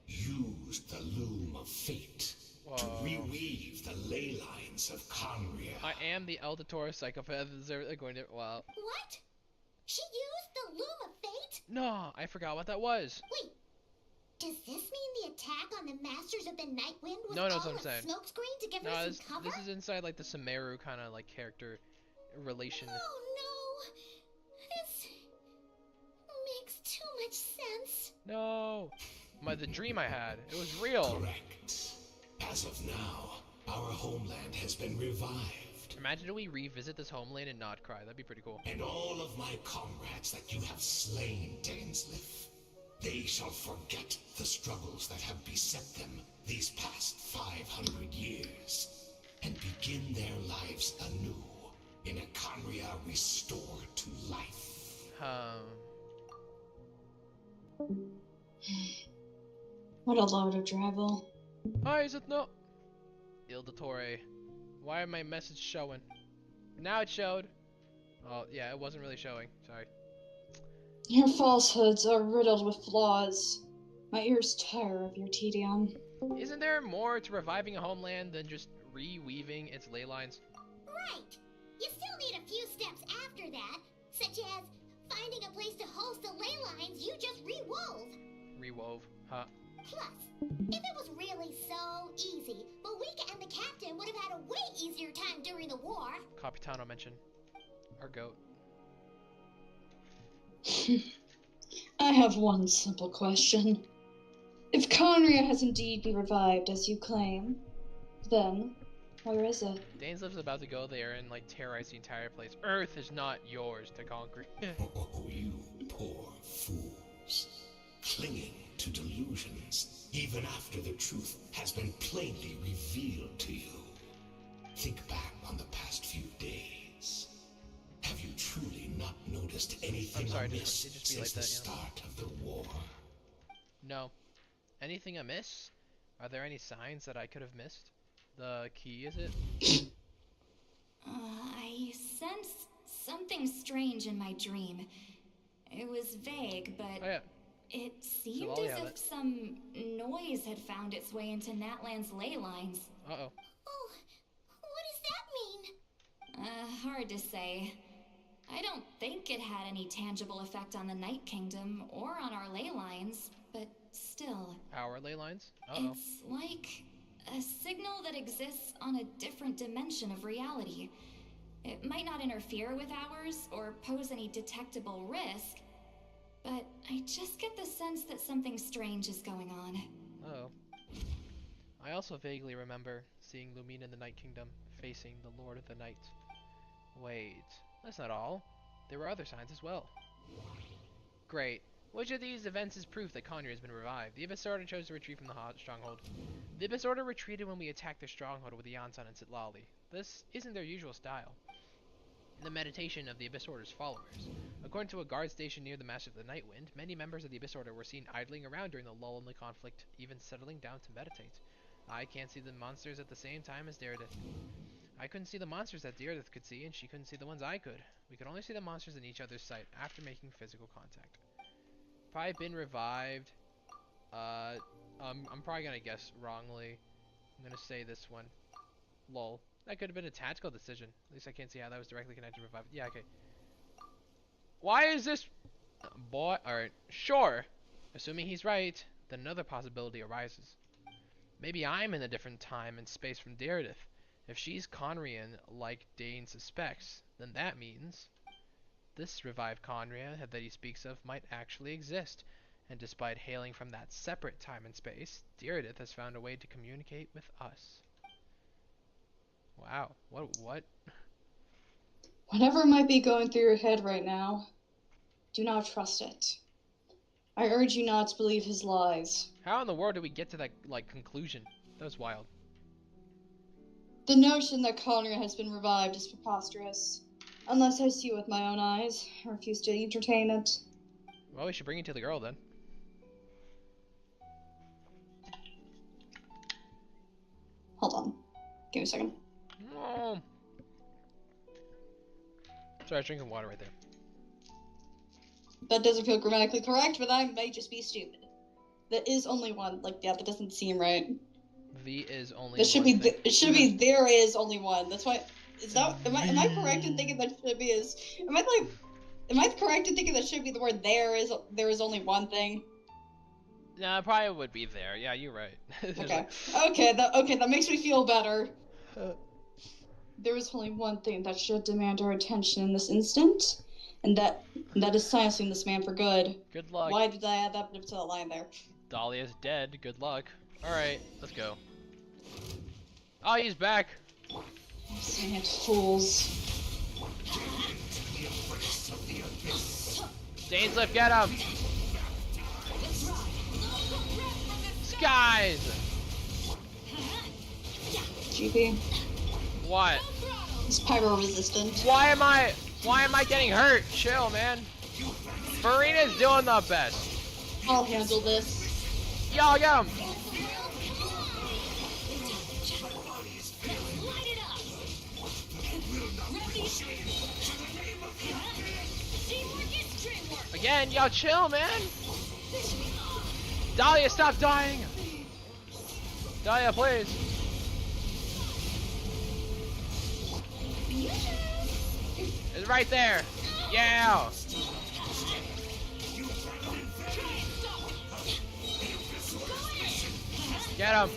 use the loom of fate to reweave the ley lines of Conria. I am the Eldator psychopath. They're going to... Wow. What? She used the loom of fate? No, I forgot what that was. Wait. Does this mean the attack on the Masters of the Night Wind was no, all what I'm a saying. smokescreen to give her some cover? This is inside like the Sumeru kind of like character relation. Oh no. This makes too much sense. No. The dream I had. It was real. Correct. As of now, our homeland has been revived. Imagine if we revisit this homeland and not cry. That'd be pretty cool. And all of my comrades that you have slain, Dainsleif, they shall forget the struggles that have beset them these past 500 years, and begin their lives anew in a Conria restored to life. What a load of drivel. Why is it not? Ildatore. Why am my message showing? Now it showed. Oh, yeah, it wasn't really showing. Sorry. Your falsehoods are riddled with flaws. My ears tire of your tedium. Isn't there more to reviving a homeland than just reweaving its ley lines? Right. You still need a few steps after that, such as finding a place to host the ley lines you just rewove. Rewove, huh? Plus, if it was really so easy, Malika and the captain would have had a way easier time during the war. Capitano mention. Our goat. I have one simple question. If Conria has indeed been revived as you claim, then where is it? Dainsleif's about to go there and like terrorize the entire place. Earth is not yours to conquer. Oh, you poor fools. Clinging to delusions, even after the truth has been plainly revealed to you. Think back on the past few days. Have you truly not noticed anything amiss since the start of the war? No. Anything amiss? Are there any signs that I could have missed? The key, is it? I sensed something strange in my dream. It was vague, but it seemed as if some noise had found its way into Natlan's ley lines. Uh-oh. Oh, what does that mean? Hard to say. I don't think it had any tangible effect on the Night Kingdom or on our ley lines, but still. Our ley lines? Uh-oh. It's like a signal that exists on a different dimension of reality. It might not interfere with ours or pose any detectable risk, but I just get the sense that something strange is going on. Uh-oh. I also vaguely remember seeing Lumina in the Night Kingdom facing the Lord of the Night. Wait, that's not all. There were other signs as well. Great. Which of these events is proof that Conria has been revived? The Abyss Order chose to retreat from the stronghold. The Abyss Order retreated when we attacked their stronghold with the Yansan and Sitlali. This isn't their usual style. The meditation of the Abyss Order's followers. According to a guard station near the Master of the Night Wind, many members of the Abyss Order were seen idling around during the lull in the conflict, even settling down to meditate. I can't see the monsters at the same time as Dairedith. I couldn't see the monsters that Dairedith could see, and she couldn't see the ones I could. We could only see the monsters in each other's sight after making physical contact. Probably been revived. I'm probably gonna guess wrongly. I'm gonna say this one. Lol. That could have been a tactical decision. At least I can't see how that was directly connected to revive. Yeah, okay. Why is this... boy... Alright, sure. Assuming he's right, then another possibility arises. Maybe I'm in a different time and space from Dairedith. If she's Conrian, like Dane suspects, then that means... this revived Conria that he speaks of might actually exist. And despite hailing from that separate time and space, Dairedith has found a way to communicate with us. Wow. What? Whatever might be going through your head right now, do not trust it. I urge you not to believe his lies. How in the world did we get to that, conclusion? That was wild. The notion that Conria has been revived is preposterous. Unless I see it with my own eyes, I refuse to entertain it. Well, we should bring it to the girl then. Hold on. Give me a second. No. Sorry, drinking water right there. That doesn't feel grammatically correct, but I might just be stupid. There is only one. Like, yeah, that doesn't seem right. The is only It should one be. thing. It should be. There is only one. That's why. Is that? Am I correct in thinking that should be is? Am I correct in thinking that should be the word there is only one thing? No, it probably would be there. Yeah, you're right. Okay. Okay. That makes me feel better. There is only one thing that should demand our attention in this instant, and that is silencing this man for good. Good luck. Why did I add that to the line there? Dahlia's dead. Good luck. Alright, let's go. Oh, he's back. Dang it, fools. Dainsleif, get him! Skies! GP. What? It's pyro resistant. Why am I getting hurt? Chill, man. Farina's doing the best. I'll handle this. Y'all get him! Again, y'all chill, man. Dahlia, stop dying. Dahlia, please. It's right there. Yeah. Get him.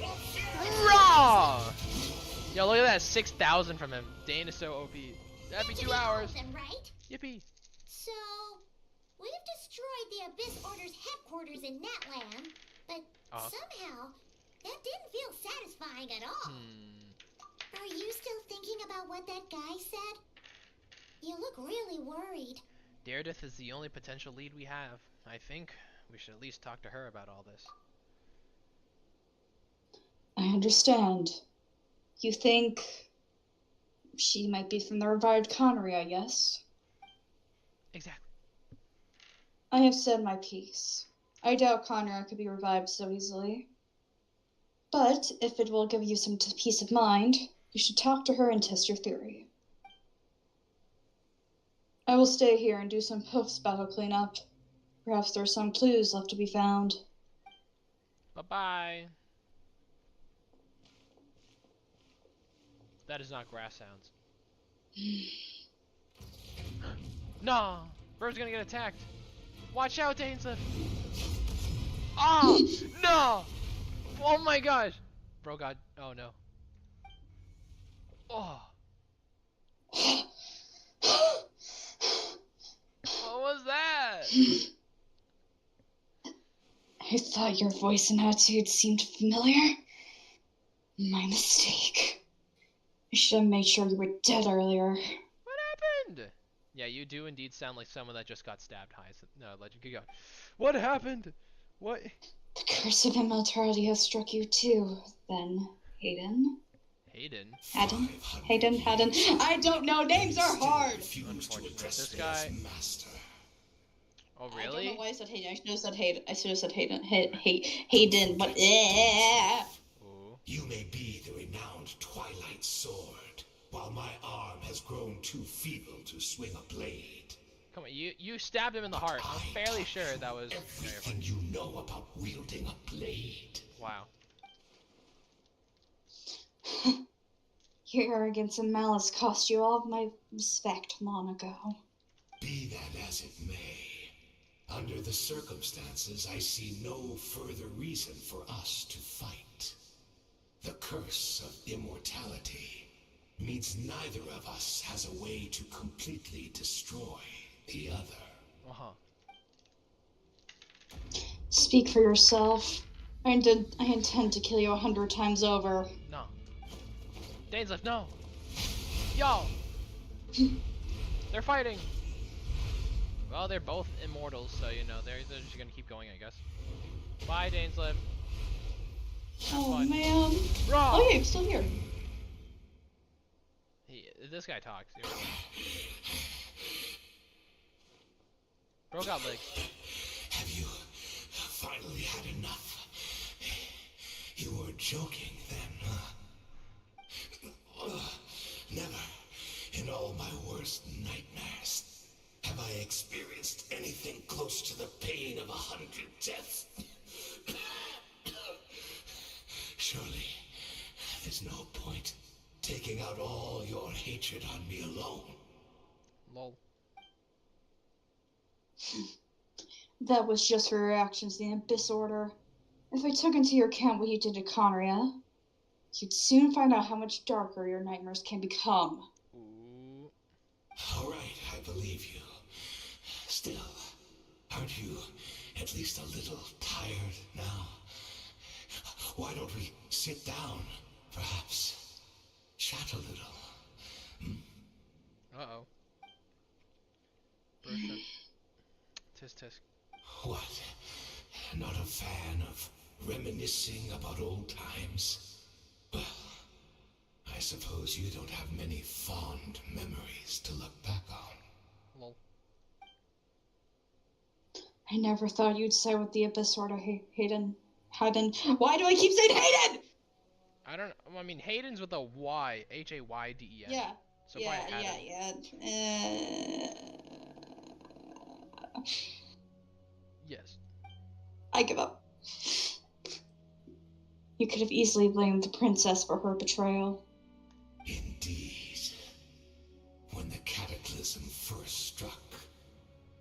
Raw. Yo, look at that. 6,000 from him. Dane is so OP. That'd be 2 hours. Right? Yippee. So, we've destroyed the Abyss Order's headquarters in Natland, but somehow that didn't feel satisfying at all. Are you still thinking about what that guy said? You look really worried. Daredith is the only potential lead we have. I think we should at least talk to her about all this. I understand. You think she might be from the revived Connery, yes? Exactly. I have said my piece. I doubt Connery could be revived so easily. But if it will give you some peace of mind, you should talk to her and test your theory. I will stay here and do some post-battle cleanup. Perhaps there are some clues left to be found. Bye-bye. That is not grass sounds. No! Bird's gonna get attacked. Watch out, Dainsleif! Oh! No! Oh my gosh! Bro got... Oh no. Oh. What was that? I thought your voice and attitude seemed familiar. My mistake. I should have made sure you were dead earlier. What happened? Yeah, you do indeed sound like someone that just got stabbed high. No, Legend, keep going. What happened? What? The curse of immortality has struck you too, then, Hayden. Hayden? Hayden? I don't know, names are hard! Unfortunate. This guy... Oh, really? I don't know why I said Hayden. I should have said Hayden. Hayden, but... You may be the renowned Twilight Sword, while my arm has grown too feeble to swing a blade. Come on, you stabbed him in the heart. I'm fairly sure that was... Everything you know about wielding a blade. Wow. Your arrogance and malice cost you all of my respect long ago. Be that as it may, under the circumstances, I see no further reason for us to fight. The curse of immortality means neither of us has a way to completely destroy the other. Speak for yourself. I intend to kill you 100 times over. No. Dainsleif, no! Yo! They're fighting! Well, they're both immortals, so, you know, they're just gonna keep going, I guess. Bye, Dainsleif. Oh, man. Raw. Oh, yeah, I'm still here. This guy talks. Bro got legs. Have you finally had enough? You were joking then, huh? Never in all my worst nightmares experienced anything close to the pain of 100 deaths. Surely, there's no point taking out all your hatred on me alone. Lol. That was just for your actions in the Abyss Order. If I took into your account what you did to Conria, you'd soon find out how much darker your nightmares can become. Ooh. All right, I believe you. Still, aren't you at least a little tired now? Why don't we sit down, perhaps chat a little? Uh-oh. Bertha. Tisk tisk. What? Not a fan of reminiscing about old times? Well, I suppose you don't have many fond memories to look back on. Lol. I never thought you'd say with the Abyss Order, Hayden. Hayden. Why do I keep saying Hayden? I don't know. I mean, Hayden's with a Y. Hayden. Yeah. So Yeah. Yes. I give up. You could have easily blamed the princess for her betrayal. Indeed. When the cataclysm first struck,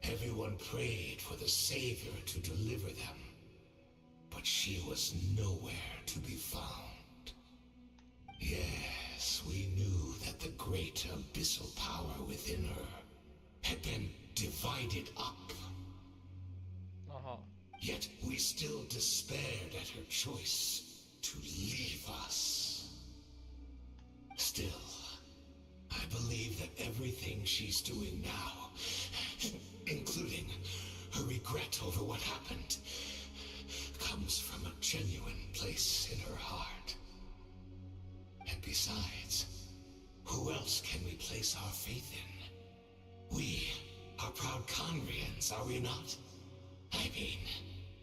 everyone prayed for the Savior to deliver them. But she was nowhere to be found. Yes, we knew that the great abyssal power within her had been divided up. Yet we still despaired at her choice to leave us. Still, I believe that everything she's doing now, including her regret over what happened, comes from a genuine place in her heart. And besides, who else can we place our faith in? We are proud Conrians, are we not? I mean,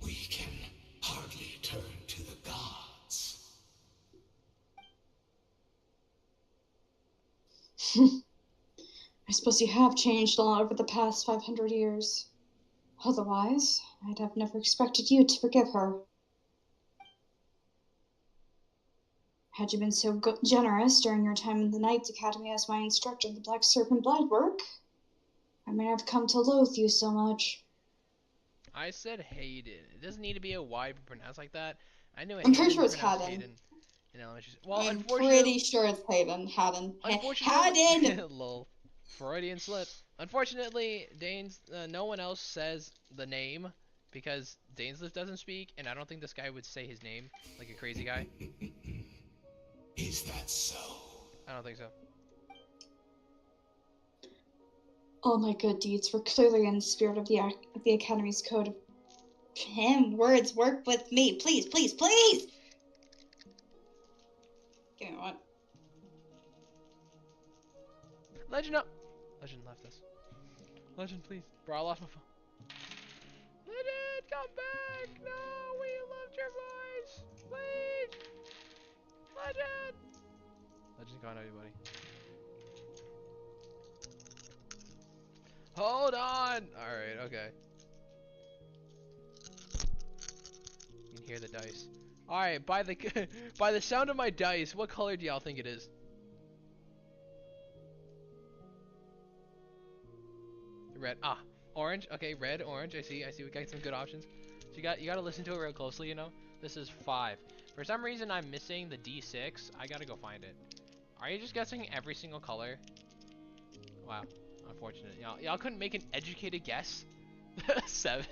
we can hardly turn to the gods. I suppose you have changed a lot over the past 500 years. Otherwise, I'd have never expected you to forgive her. Had you been so generous during your time in the Knights Academy as my instructor in the Black Serpent blood work, I may have come to loathe you so much. I said Hayden. It doesn't need to be a Y pronounced like that. I knew I'm pretty sure it's Hayden. In elementary school. Well, I'm pretty sure it's Hayden. Hayden! Lol. Freudian slip. Unfortunately, no one else says the name because Dainsleif doesn't speak, and I don't think this guy would say his name like a crazy guy. Is that so? I don't think so. All my good deeds were clearly in the spirit of the Academy's code of words. Work with me. Please, please, please! Give me one. Legend up! Legend left us. Legend, please. Bro, I lost my phone. Legend, come back! No, we loved your voice! Please! Legend! Legend's gone, everybody. Hold on! Alright, okay. You can hear the dice. Alright, by the sound of my dice, what color do y'all think it is? Red. Ah, orange. Okay, red, orange. I see. We got some good options. So you gotta listen to it real closely, you know? This is 5. For some reason I'm missing the D6. I gotta go find it. Are you just guessing every single color? Wow. Unfortunate. Y'all couldn't make an educated guess? 7.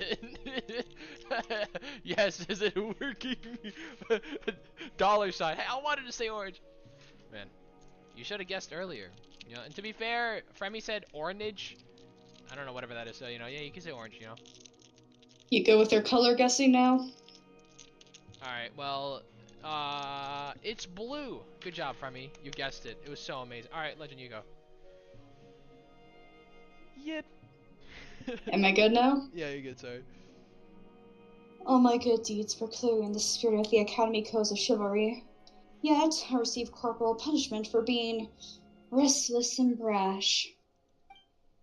Yes, is it working? $sign. Hey, I wanted to say orange. Man, you should have guessed earlier. You know, and to be fair, Fremy said orange. I don't know, whatever that is. So, yeah, you can say orange, you know. You go with your color guessing now? Alright, well, it's blue. Good job, Fremy. You guessed it. It was so amazing. Alright, Legend, you go. Yep. Am I good now? Yeah, you're good, sorry. All my good deeds were clearly in the spirit of the Academy Codes of Chivalry. Yet, I received corporal punishment for being restless and brash.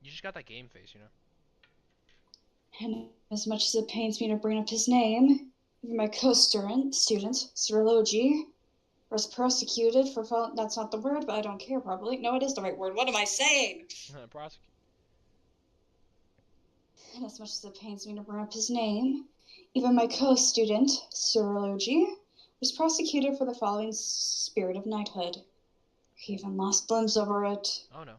You just got that game face, you know? And as much as it pains me to bring up his name, even my co-student, Serology, was prosecuted for that's not the word, but I don't care probably. No, it is the right word. What am I saying? Prosecute. And as much as it pains me to bring up his name, even my co-student, Serology, was prosecuted for the following spirit of knighthood. He even lost limbs over it. Oh no.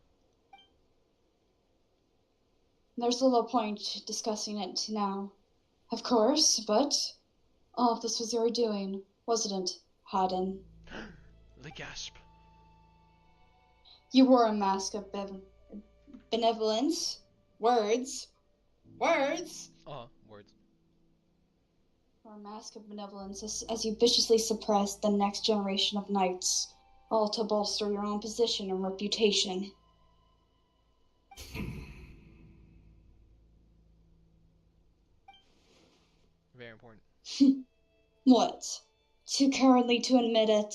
There's little point discussing it now, of course, but all of this was your doing, wasn't it, Haden? The gasp. You wore a mask of benevolence. Words. Words. Or a mask of benevolence as you viciously suppressed the next generation of knights, all to bolster your own position and reputation. Very important. What? Too cowardly to admit it?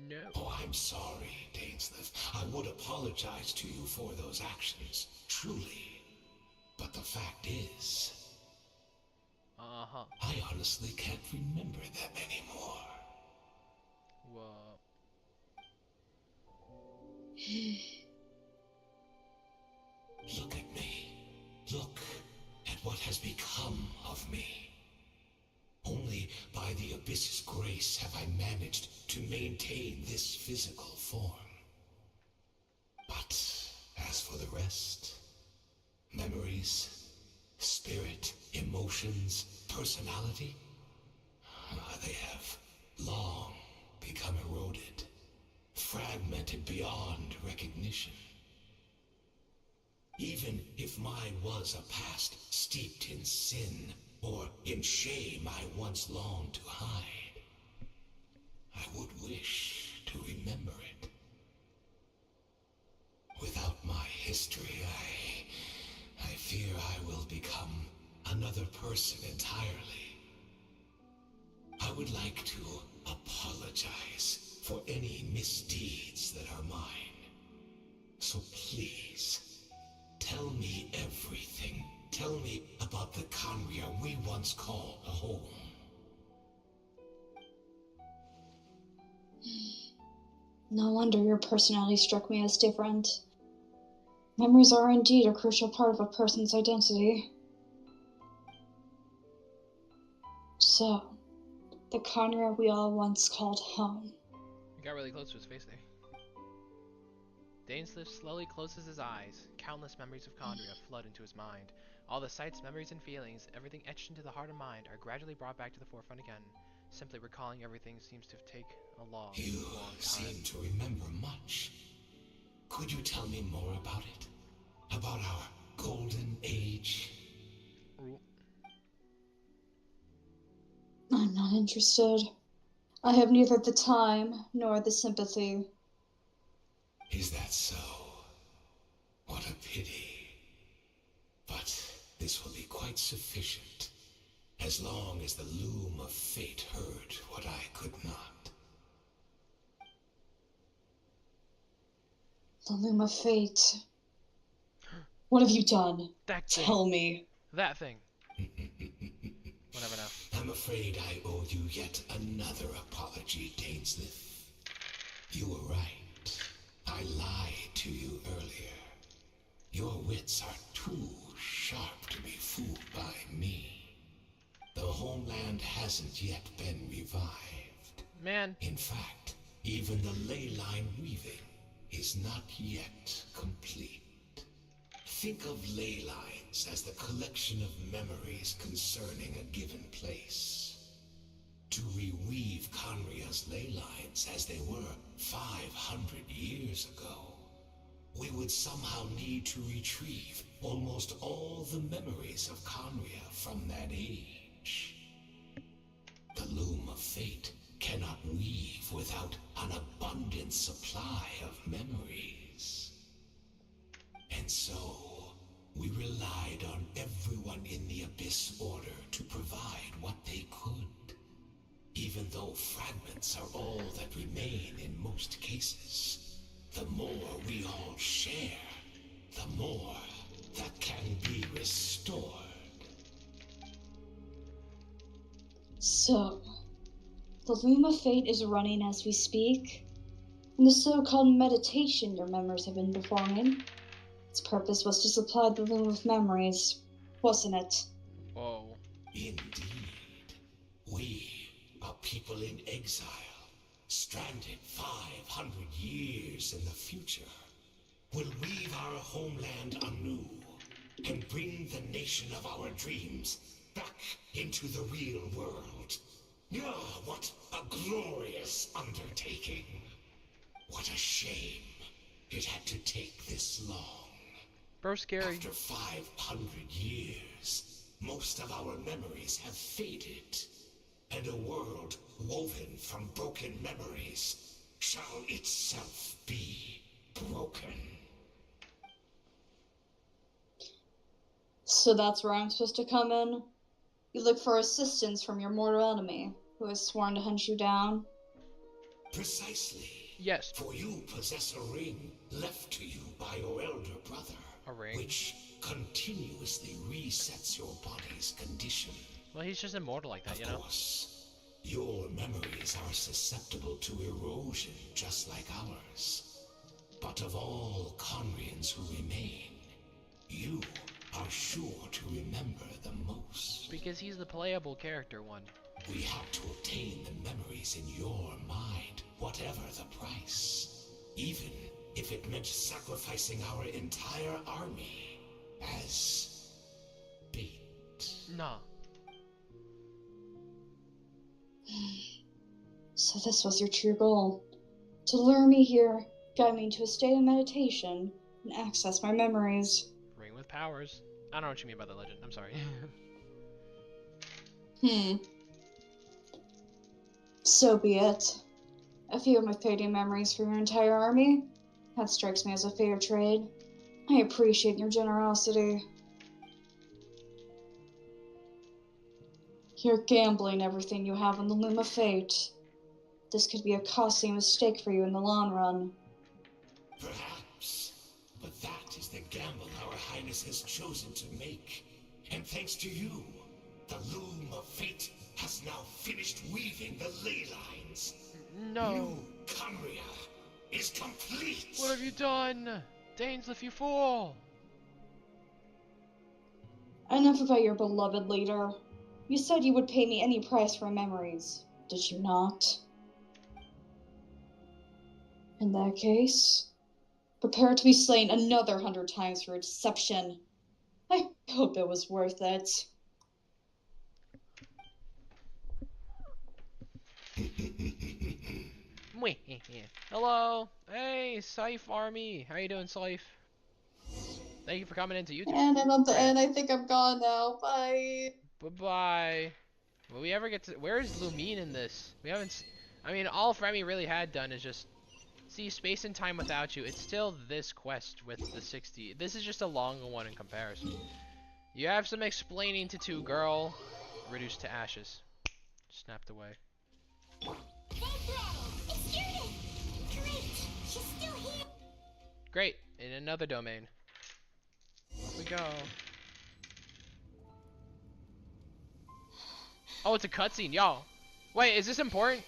No. Oh, I'm sorry, Dainsleif. I would apologize to you for those actions, truly. But the fact is, I honestly can't remember them anymore. Whoa. Look at me. Look at what has become of me. Only by the Abyss's grace have I managed to maintain this physical form. But as for the rest, memories, spirit, emotions, personality, they have long become eroded, fragmented beyond recognition. Even if mine was a past steeped in sin or in shame I once longed to hide, I would wish to remember it. Without my history, I fear I will become another person entirely. I would like to apologize for any misdeeds that are mine. So please, tell me everything. Tell me about the Conria we once called a home. No wonder your personality struck me as different. Memories are indeed a crucial part of a person's identity. So, the Conria we all once called home. You got really close to his face there. Dainsleif slowly closes his eyes. Countless memories of Condria flood into his mind. All the sights, memories, and feelings, everything etched into the heart and mind, are gradually brought back to the forefront again. Simply recalling everything seems to take a long time. You seem to remember much. Could you tell me more about it? About our golden age? I'm not interested. I have neither the time nor the sympathy. Is that so? What a pity. But this will be quite sufficient, as long as the loom of fate heard what I could not. The loom of fate. What have you done? Tell me. That thing. Whatever now. I'm afraid I owe you yet another apology, Dainsleif. You were right. I lied to you earlier. Your wits are too sharp to be fooled by me. The homeland hasn't yet been revived. Man. In fact, even the ley line weaving is not yet complete. Think of ley lines as the collection of memories concerning a given place. To reweave Conria's ley lines as they were 500 years ago, we would somehow need to retrieve almost all the memories of Conria from that age. The loom of fate cannot weave without an abundant supply of memories. And so, we relied on everyone in the Abyss Order to provide what they could. Even though fragments are all that remain in most cases, the more we all share, the more that can So, the Loom of Fate is running as we speak, and the so-called meditation your members have been performing, its purpose was to supply the Loom of Memories, wasn't it? Whoa. Indeed. We are people in exile, stranded 500 years in the future. We'll weave our homeland anew and bring the nation of our dreams back into the real world. Ah, what a glorious undertaking. What a shame it had to take this long. Bro, scary. After 500 years, most of our memories have faded, and a world woven from broken memories shall itself be broken. So that's where I'm supposed to come in? You look for assistance from your mortal enemy, who has sworn to hunt you down? Precisely. Yes. For you possess a ring left to you by your elder brother. A ring? Which continuously resets your body's condition. Well, he's just immortal like that, you know? Of course, your memories are susceptible to erosion just like ours. But of all Conrians who remain, you are sure to remember the most. Because he's the playable character one. We have to obtain the memories in your mind, whatever the price. Even if it meant sacrificing our entire army as bait. Nah. So this was your true goal. To lure me here, guide me into a state of meditation, and access my memories. Ring with powers. I don't know what you mean by the legend. I'm sorry. So be it. A few of my fading memories for your entire army? That strikes me as a fair trade. I appreciate your generosity. You're gambling everything you have on the Loom of Fate. This could be a costly mistake for you in the long run. Perhaps. But that is the gamble our Highness has chosen to make. And thanks to you, the Loom of Fate has now finished weaving the ley lines. No. New Conria is complete. What have you done? Dainsleif, you fool! Enough about your beloved leader. You said you would pay me any price for memories, did you not? In that case, prepare to be slain another 100 times for deception. I hope it was worth it. Hello! Hey, Seif Army! How you doing, Seif? Thank you for coming into YouTube. And I think I'm gone now. Bye. Bye-bye. Will we ever get to... Where is Lumine in this? We haven't... I mean, all Remy really had done is just... See, Space and Time Without You. It's still this quest with the 60. This is just a longer one in comparison. You have some explaining to do, girl. Reduced to ashes. Snapped away. Great! She's still here! Great! In another domain. Here we go. Oh, it's a cutscene, y'all. Wait, is this important?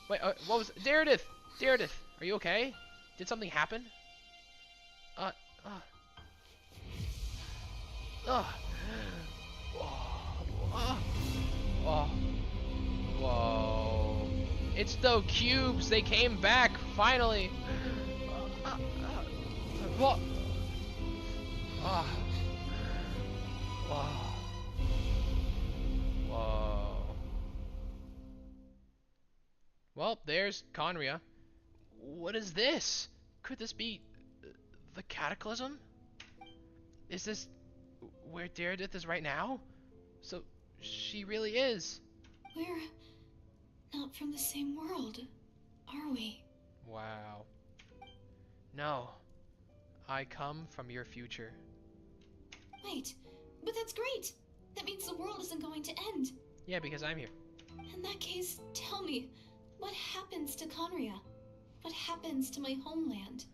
Wait, what was... Daredith! Daredith, are you okay? Did something happen? Whoa. It's the cubes. They came back, finally. What? Whoa. Well, there's Conria. What is this? Could this be the Cataclysm? Is this where Daredith is right now? So she really is. We're not from the same world, are we? Wow. No. I come from your future. Wait, but that's great. That means the world isn't going to end. Yeah, because I'm here. In that case, tell me, what happens to Conria? What happens to my homeland?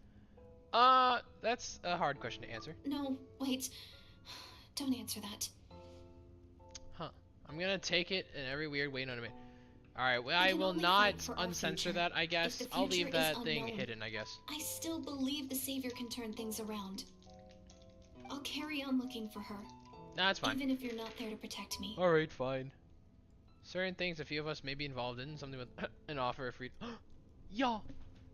That's a hard question to answer. No, wait. Don't answer that. Huh. I'm gonna take it in every weird way. No, Alright, well, I will not uncensor that, I guess. I'll leave that thing hidden, I guess. I still believe the Savior can turn things around. I'll carry on looking for her. Nah, that's fine. Even if you're not there to protect me. Alright, fine. Certain things a few of us may be involved in, something with an offer of free. Yo!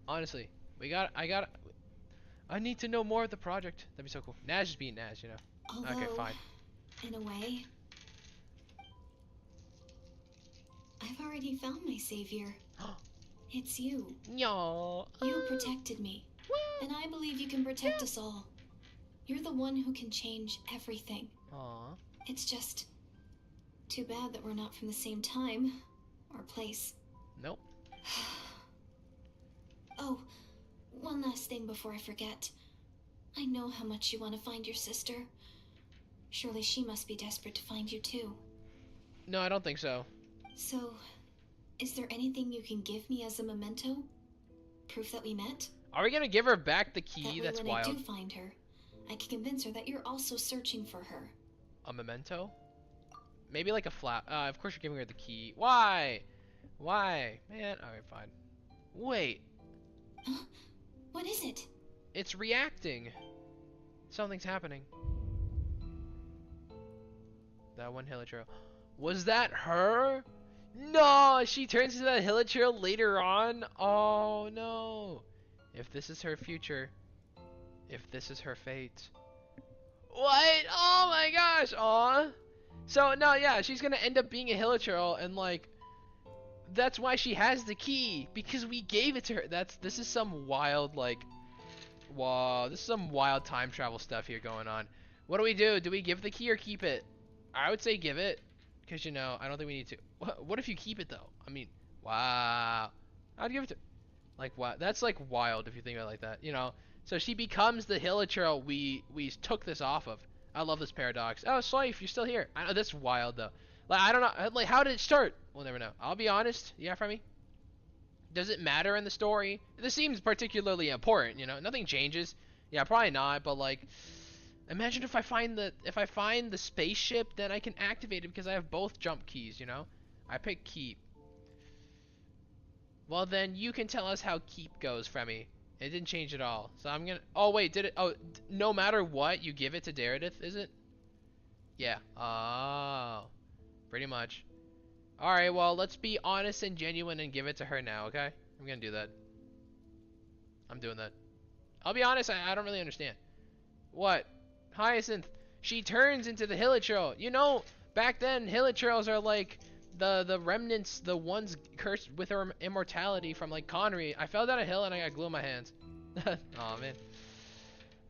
Honestly, I need to know more of the project. That'd be so cool. Naz is being Naz, you know. Although, okay, fine. In a way, I've already found my Savior. It's you. Yo. You protected me. And I believe you can protect us all. You're the one who can change everything. Aww. It's just too bad that we're not from the same time or place. Nope. Oh, one last thing before I forget. I know how much you want to find your sister. Surely she must be desperate to find you too. No, I don't think so. So, is there anything you can give me as a memento? Proof that we met? Are we gonna give her back the key? That way That's when wild. I do find her, I can convince her that you're also searching for her. A memento? Maybe like a flat. Of course you're giving her the key. Why? Why? Man, alright, fine. Wait. What is it? It's reacting. Something's happening. That one hilichurl. Was that her? No, she turns into that hilichurl later on. Oh no. If this is her future, if this is her fate. What? Oh my gosh. Aw. So no, yeah, she's gonna end up being a hilichurl, and like, that's why she has the key, because we gave it to her. This is some wild, like, wow, this is some wild time travel stuff here going on. What do we do? Do we give the key or keep it? I would say give it, because, you know, I don't think we need to. What if you keep it, though? I mean, wow. I'd give it to, like, wow, that's, like, wild if you think about it like that, you know? So she becomes the hilichurl we took this off of. I love this paradox. Oh, Slife, you're still here. I know, that's wild, though. Like, I don't know, like, how did it start? We'll never know. I'll be honest. Yeah, from me. Does it matter in the story? This seems particularly important, you know? Nothing changes. Yeah, probably not, but, like, imagine if I find the spaceship, then I can activate it because I have both jump keys, you know? I pick keep. Well, then you can tell us how keep goes, Fremy. It didn't change at all. So I'm gonna... Oh, wait, did it... Oh, no matter what, you give it to Daredith, is it? Yeah. Oh. Pretty much. Alright, well, let's be honest and genuine and give it to her now, okay? I'm gonna do that. I'm doing that. I'll be honest, I don't really understand. What? Hyacinth, she turns into the hilichurl. You know, back then, hilichurls are like the remnants, the ones cursed with her immortality from, like, Connery. I fell down a hill and I got glue in my hands. Aw, man.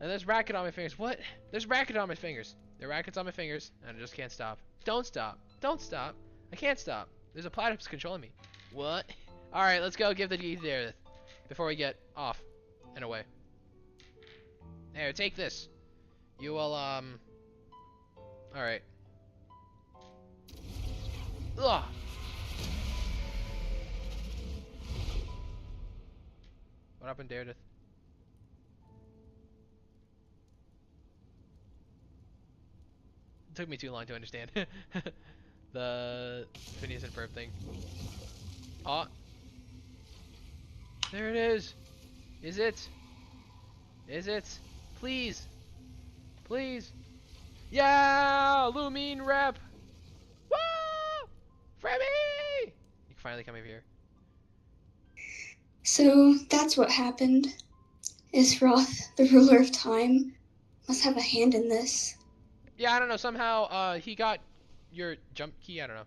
And there's racket on my fingers. What? There's racket on my fingers. There are rackets on my fingers, and I just can't stop. Don't stop. Don't stop. I can't stop. There's a platypus controlling me. What? Alright, let's go give the key there before we get off and away. Here, take this. You will, alright. Ugh! What happened, Daredith? It took me too long to understand. The Phineas and Ferb thing. Oh. There it is. Is it? Is it? Please. Please. Yeah! Lumine rep! Woo! Fremy! You can finally come over here. So that's what happened. Isroth, the ruler of time, must have a hand in this. Yeah, I don't know. Somehow, he got your jump key. I don't know.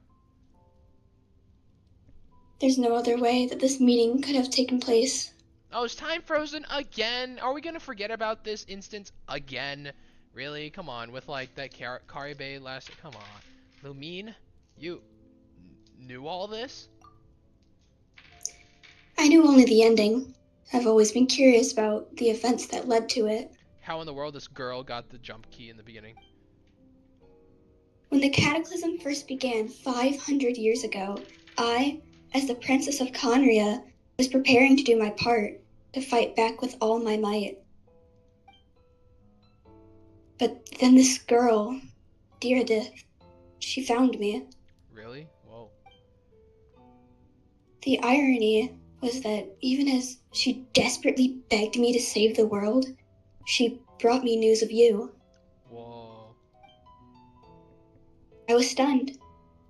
There's no other way that this meeting could have taken place. Oh, is time frozen again? Are we gonna forget about this instance again? Really? Come on, with like that Karibe last... Come on. Lumine? You knew all this? I knew only the ending. I've always been curious about the events that led to it. How in the world this girl got the jump key in the beginning? When the cataclysm first began 500 years ago, I, as the Princess of Conria, was preparing to do my part, to fight back with all my might. But then this girl, Deirdre, she found me. Really? Whoa. The irony was that even as she desperately begged me to save the world, she brought me news of you. Whoa. I was stunned,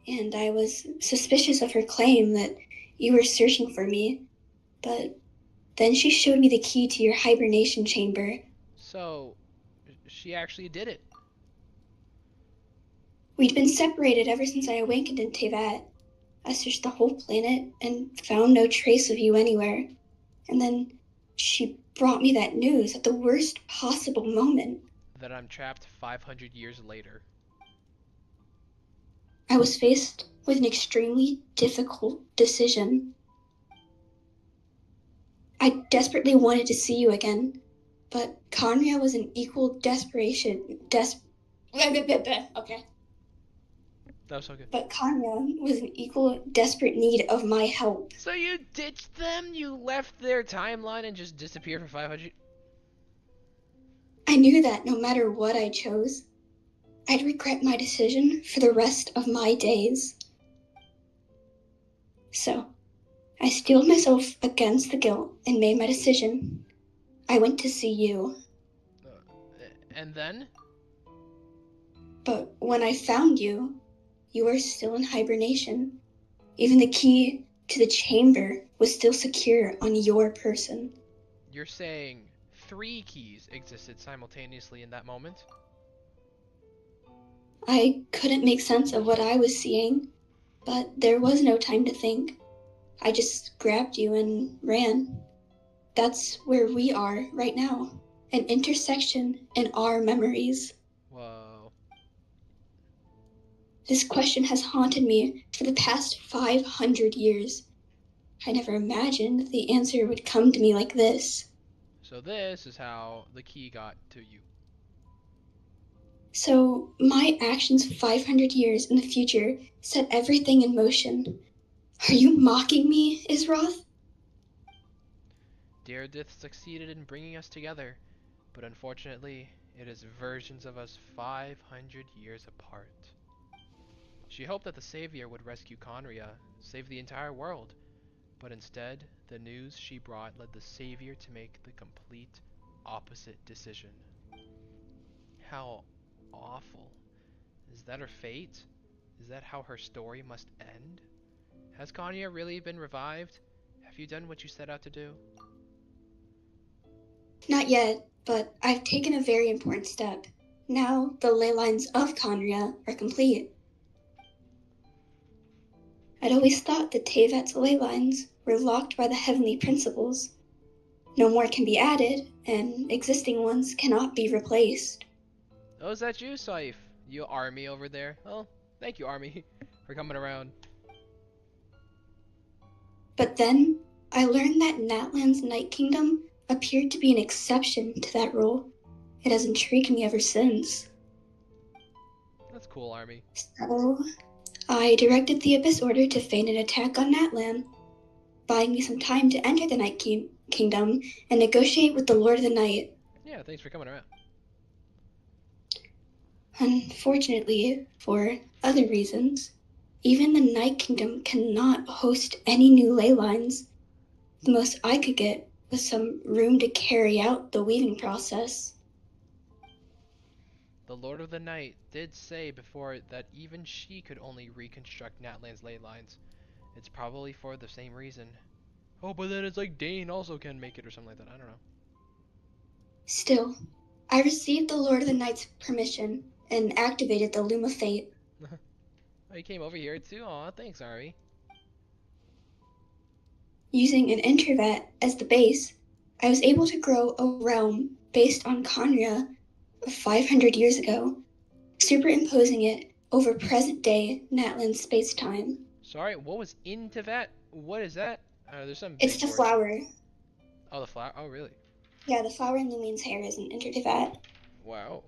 and I was suspicious of her claim that you were searching for me, but then she showed me the key to your hibernation chamber. So, she actually did it. We'd been separated ever since I awakened in Tevat. I searched the whole planet and found no trace of you anywhere. And then she brought me that news at the worst possible moment. That I'm trapped 500 years later. I was faced with an extremely difficult decision. I desperately wanted to see you again, but Conria was in equal desperation. Okay. That was so good. But Conria was in equal desperate need of my help. So you ditched them? You left their timeline and just disappeared for 500? I knew that no matter what I chose, I'd regret my decision for the rest of my days. So, I steeled myself against the guilt and made my decision. I went to see you. And then? But when I found you, you were still in hibernation. Even the key to the chamber was still secure on your person. You're saying 3 keys existed simultaneously in that moment? I couldn't make sense of what I was seeing, but there was no time to think. I just grabbed you and ran. That's where we are right now, an intersection in our memories. Whoa. This question has haunted me for the past 500 years. I never imagined the answer would come to me like this. So this is how the key got to you. So my actions 500 years in the future set everything in motion. Are you mocking me, Isroth? Dainsleif succeeded in bringing us together, but unfortunately, it is versions of us 500 years apart. She hoped that the Savior would rescue Conria, save the entire world, but instead, the news she brought led the Savior to make the complete opposite decision. How awful. Is that her fate? Is that how her story must end? Has Conria really been revived? Have you done what you set out to do? Not yet, but I've taken a very important step. Now the ley lines of Conria are complete. I'd always thought that Tevat's ley lines were locked by the heavenly principles. No more can be added, and existing ones cannot be replaced. Oh, is that you, Saif? You Army over there? Well, thank you, Army, for coming around. But then, I learned that Natlan's Night Kingdom appeared to be an exception to that rule. It has intrigued me ever since. That's cool, Army. So, I directed the Abyss Order to feign an attack on Natlan, buying me some time to enter the Night Kingdom and negotiate with the Lord of the Night. Yeah, thanks for coming around. Unfortunately, for other reasons, even the Night Kingdom cannot host any new ley lines. The most I could get was some room to carry out the weaving process. The Lord of the Night did say before that even she could only reconstruct Natlan's ley lines. It's probably for the same reason. Oh, but then it's like Dane also can make it or something like that. I don't know. Still, I received the Lord of the Night's permission and activated the Loom of Fate. Oh, you came over here too? Aw, thanks, Army. Using an Intervat as the base, I was able to grow a realm based on Conria 500 years ago, superimposing it over present-day Natlan space-time. Sorry, what was into that? What is that? There's some. It's the flower. Oh, the flower? Oh, really? Yeah, the flower in Lumine's hair is an Intervat. Wow.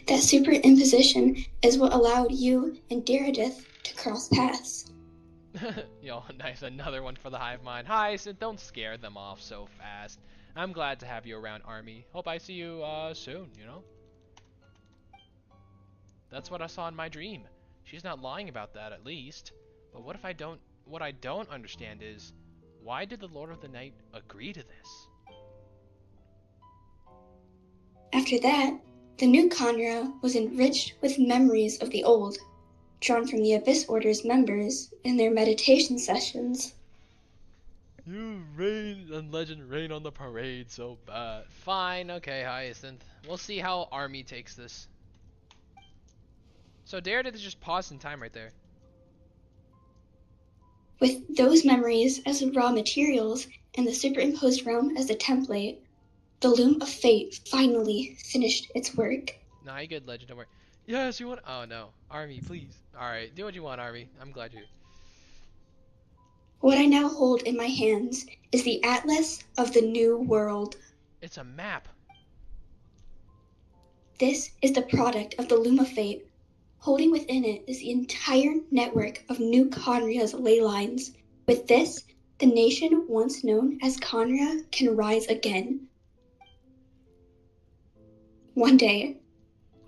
That superimposition is what allowed you and Dainsleif to cross paths. Yo, nice. Another one for the hive mind. Hi, so don't scare them off so fast. I'm glad to have you around, Army. Hope I see you soon, you know? That's what I saw in my dream. She's not lying about that, at least. But what if I don't what I don't understand is, why did the Lord of the Night agree to this? After that, the new Conra was enriched with memories of the old, drawn from the Abyss Order's members in their meditation sessions. You reign and legend reign on the parade so bad. Fine, okay, Hyacinth. We'll see how Army takes this. So Dare did just pause in time right there. With those memories as raw materials and the superimposed realm as the template, the Loom of Fate finally finished its work. Nah, you good, Legend, don't worry. Yes, you want— oh no. Army, please. Alright, do what you want, Army. I'm glad you're— What I now hold in my hands is the Atlas of the New World. It's a map. This is the product of the Loom of Fate. Holding within it is the entire network of New Conria's ley lines. With this, the nation once known as Conria can rise again. One day,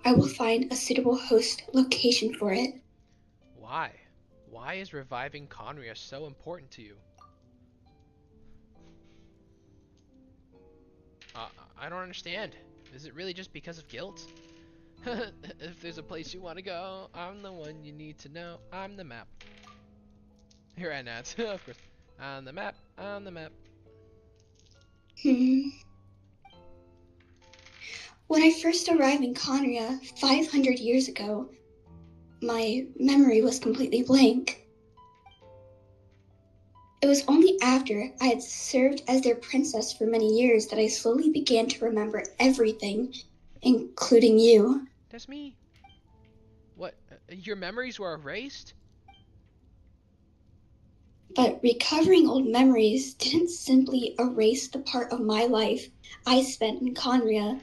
I will find a suitable host location for it. Why? Why is reviving Conria so important to you? I don't understand. Is it really just because of guilt? If there's a place you want to go, I'm the one you need to know. I'm the map. Here at Nats, of course. On the map, on the map. When I first arrived in Conria 500 years ago, my memory was completely blank. It was only after I had served as their princess for many years that I slowly began to remember everything, including you. That's me. What? Your memories were erased? But recovering old memories didn't simply erase the part of my life I spent in Conria.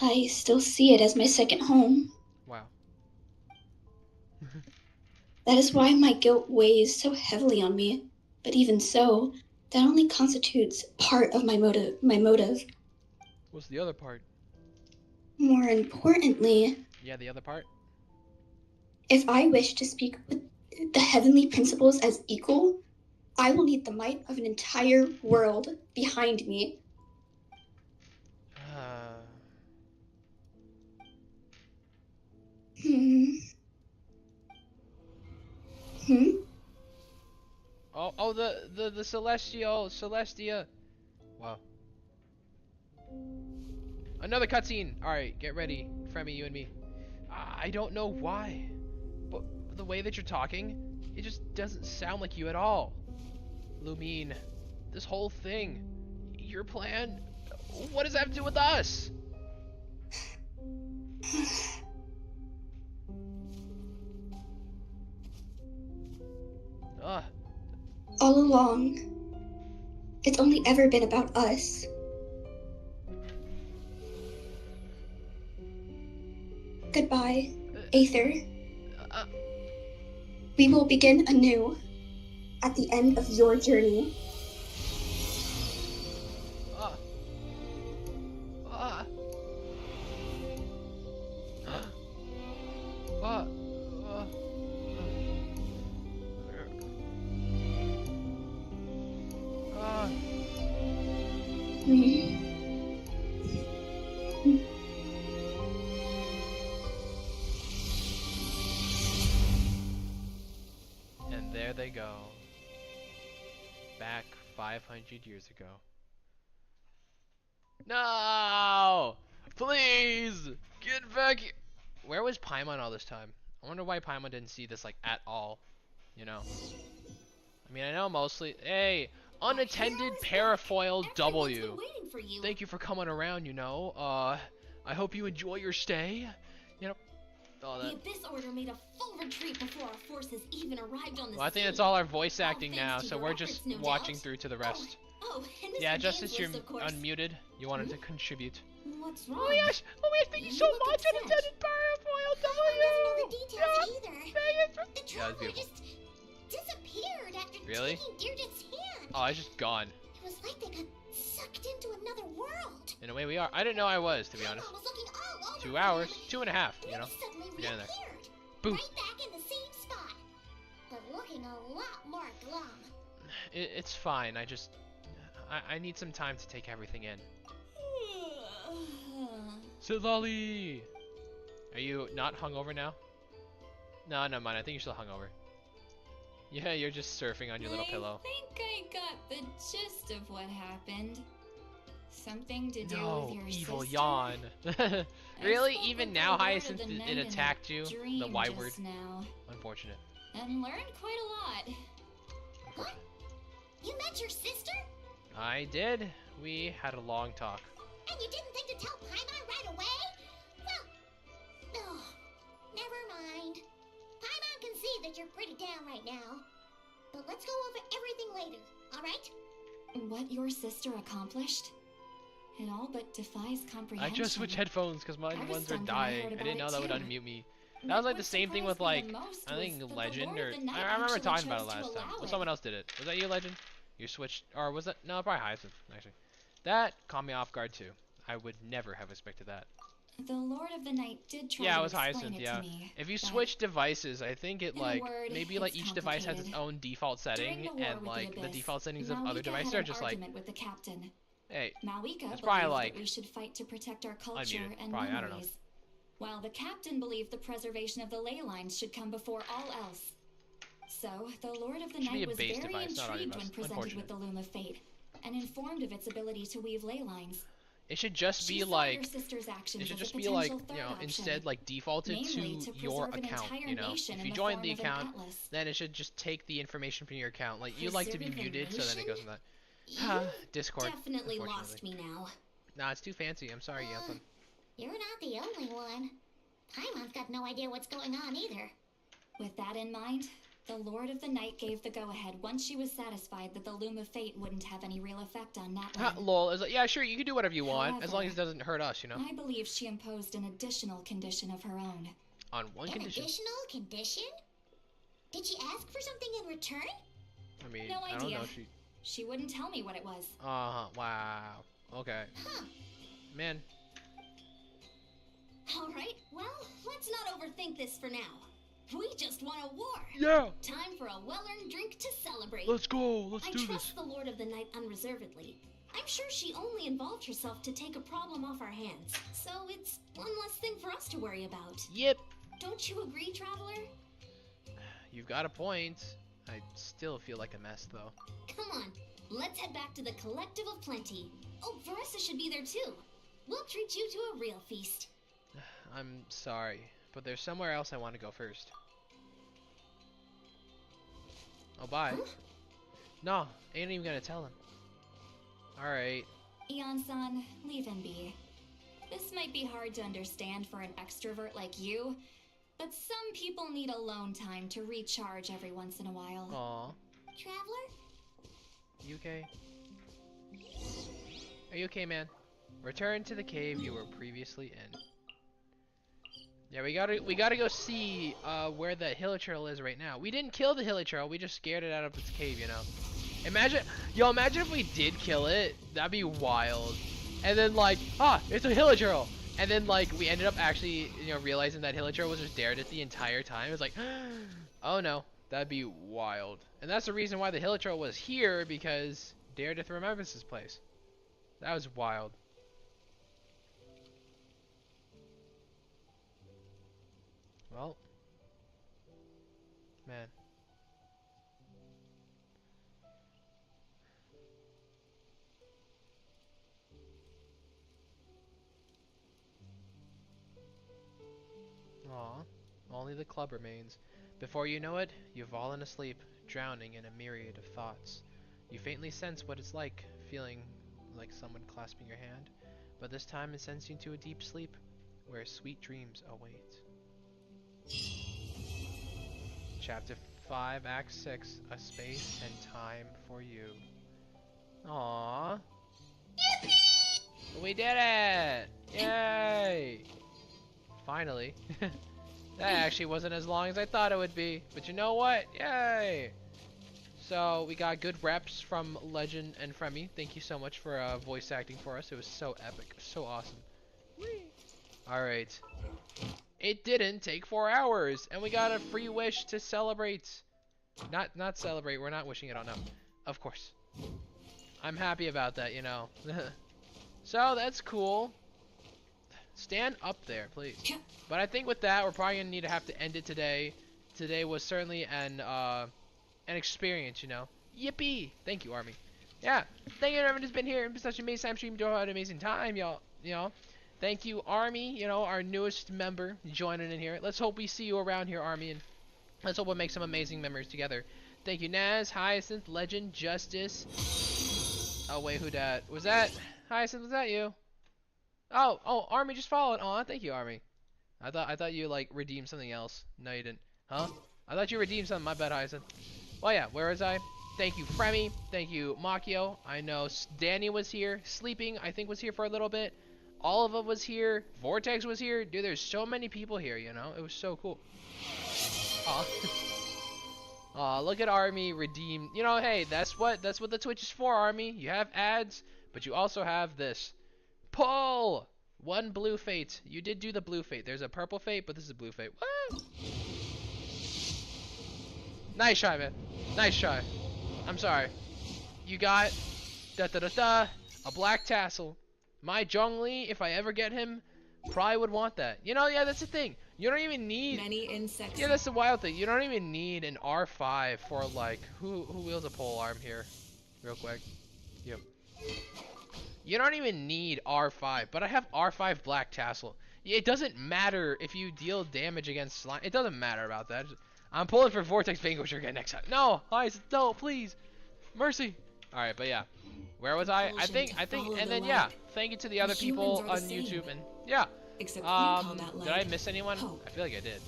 I still see it as my second home. Wow. That is why my guilt weighs so heavily on me. But even so, that only constitutes part of my motive. What's the other part? More importantly, Yeah, the other part? if I wish to speak with the heavenly principles as equal, I will need the might of an entire world behind me. Oh, the Celestia. Wow. Another cutscene. All right, get ready, Fremi, you and me. I don't know why, but the way that you're talking, it just doesn't sound like you at all. Lumine, this whole thing, your plan, what does that have to do with us? All along, it's only ever been about us. Goodbye, Aether. We will begin anew at the end of your journey. And there they go. Back 500 years ago. No! Please! Get back here! Where was Paimon all this time? I wonder why Paimon didn't see this, like, at all. You know? I mean, I know mostly— hey! Unattended parafoil W. Thank you for coming around, you know. I hope you enjoy your stay. You know, all that. The Abyss Order made a full retreat before our forces even arrived on the Well, I think that's all our voice acting now, so we're just watching through to the rest. Yeah, just since you're unmuted, you wanted to contribute. What's wrong? Oh yes! Thank you so much, Unattended parafoil W! I don't know the details either. The Yeah, that's beautiful. just disappeared after Really? taking Deirdre's hand. Oh, I just gone. It was like they got sucked into another world. In a way we are. I didn't know I was, to be honest. I was looking all over 2 hours, 2.5, you know. suddenly Get in there. reappeared. Boom. Right back in the same spot. But looking a lot more It's fine. I need some time to take everything in. Sit lolly! Are you not hungover now? No, never mind. I think you're still hungover. Yeah, you're just surfing on your little pillow. I think I got the gist of what happened. Something to do with your evil sister? yawn. Really? Even now, Hyacinth, it attacked you? The Y word? Now, Unfortunate. and learned quite a lot. What? You met your sister? I did. We had a long talk. And you didn't think to tell Paimon right away? Well, oh, never mind. Paimon can see that you're pretty down right now. But let's go over everything later, alright? What your sister accomplished? It all but defies comprehension. I just switched headphones because my ones were stunned when dying. heard I didn't know about that would it, too. unmute me. That was like the same thing with like, I think Legend or, I remember talking about it last time. Well, someone else did it. Was that you, Legend? You switched, or was that, no, probably Hyacinth, actually. That caught me off guard too. I would never have expected that. The Lord of the Night did try Yeah, to it was explain Hyacinth, it yeah. to me, If you but switch devices, I think it in a like, word, maybe like it's each device has its complicated. own default setting, During the war and with like the Abyss, default settings of other Malika devices had are an just like, argument with the captain. hey, Malika it's probably believed like, that we should fight to protect our culture unmuted, and probably, I don't know. memories, while the captain believed the preservation of the ley lines should come before all else. So, the Lord of the Should be Night a was base very device, not intrigued audio when bus. presented with the Loom of Fate, and informed of its ability to weave ley lines. It should just She be saw like, your sister's actions it should as a just be like, potential you know, third instead option, like defaulted namely to to your preserve an account, entire you know. nation If in you the join form the of an account, atlas. then it should just take the information from your account. Like, you like to be Preserve a muted, so then it goes in that. You've Discord, definitely unfortunately. lost me now. Nah, it's too fancy. I'm sorry, Yeltsin. You're not the only one. Paimon's got no idea what's going on either. With that in mind, the Lord of the Night gave the go-ahead once she was satisfied that the Loom of Fate wouldn't have any real effect on Ha, Natlan. lol. It's like, yeah, sure, you can do whatever you want, as However, long as it doesn't hurt us, you know? I believe she imposed an additional condition of her own. On one An condition. additional condition? Did she ask for something in return? I mean, No I don't idea. know. She wouldn't tell me what it was. Uh-huh, wow. Okay. Huh. Man, Alright, well, let's not overthink this for now. We just won a war. yeah! Time for a well-earned drink to celebrate. Let's go! Let's I do trust this! the Lord of the Night unreservedly. I'm sure she only involved herself to take a problem off our hands. So it's one less thing for us to worry about. Yep! Don't you agree, Traveler? You've got a point. I still feel like a mess, though. Come on, let's head back to the Collective of Plenty. Oh, Varessa should be there too. We'll treat you to a real feast. I'm sorry, but there's somewhere else I want to go first. Oh, bye. Huh? No, ain't even gonna tell him. Alright. Eon-san, leave him be. This might be hard to understand for an extrovert like you, but some people need alone time to recharge every once in a while. Aw. Traveler? You okay? Are you okay, man? Return to the cave you were previously in. Yeah, we gotta go see where the hilichurl is right now. We didn't kill the hilichurl, we just scared it out of its cave, you know. Imagine if we did kill it. That'd be wild. And then like, it's a hilichurl. And then like we ended up actually, you know, realizing that hilichurl was just Daredit the entire time. It was like, oh no, that'd be wild. And that's the reason why the hilichurl was here, because Daredith remembers this place. That was wild. Well, man. Aw, only the club remains. Before you know it, you've fallen asleep, drowning in a myriad of thoughts. You faintly sense what it's like, feeling like someone clasping your hand, but this time it sends you into a deep sleep, where sweet dreams await. Chapter 5, Act 6, A Space and Time for You. Aww. We did it! Yay! Finally. That actually wasn't as long as I thought it would be. But you know what? Yay! So, we got good reps from Legend and Fremi. Thank you so much for voice acting for us. It was so epic. So awesome. Alright. It didn't take 4 hours, and we got a free wish to celebrate. Not celebrate, we're not wishing it on, no. Of course. I'm happy about that, you know. So that's cool. Stand up there, please. But I think with that, we're probably gonna need to have to end it today. Today was certainly an experience, you know. Yippee! Thank you, Army. Yeah, thank you everyone who's been here. It's been such an amazing time stream. You had an amazing time, y'all. You know, thank you, Army. You know, our newest member joining in here. Let's hope we see you around here, Army, and let's hope we make some amazing memories together. Thank you, Naz, Hyacinth, Legend, Justice. Oh wait, who dat? Was that Hyacinth? Was that you? Oh, Army just followed. Aw, thank you, Army. I thought you like redeemed something else. No, you didn't. Huh? I thought you redeemed something. My bad, Hyacinth. Well, yeah. Where was I? Thank you, Fremi. Thank you, Makio. I know Danny was here. Sleeping, I think, was here for a little bit. Oliva was here. Vortex was here. Dude, there's so many people here, you know? It was so cool. Aw. Aw, look at Army redeem. You know, hey, that's what the Twitch is for, Army. You have ads, but you also have this. Pull! One blue fate. You did do the blue fate. There's a purple fate, but this is a blue fate. Woo! Nice try, man. Nice try. I'm sorry. You got a black tassel. My Zhongli, if I ever get him, probably would want that. You know, yeah, that's the thing. You don't even need many insects. Yeah, that's the wild thing. You don't even need an R5 for like who wields a pole arm here, real quick. Yep. You don't even need R5, but I have R5 black tassel. It doesn't matter if you deal damage against slime. It doesn't matter about that. I'm pulling for Vortex Vanquisher again next time. No, no, please, mercy. All right, but yeah, where was I? I think, and then yeah, thank you to the other people on YouTube, and yeah. Except did I miss anyone? I feel like I did.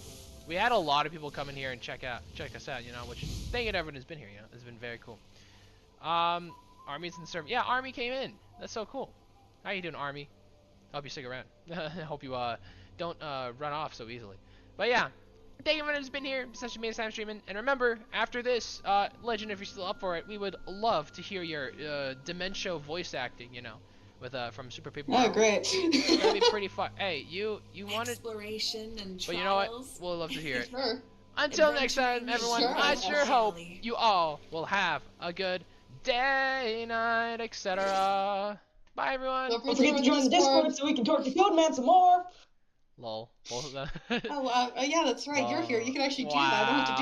We had a lot of people come in here and check us out, you know, which thank you to everyone who's been here, you know, it's been very cool. Army's in the server. Yeah, Army came in. That's so cool. How you doing, Army? I hope you stick around. I hope you don't run off so easily. But yeah, thank you everyone who's been here. Such an amazing time streaming. And remember, after this, Legend, if you're still up for it, we would love to hear your Dementia voice acting, you know, with from Super Paper Mario. Oh, great. It's gonna be pretty fun. Hey, you wanted exploration and trials. But you know what? We'll love to hear it. Sure. Until next time, everyone, Sure. I sure hope you all will have a good day, night, etc. Bye, everyone. Don't forget to join the Discord so we can torture Toadman some more. Lol. Oh, yeah, that's right. You're here. You can actually do that. I don't have to do